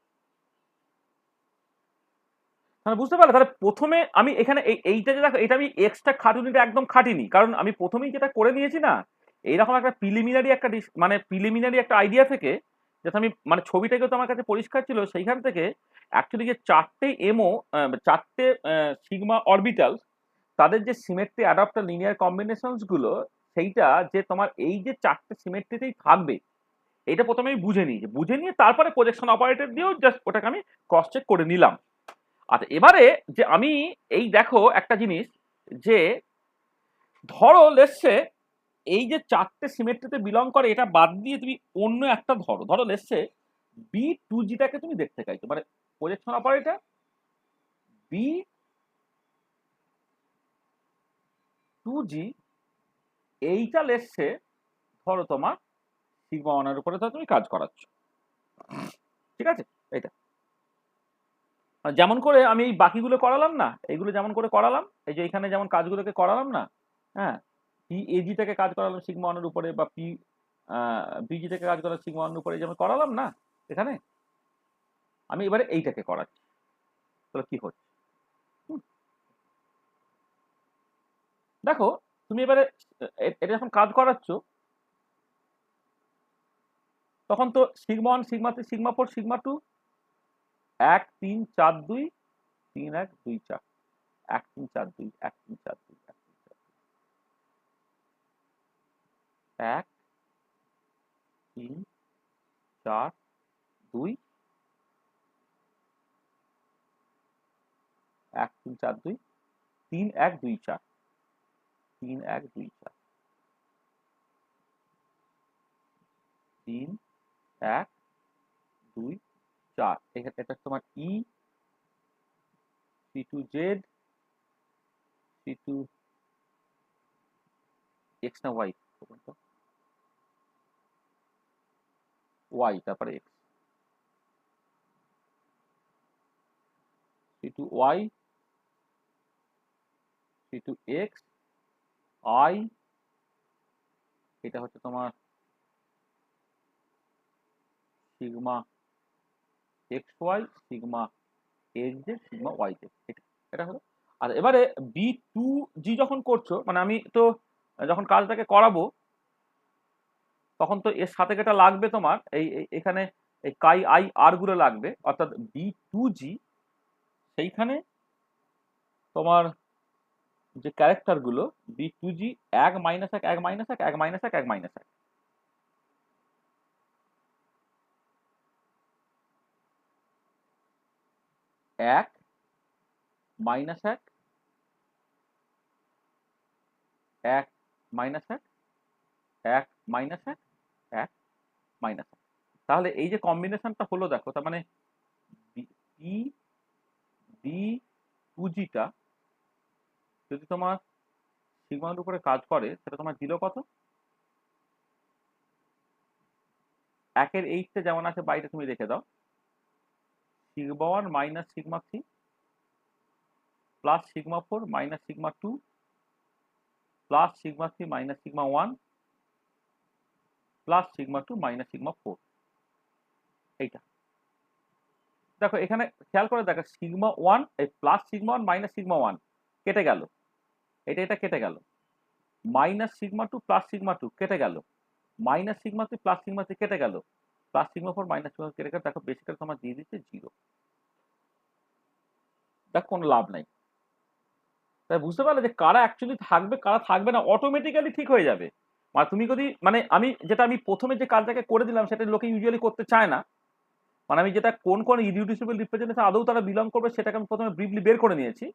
Speaker 1: তাহলে বুঝতে পারলে, তাহলে প্রথমে আমি এখানে এইটা যে দেখো, এটা আমি এক্সট্রা খাটুনিটা একদম খাটিনি, কারণ আমি প্রথমেই যেটা করে নিয়েছি না, এইরকম একটা প্রিলিমিনারি একটা আইডিয়া থেকে, যাতে আমি মানে ছবিটাকে তো আমার কাছে পরিষ্কার ছিল, সেইখান থেকে অ্যাকচুয়ালি যে চারটে সিগমা অরবিটাল, তাদের যে সিমেট্রি অ্যাডাপ্টার লিনিয়ার কম্বিনেশনস গুলো, সেইটা যে তোমার এই যে চারটে সিমেট্রিতেই থাকবে, এটা প্রথমে আমি বুঝে নিয়ে তারপরে প্রজেকশন অপারেটর দিয়েও জাস্ট ওটাকে আমি ক্রস চেক করে নিলাম। আচ্ছা, এবারে যে আমি এই দেখো একটা জিনিস, যে ধরো লেটসে এই যে চারটে সিমেট্রিতে বিলং করে এটা বাদ দিয়ে তুমি অন্য একটা ধরো লেটসে বি টু জিটাকে তুমি দেখতে চাইছো, মানে প্রজেকশন অপারেটর বি টু জি, এইটা লেটসে ধরো তোমার সিগমা ওয়ানের উপরে ধরো তুমি কাজ করাচ্ছ, ঠিক আছে? এইটা যেমন করে আমি এই বাকিগুলো করালাম না, এইগুলো যেমন করে করালাম, এই যে এখানে যেমন কাজগুলোকে করালাম না, হ্যাঁ, পি এজি থেকে কাজ করালাম সিগমা ওয়ানের উপরে, বা পি বিজি থেকে কাজ করালাম সিগমা ওয়ানের উপরে, যেমন করালাম না এখানে, আমি এবারে এইটাকে করাচ্ছি, তাহলে কি হচ্ছে দেখো। তুমি এবারে এটা যখন কাজ করাচ্ছ, তখন তো sigma one sigma three sigma four sigma two 1 3 4 2 3 1 2 4 1 3 4 2 1 3 4 2 1 3 4 1 3 4 2 1 3 4 2 3 1 2 4 3 1 2 4 3 1 2 4, এটা তোমার E C two z C two x না ওয়াই, ওয়াই তারপরে x, C two y C two x i, এটা হচ্ছে তোমার sigma x y sigma x z sigma y z, এটা হলো। আর এবারে বি টু জি যখন করছো, মানে আমি তো যখন কাজটাকে করাবো, তখন তো এর সাথে যেটা লাগবে তোমার এখানে এই কাই আই আর গুলো লাগবে, অর্থাৎ বি টু জি, সেইখানে তোমার যে ক্যারেক্টার গুলো বি টু জি 1 -1 1 -1 1 -1 1 1 -1, 1 -1 1 1 -1 1 -1 1 -1, তাহলে এই যে কম্বিনেশনটা হলো দেখো, তার মানে বি ডি টু জিটা যদি তোমার সিগমার উপরে কাজ করে, সেটা তোমার দিল কত? 1 এর 8টা যেমন আছে বাইরে তুমি রেখে দাও, sigma 1 minus sigma 3 plus sigma 4 minus sigma 2 plus sigma 3 minus sigma 1 plus sigma 2 minus sigma 4। এইটা দেখো এখানে খেয়াল করে দেখো সিগমা 1 এই প্লাস সিগমা 1 মাইনাস সিগমা 1 কেটে গেল, এটা কেটে গেল, মাইনাস সিগমা 2 প্লাস সিগমা 2 কেটে গেল, মাইনাস সিগমা 3 প্লাস সিগমা 3 কেটে গেল, প্লাস সিগমা 4 মাইনাস সিগমা কেটে গেল। দেখো বেসিক্যালি তোমার দিয়ে দিচ্ছে 0। দেখো কোনো লাভ নাই। তাই বুঝতে পারলে যে কারা অ্যাকচুয়ালি থাকবে কারা থাকবে না অটোমেটিক্যালি ঠিক হয়ে যাবে। মানে তুমি যদি মানে আমি প্রথমে যে কাজটাকে করে দিলাম সেটা লোকে ইউজুয়ালি করতে চায় না। মানে আমি যেটা কোন কোন ইরিডিউসিবল রিপ্রেজেন্টেশন আদৌ তারা বিলং করবে সেটাকে আমি প্রথমে ব্রিফলি বের করে নিয়েছি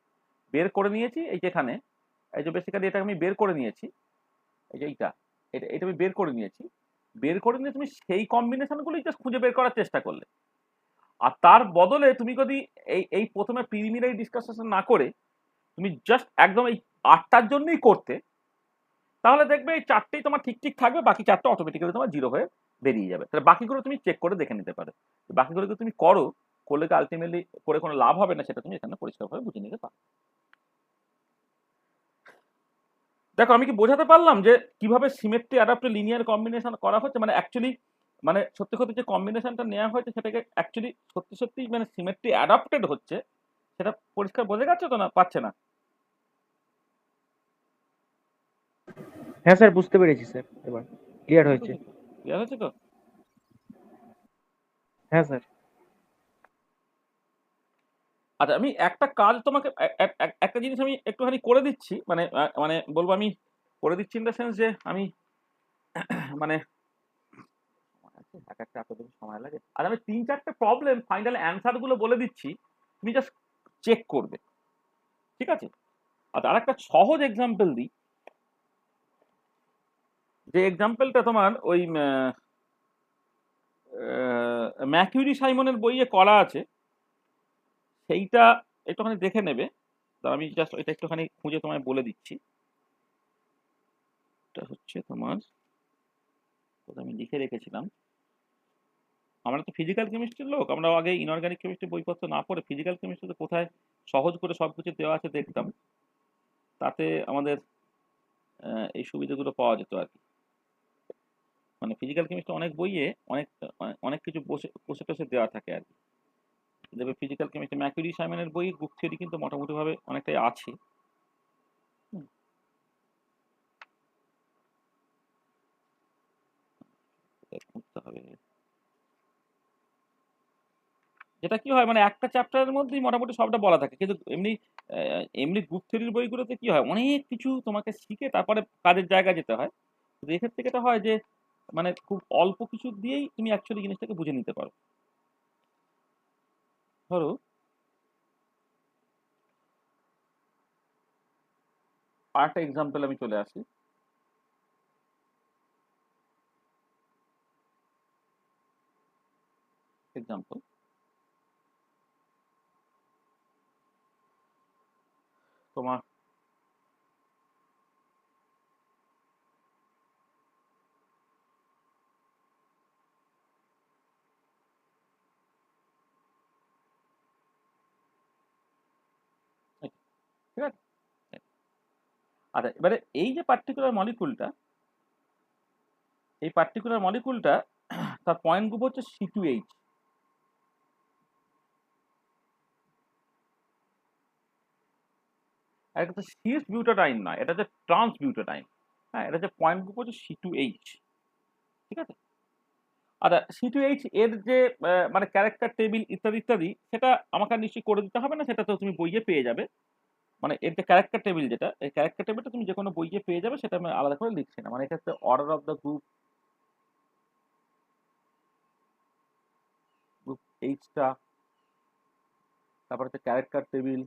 Speaker 1: এই যেখানে এই যে বেসিক্যালি এটা আমি বের করে নিয়েছি, এই যে এটা আমি বের করে নিয়েছি। বের করে নিয়ে তুমি সেই কম্বিনেশনগুলোই জাস্ট খুঁজে বের করার চেষ্টা করলে। আর তার বদলে তুমি যদি এই প্রথমে প্রিলিমিনারি ডিসকাশন না করে তুমি জাস্ট একদম এই 8টার জন্যই করতে, তাহলে দেখবে এই 4টেই তোমার ঠিক ঠিক থাকবে, বাকি 4টা অটোমেটিক্যালি তোমার 0 হয়ে বেরিয়ে যাবে। তাহলে বাকিগুলো তুমি চেক করে দেখে নিতে পারো। বাকিগুলোকে তুমি করলে কি আলটিমেটলি করে কোনো লাভ হবে না সেটা তুমি এখানে পরিষ্কারভাবে বুঝে নিতে পারো। দেখো আমি কি বোঝাতে পারলাম যে কিভাবে সিমেট্রি অ্যাডাপ্টেড লিনিয়ার কম্বিনেশন করা হচ্ছে? মানে অ্যাকচুয়ালি মানে সত্যি সত্যি যে কম্বিনেশনটা নেওয়া হয়েছে সেটাকে অ্যাকচুয়ালি সত্যি সত্যি মানে সিমেট্রি অ্যাডাপ্টেড হচ্ছে, সেটা পরিষ্কার বোঝা যাচ্ছে তো না পাচ্ছে না?
Speaker 3: হ্যাঁ স্যার, বুঝতে পেরেছি স্যার, এবার ক্লিয়ার হয়েছে।
Speaker 1: ক্লিয়ার হচ্ছে তো?
Speaker 3: হ্যাঁ স্যার।
Speaker 1: আচ্ছা আমি একটা কাজ তোমাকে একটা জিনিস আমি একটুখানি করে দিচ্ছি, মানে মানে বলবো আমি করে দিচ্ছি ইন দ্য সেন্স যে আমি মানে এক একটা এতদিন সময় লাগে। আর আমি 3-4টে প্রবলেম ফাইনাল অ্যান্সার গুলো বলে দিচ্ছি, তুমি জাস্ট চেক করবে, ঠিক আছে? আচ্ছা আর একটা সহজ এক্সাম্পল দিই, যে এক্সাম্পলটা তোমার ওই ম্যাকিউরি সাইমনের বইয়ে করা আছে, সেইটা একটুখানি দেখে নেবে। তো আমি জাস্ট এটা একটুখানি খুঁজে তোমায় বলে দিচ্ছি। এটা হচ্ছে তোমার, আমি লিখে রেখেছিলাম। আমরা তো ফিজিক্যাল কেমিস্ট্রির লোক, আমরা আগে ইনঅর্গানিক কেমিস্ট্রি বইপত্র না পড়ে ফিজিক্যাল কেমিস্ট্রিতে কোথায় সহজ করে সবকিছু দেওয়া আছে দেখতাম, তাতে আমাদের এই সুবিধাগুলো পাওয়া যেত আর কি। মানে ফিজিক্যাল কেমিস্ট্রি অনেক বইয়ে অনেক অনেক কিছু বসে বসে টসে দেওয়া থাকে আর কি। দেখবে ফিজিক্যাল কেমিস্ট্রি ম্যাকুরি সাইমনের বই গ্রুপ থিওরি কিন্তু মোটামুটি ভাবে অনেকটাই আছে। খুঁজতে হবে, যেটা কি হয় মানে একটা চ্যাপ্টারের মধ্যেই মোটামুটি সবটা বলা থাকে, কিন্তু এমনি গ্রুপ থিওরির বইগুলোতে কি হয় অনেক কিছু তোমাকে শিখে তারপরে কাজের জায়গায় যেতে হয়। কিন্তু এক্ষেত্রে এটা হয় যে মানে খুব অল্প কিছু দিয়েই তুমি অ্যাকচুয়ালি জিনিসটাকে বুঝে নিতে পারো। ধরো আরেকটা এক্সাম্পল আমি চলে আসি। এক্সাম্পল তোমার ঠিক আছে। আচ্ছা এবারে এই যে পার্টিকুলার মলিকুলটা, এই পার্টিকুলার মলিকুলটা তার পয়েন্ট গ্রুপ হচ্ছে C2H। আর এটা হচ্ছে সিস বিউটাডাইন না, এটা হচ্ছে ট্রান্স বিউটাডাইন। হ্যাঁ, এটা হচ্ছে পয়েন্ট গ্রুপ হচ্ছে C2H, ঠিক আছে। আচ্ছা C2H এর যে মানে ক্যারেক্টার টেবিল ইত্যাদি ইত্যাদি সেটা আমাকে নিশ্চয়ই করে দিতে হবে না, সেটা তো তুমি বইয়ে পেয়ে যাবে। মানে এর যে ক্যারেক্টার টেবিল, যেটা এই ক্যারেক্টার টেবিলটা তুমি যে কোনো বইয়ে পেয়ে যাবে, সেটা আমি আলাদা করে লিখছি না। মানে এটা হচ্ছে order of the group, group এইচটা, তারপর হচ্ছে ক্যারেক্টার টেবিল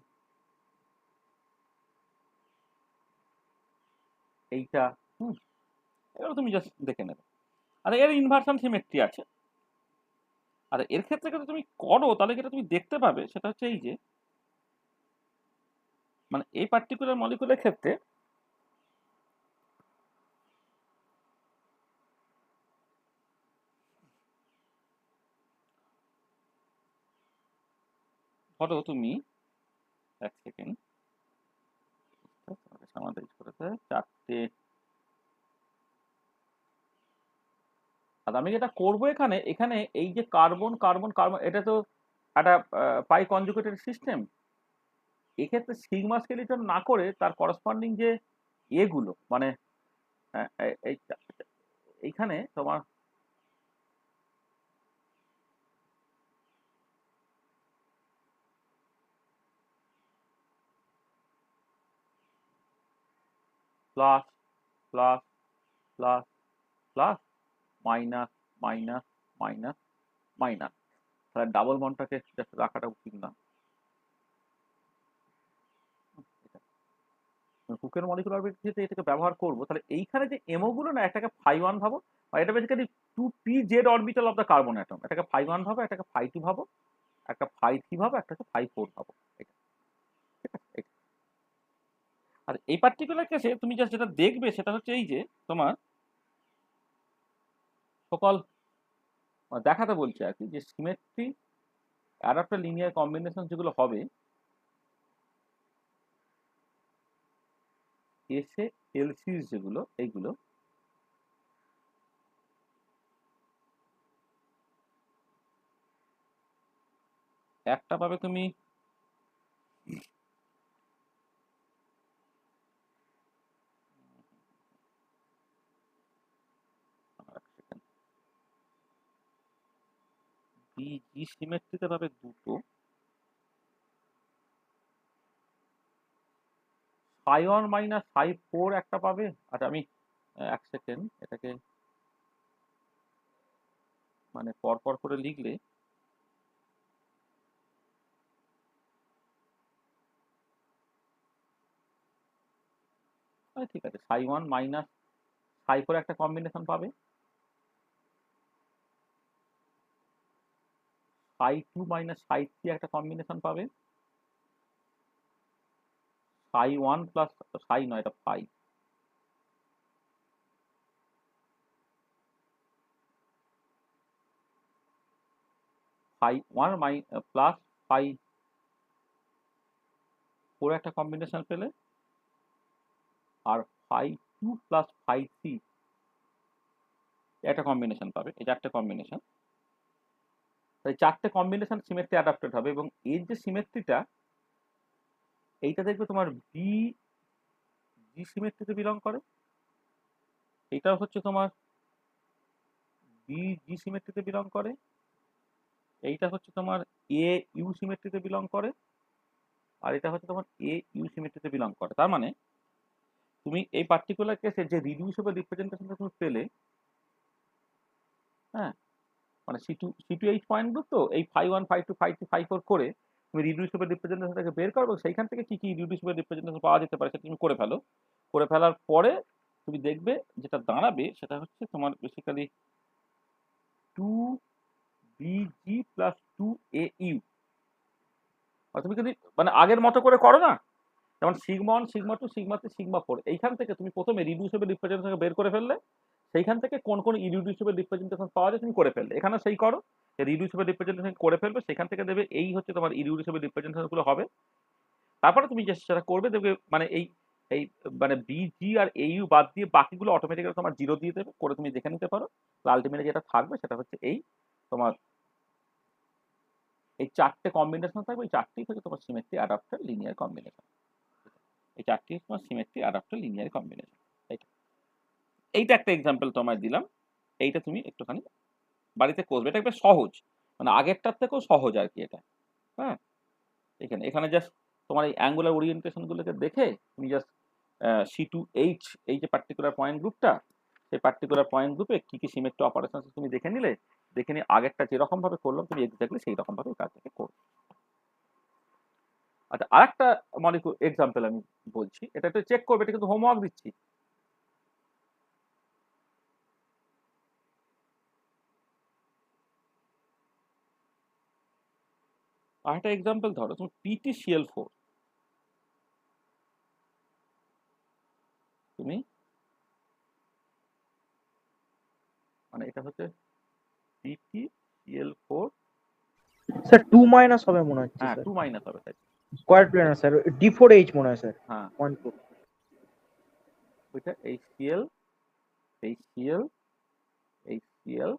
Speaker 1: এইটা। এগুলো তুমি জাস্ট দেখে নেবে। আর এর ইনভার্সন সিমেট্রি আছে। আর এর ক্ষেত্রে যদি তুমি করো তাহলে যেটা তুমি দেখতে পাবে সেটা হচ্ছে এই যে মানে এই পার্টিকুলার মলিকুলের ক্ষেত্রে ধরো তুমি এক সেকেন্ড আমাদের করেছে চারটে। আর আমি যেটা করবো এখানে এখানে এই যে কার্বন কার্বন কার্বন, এটা তো একটা পাই কনজুগেটেড সিস্টেম। এক্ষেত্রে সিগমা স্কেলিটন না করে তার করসপন্ডিং যে এগুলো মানে এইখানে তোমার plus plus plus plus minus minus minus minus, তাহলে ডাবল বন্ডটাকে জাস্ট রাখাটা উচিত না। হুকের মলিকুলার ওয়েট যেহেতু এটাকে ব্যবহার করবো, তাহলে এইখানে যে এমও গুলো না, এটাকে ফাই ওয়ান ভাবো, বা এটা basically two p z orbital of the carbon atom. এটাকে ফাই ওয়ান ভাবো, এটাকে ফাই টু ভাবো, একটা ফাই থ্রি ভাবো, একটা ফাই ফোর ভাবো। এটা ঠিক আছে এটা। আর এই পার্টিকুলার কেসে তুমি জাস্ট যেটা দেখবে সেটা হচ্ছে এই যে তোমার সকল দেখাতে বলছে আর কি, যে সিমেট্রি অ্যাডাপ্টার লিনিয়ার কম্বিনেশন যেগুলো হবে এসে এলসিস যেগুলো, এইগুলো একটা পাবে তুমি জি সিমেট্রিতে পাবে দুটো, phi one minus phi four একটা পাবে। আচ্ছা আমি এক সেকেন্ড এটাকে মানে পরপর করে লিখলে ঠিক আছে, phi one minus phi four একটা কম্বিনেশন পাবে, phi two minus phi three একটা কম্বিনেশন পাবে, ফাই ওয়ান প্লাস ফাই নয় এটা phi, phi one plus phi four একটা কম্বিনেশন পেলে, আর phi two plus phi three একটা কম্বিনেশন পাবে। এই চারটে কম্বিনেশন, তাই চারটে কম্বিনেশন সিমেট্রি অ্যাডাপ্টেড হবে। এবং এর যে সিমেট্রিটা এইটা দেখবে তোমার বি জি সিমেট্রিতে বিলং করে, এটাও হচ্ছে তোমার বি জি সিমেট্রিতে বিলং করে, এইটা হচ্ছে তোমার এ ইউ সিমেট্রিতে বিলং করে, আর এটা হচ্ছে তোমার এ ইউ সিমেট্রিতে বিলং করে। তার মানে তুমি এই পার্টিকুলার কেসে যে রিডিউসেবল রিপ্রেজেন্টেশনটা তুমি পেলে, হ্যাঁ মানে C two h point group, তো এই phi one phi two phi three phi four করে তুমি রিডিউসেবল রিপ্রেজেন্টেশনটাকে বের করো, এবং সেইখান থেকে কি কি রিডিউসেবল রিপ্রেজেন্টেশন পাওয়া যেতে পারে সেটা তুমি করে ফেলো। করে ফেলার পরে তুমি দেখবে যেটা দাঁড়াবে সেটা হচ্ছে তোমার basically two B g plus two A u. তুমি যদি মানে আগের মতো করে করো না, যেমন sigma one sigma two sigma three sigma four, এইখান থেকে তুমি প্রথমে রিডিউসেবল রিপ্রেজেন্টেশন বের করে ফেললে, সেইখান থেকে কোন কোন ইরিডিউসেবল রিপ্রেজেন্টেশন পাওয়া যায় তুমি করে ফেললে। এখানে সেই করো রিডিউসেবল রিপ্রেজেন্টেশন করে ফেলবে, সেখান থেকে দেবে এই হচ্ছে তোমার ইরিডিউসেবল রিপ্রেজেন্টেশন গুলো হবে। তারপরে তুমি যেটা করবে দেখবে মানে এই এই মানে বিজি আর এইউ বাদ দিয়ে বাকিগুলো অটোমেটিক্যালি তোমার জিরো দিয়ে দেবে, করে তুমি দেখে নিতে পারো। আলটিমেটলি যেটা থাকবে সেটা হচ্ছে এই তোমার এই চারটে কম্বিনেশন থাকবে, এই চারটেই হচ্ছে তোমার সিমেট্রি অ্যাডাপ্টার লিনিয়ার কম্বিনেশন। এই চারটি তোমার সিমেট্রি অ্যাডাপ্টার লিনিয়ার কম্বিনেশন। এইটা একটা এক্সাম্পল তোমায় দিলাম, এইটা তুমি একটুখানি বাড়িতে করবে, এটা একটা সহজ মানে আগেরটার থেকেও সহজ আর কি এটা। হ্যাঁ এখানে এখানে জাস্ট তোমার এই অ্যাঙ্গুলার ওরিয়েন্টেশন গুলোকে দেখে তুমি জাস্ট সি টু এইচ এই যে পার্টিকুলার পয়েন্ট গ্রুপটা, সেই পার্টিকুলার পয়েন্ট গ্রুপে কি কি সিমেট্রি অপারেশন তুমি দেখে নিলে, দেখে নিয়ে আগেরটা যেরকম ভাবে করলাম তুমি এক্স্যাক্টলি সেই রকম ভাবে কাজটাকে করবে। আচ্ছা আরেকটা মলিকুল এক্সাম্পল আমি বলছি, এটা একটু চেক করবে, এটা কিন্তু হোমওয়ার্ক দিচ্ছি। আরেকটা এক্সাম্পল ধরো তুমি PtCl4, তুমি মানে এটা হচ্ছে PtCl4
Speaker 3: স্যার 2 মাইনাস হবে মনে হচ্ছে
Speaker 1: হ্যাঁ
Speaker 3: স্যার,
Speaker 1: 2 মাইনাস হবে তাই।
Speaker 3: স্কয়ার প্লেনার স্যার, D4H মনে হয় স্যার,
Speaker 1: হ্যাঁ
Speaker 3: 0.4।
Speaker 1: ওইটা HCl HCl HCl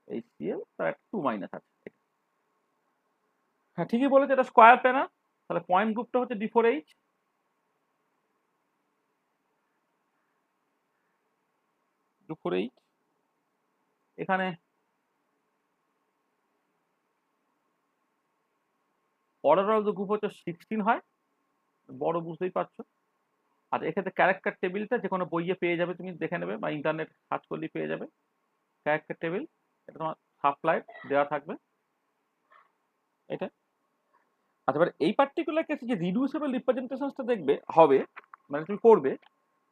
Speaker 1: HCl তার একটা 2 মাইনাস আছে। হ্যাঁ ঠিকই বলেছে, এটা স্কয়ার প্লেনার। তাহলে পয়েন্ট গ্রুপটা হচ্ছে D4H। D4H এখানে অর্ডার অফ দ্য গ্রুপ হচ্ছে 16 হয়, বড় বুঝতেই পারছো। আর এক্ষেত্রে ক্যারেক্টার টেবিলটা যে কোনো বইয়ে পেয়ে যাবে, তুমি দেখে নেবে বা ইন্টারনেট সার্চ করলেই পেয়ে যাবে ক্যারেক্টার টেবিল। এটা তোমার সাপ্লাইড দেওয়া থাকবে এটা। আচ্ছা এবার এই পার্টিকুলার কেসে যে রিডিউসেবল রিপ্রেজেন্টেশনসটা দেখবে হবে, মানে তুমি করবে,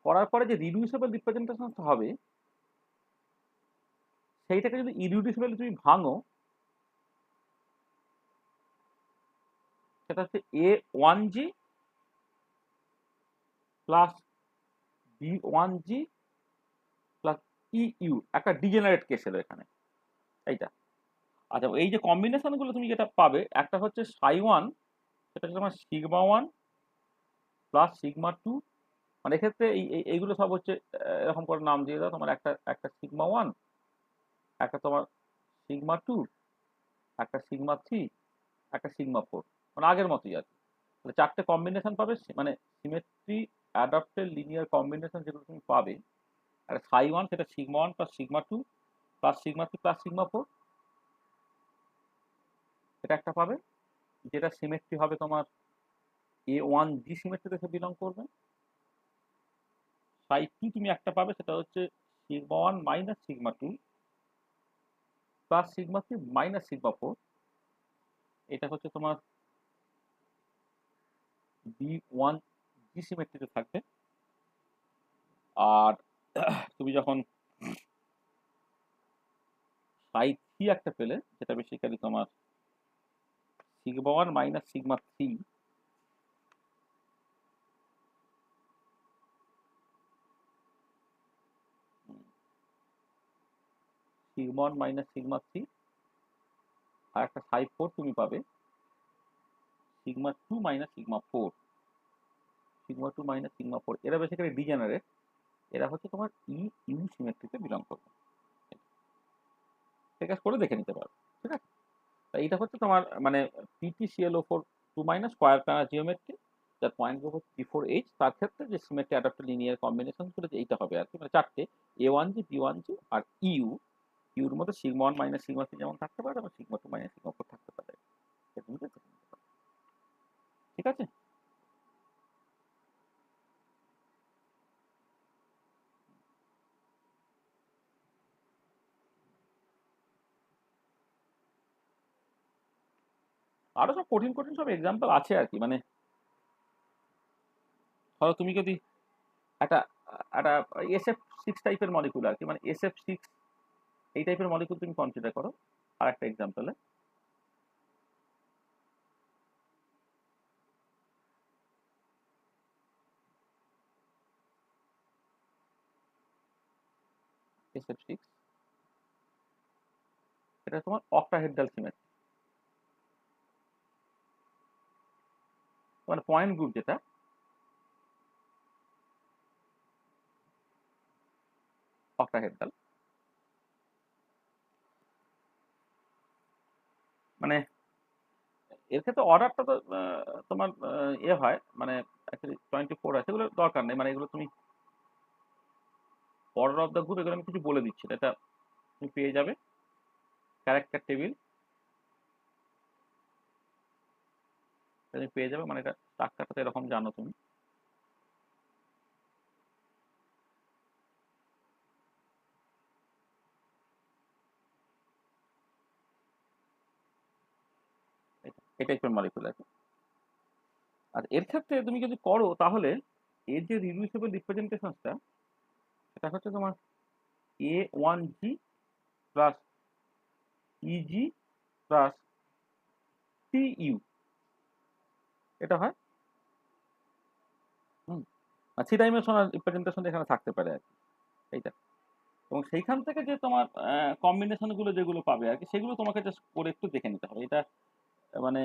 Speaker 1: করার পরে যে রিডিউসেবল রিপ্রেজেন্টেশনসটা হবে সেইটাকে যদি ইরিডিউসেবল তুমি ভাঙো, সেটা হচ্ছে A1G plus B1G plus EU, একটা ডিজেনারেট কেস এলো এখানে এইটা। আচ্ছা এই যে কম্বিনেশনগুলো তুমি যেটা পাবে, একটা হচ্ছে সাই1, সেটা হচ্ছে তোমার সিগমা 1 প্লাস সিগমা 2। মানে এক্ষেত্রে এইগুলো সব হচ্ছে এরকম করে নাম দিয়ে দাও, তোমার একটা একটা সিগমা 1, একটা তোমার সিগমা 2, একটা সিগমা 3, একটা সিগমা 4, মানে আগের মতোই আর কি। তাহলে চারটে কম্বিনেশন পাবে, মানে সিমেট্রি অ্যাডাপ্টেড লিনিয়ার কম্বিনেশন যেগুলো তুমি পাবে। একটা সাই1 সেটা sigma 1 plus sigma 2 plus sigma 3 plus sigma 4, এটা একটা পাবে, যেটা সিমেট্রি হবে তোমার A1G সিমেট্রিতে সে বিলং করবে। সাই2 তুমি একটা পাবে, সেটা হচ্ছে sigma 1 minus sigma 2 plus sigma 3 minus sigma 4, এটা হচ্ছে তোমার B1G সিমেট্রিতে থাকবে। আর তুমি যখন সাই3 একটা পেলে, যেটা বেসিক্যালি তোমার sigma 1 minus sigma 3, sigma 1 minus sigma 3, আর একটা সাই4 তুমি পাবে sigma 2 minus sigma 4, sigma 2 minus sigma 4। এরা বেসিক্যালি ডিজেনারেট, এরা হচ্ছে তোমার ইউ সিমেট্রিতে বিলং করবে। ঠিক আছে, করে দেখে নিতে পারো। ঠিক আছে, এইটা হচ্ছে তোমার মানে PTClO4 2 minus square planar geometry, যার পয়েন্ট গ্রুপ হচ্ছে D4H। তার ক্ষেত্রে যে সিমেট্রি অ্যাডাপ্টেড লিনিয়ার কম্বিনেশন গুলো এইটা হবে আর কি, মানে চারটে A1G B1G আর ইউর মধ্যে সিগমা 1 মাইনাস সিগমা 3 যেমন থাকতে পারে, এবং সিগমা 2 মাইনাস সিগমা 4 থাকতে পারে। ঠিক আছে, আরো সব কঠিন কঠিন সব এক্সাম্পল আছে আর কি। মানে ধরো তুমি যদি একটা একটা SF6 টাইপের মলিকুল আর কি, মানে SF6 এই টাইপের মলিকুল তুমি কনসিডার করো আর একটা এক্সাম্পলে। SF6 এটা তোমার অক্টাহেড্রাল সিমেট্রি, মানে পয়েন্ট গ্রুপ যেটা অক্টাহেড্রাল, মানে এর ক্ষেত্রে অর্ডারটা তো তোমার হয়, মানে অ্যাকচুয়ালি 24 আছে, এগুলো দরকার নেই। মানে এগুলো তুমি অর্ডার অফ দ্য গ্রুপ এগুলো আমি কিছু বলে দিচ্ছি না, এটা তুমি পেয়ে যাবে ক্যারেক্টার টেবিল, তুমি পেয়ে যাবে। মানে এটা স্ট্রাকচারটা তো এরকম জানো তুমি। এই টাইপের মলিকুল আছে। আর এর ক্ষেত্রে তুমি যদি করো, তাহলে এর যে রিডিউসেবল রিপ্রেজেন্টেশনটা, সেটা হচ্ছে তোমার A1G plus EG plus TU, এটা হয়। হুম, আর থ্রি ডাইমেনশনাল রিপ্রেজেন্টেশন এখানে থাকতে পারে আর কি এইটা। এবং সেইখান থেকে যে তোমার কম্বিনেশন গুলো যেগুলো পাবে আর কি, সেগুলো তোমাকে জাস্ট করে একটু দেখে নিতে হবে এটা মানে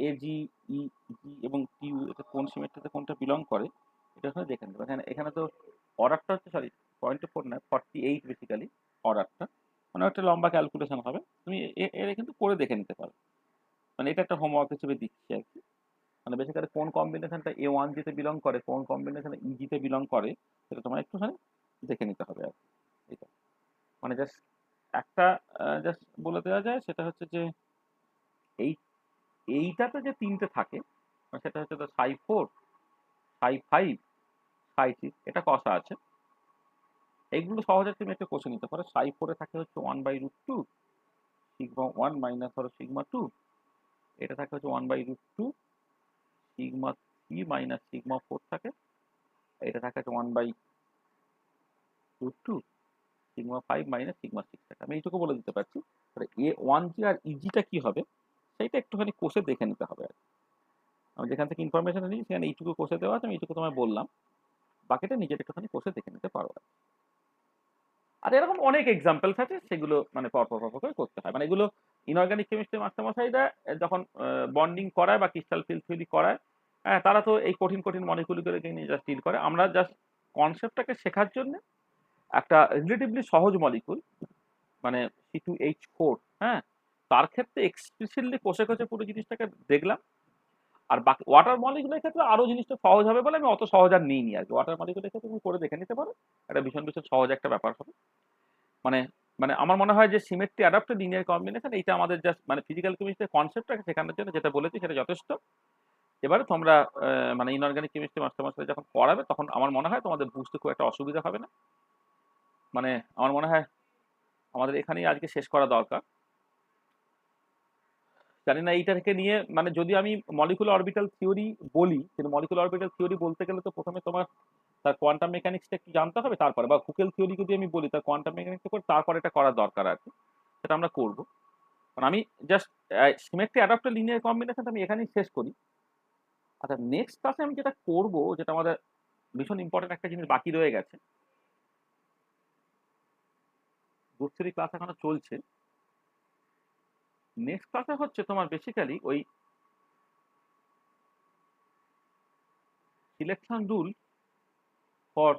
Speaker 1: এজি ই জি এবং কিউ এটা কোন সিমেট্রিতে কোনটা বিলং করে এটা ওখানে দেখে নিতে হবে। এখানে এখানে তো অর্ডারটা হচ্ছে সরি 0.4 না 48 বেসিক্যালি অর্ডারটা, মানে একটা লম্বা ক্যালকুলেশন হবে, তুমি এর কিন্তু করে দেখে নিতে পারো। মানে এটা একটা হোমওয়ার্ক হিসেবে দিচ্ছি আর কি। মানে বেসিক্যালি কোন কম্বিনেশনটা A1G-তে বিলং করে, কোন কম্বিনেশন ইজি-তে বিলং করে, সেটা তোমার একটুখানি দেখে নিতে হবে আর কি। এটা মানে জাস্ট একটা জাস্ট বলে দেওয়া যায়, সেটা হচ্ছে যে এই এইটাতে যে তিনটে থাকে মানে সেটা হচ্ছে সাই 4, সাই 5, সাই 6, এটা কষা আছে। এইগুলো সহজে তুমি একটা কষে নিতে পারো। সাই 4-এ থাকে হচ্ছে 1/√2 σ1 মাইনাস ধরো σ2, এটা থাকে হচ্ছে 1/√2 σ3 মাইনাস σ4 থাকে, এটা থাকে হচ্ছে 1/√2 σ5 মাইনাস σ6 থাকে। আমি এইটুকু বলে দিতে পারছি। A1G আর ইজিটা কি হবে সেইটা একটুখানি কষে দেখে নিতে হবে আর কি। আমি যেখান থেকে ইনফরমেশন নিই সেখানে এইটুকু কষে দেওয়া আছে, আমি এইটুকু তোমায় বললাম, বাকিটা নিজের একটুখানি কষে দেখে নিতে পারো। আর এরকম অনেক এক্সাম্পলস আছে, সেগুলো মানে পরপর করে করতে হয়। মানে এগুলো ইনঅর্গানিক কেমিস্ট্রি মাস্টারমশাইরা যখন বন্ডিং করায় বা ক্রিস্টাল ফিল্ড থিওরি করায়, হ্যাঁ তারা তো এই কঠিন কঠিন মলিকুলগুলোকে নিয়ে জাস্ট ডিল করে। আমরা জাস্ট কনসেপ্টটাকে শেখার জন্য একটা রিলেটিভলি সহজ মলিকুল মানে C2H4, হ্যাঁ তার ক্ষেত্রে এক্সপ্লিসিটলি কষে কষে পুরো জিনিসটাকে দেখলাম। আর বাকি ওয়াটার মলিকুলের ক্ষেত্রে আরো জিনিসটা সহজ হবে বলে আমি অত সহজ আর নিইনি আর কি। ওয়াটার মলিকুলের ক্ষেত্রে তুমি করে দেখে নিতে পারো, এটা ভীষণ ভীষণ সহজ একটা ব্যাপার হবে। মানে মানে আমার মনে হয় যে সিমেট্রি অ্যাডাপ্টেড লিনিয়ার কম্বিনেশন এইটা আমাদের জাস্ট মানে ফিজিক্যাল কেমিস্ট্রির কনসেপ্টটাকে শেখানোর জন্য যেটা বলেছি সেটা যথেষ্ট। এবারে তোমরা মানে ইনঅর্গানিক কেমিস্ট্রি মাস্টারমশাই যখন পড়াবে তখন আমার মনে হয় তোমাদের বুঝতে খুব একটা অসুবিধা হবে না। মানে আমার মনে হয় আমাদের এখানেই আজকে শেষ করা দরকার। জানি না এইটা থেকে নিয়ে মানে যদি আমি মলিকুলার অরবিটাল থিওরি বলি, কিন্তু মলিকুলার অরবিটাল থিওরি বলতে গেলে তো প্রথমে তোমার তার কোয়ান্টাম মেকানিক্সটা একটু জানতে হবে, তারপরে বা হুকেল থিওরি যদি আমি বলি তার কোয়ান্টাম মেকানিক্সটা করে তারপরে এটা করার দরকার আর কি। সেটা আমরা করবো। কারণ আমি জাস্ট সিমেট্রি অ্যাডাপ্টার লিনিয়ার কম্বিনেশনটা আমি এখানেই শেষ করি। আচ্ছা নেক্সট ক্লাসে আমি যেটা করব, যেটা আমাদের ভীষণ ইম্পর্টেন্ট একটা জিনিস বাকি রয়ে গেছে, গ্রুপ 3 ক্লাস এখনো চলছে। নেক্সট ক্লাসে হচ্ছে তোমার বেসিক্যালি ওই selection rule for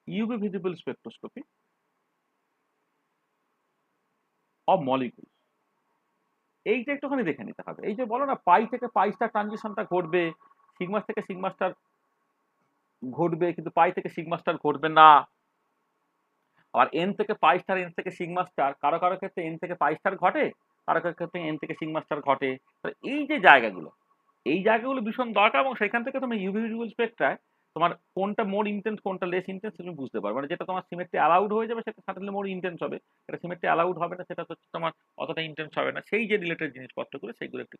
Speaker 1: UV visible spectroscopy of molecule, এইটা একটুখানি দেখে নিতে হবে। এই যে বলো না পাই থেকে পাই স্টার ট্রানজিশনটা ঘটবে, সিগমা থেকে সিগমা স্টার ঘটবে, কিন্তু পাই থেকে সিগমা স্টার ঘটবে না। আবার এন থেকে পাই স্টার, এন থেকে সিগমা স্টার, কারো কারো ক্ষেত্রে এন থেকে পাই স্টার ঘটে, কারো কারো ক্ষেত্রে এন থেকে সিগমা স্টার ঘটে। এই যে জায়গাগুলো, এই জায়গাগুলো ভীষণ দরকার, এবং সেখান থেকে তুমি ইউভি ভিজিবল স্পেকট্রায় তোমার কোনটা মোর ইন্টেন্স কোনটা লেস ইন্টেন্স তুমি বুঝতে পারবে। মানে যেটা তোমার সিমেট্রি অ্যালাউড হয়ে যাবে সেটা সাডেনলি মোর ইন্টেন্স হবে, এটা সিমেট্রি অ্যালাউড হবে না সেটা হচ্ছে তোমার অতটা ইন্টেন্স হবে না। সেই যে রিলেটেড জিনিসপত্রগুলো সেগুলো একটু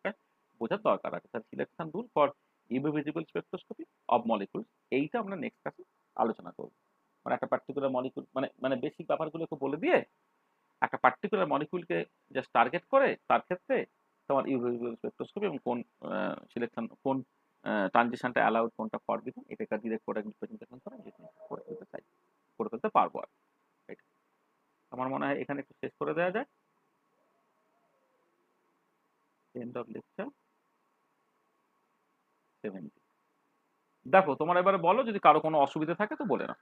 Speaker 1: বোঝার দরকার আছে। তার selection rule for UV visible spectroscopy of molecules, এইটা আমরা নেক্সট ক্লাসে আলোচনা করবো। মানে একটা পার্টিকুলার মলিকুল মানে মানে বেসিক ব্যাপারগুলোকে বলে দিয়ে একটা পার্টিকুলার মলিকুলকে জাস্ট টার্গেট করে তার ক্ষেত্রে তোমার ইউভি ভিজিবল স্পেকট্রোস্কোপি এবং কোন সিলেকশন কোন ট্রানজিশনটা অ্যালাউড কোনটা ফরবিডেন, এটা একটা ডিরেক্ট প্রোডাক্ট রিপ্রেজেন্টেশন করে করে ফেলতে চাই, করে ফেলতে পারবো আর এটা আমার মনে হয় এখানে একটু শেষ করে দেওয়া যায়। End of lecture 70। দেখো তোমার এবারে বলো যদি কারো কোনো অসুবিধা থাকে তো বলে নাও।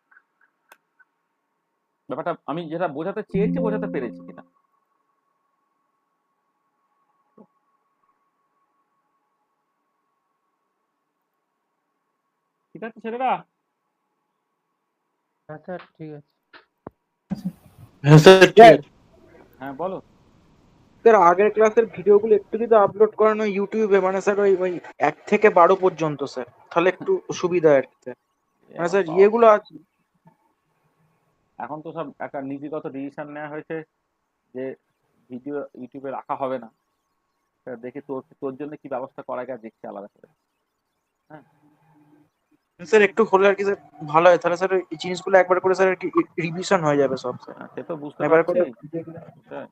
Speaker 1: ব্যাপারটা আমি যেটা বোঝাতে চেয়েছি বোঝাতে পেরেছি কিনা। ঠিক আছে ছেলেরা?
Speaker 5: হ্যাঁ স্যার ঠিক আছে।
Speaker 4: হ্যাঁ স্যার ঠিক আছে।
Speaker 1: হ্যাঁ বলো।
Speaker 3: স্যার আগের ক্লাসের ভিডিওগুলো একটু যদি আপলোড করেন ওই ইউটিউবে, মানে স্যার ওই ওই 1 থেকে 12 পর্যন্ত স্যার, তাহলে একটু সুবিধা আর কি স্যার। মানে স্যার ইয়েগুলো আছে।
Speaker 1: এখন তো সব একটা নীতিগত ডিসিশন নেওয়া হয়েছে যে ভিডিও ইউটিউবে রাখা হবে না। দেখি তোর তোর জন্য কি ব্যবস্থা করা যায় দেখছি আলাদা করে। হ্যাঁ
Speaker 3: স্যার একটু হলে আর কি স্যার ভালো হয়, তাহলে স্যার এই জিনিসগুলো একবার করে স্যার কি রিভিশন হয়ে যাবে সব স্যার।
Speaker 1: সে তো বুঝতে
Speaker 3: একবার
Speaker 1: পারছি।
Speaker 3: করে
Speaker 1: হ্যাঁ।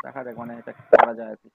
Speaker 1: দেখা যাক মানে এটা কি করা যায় আর কি।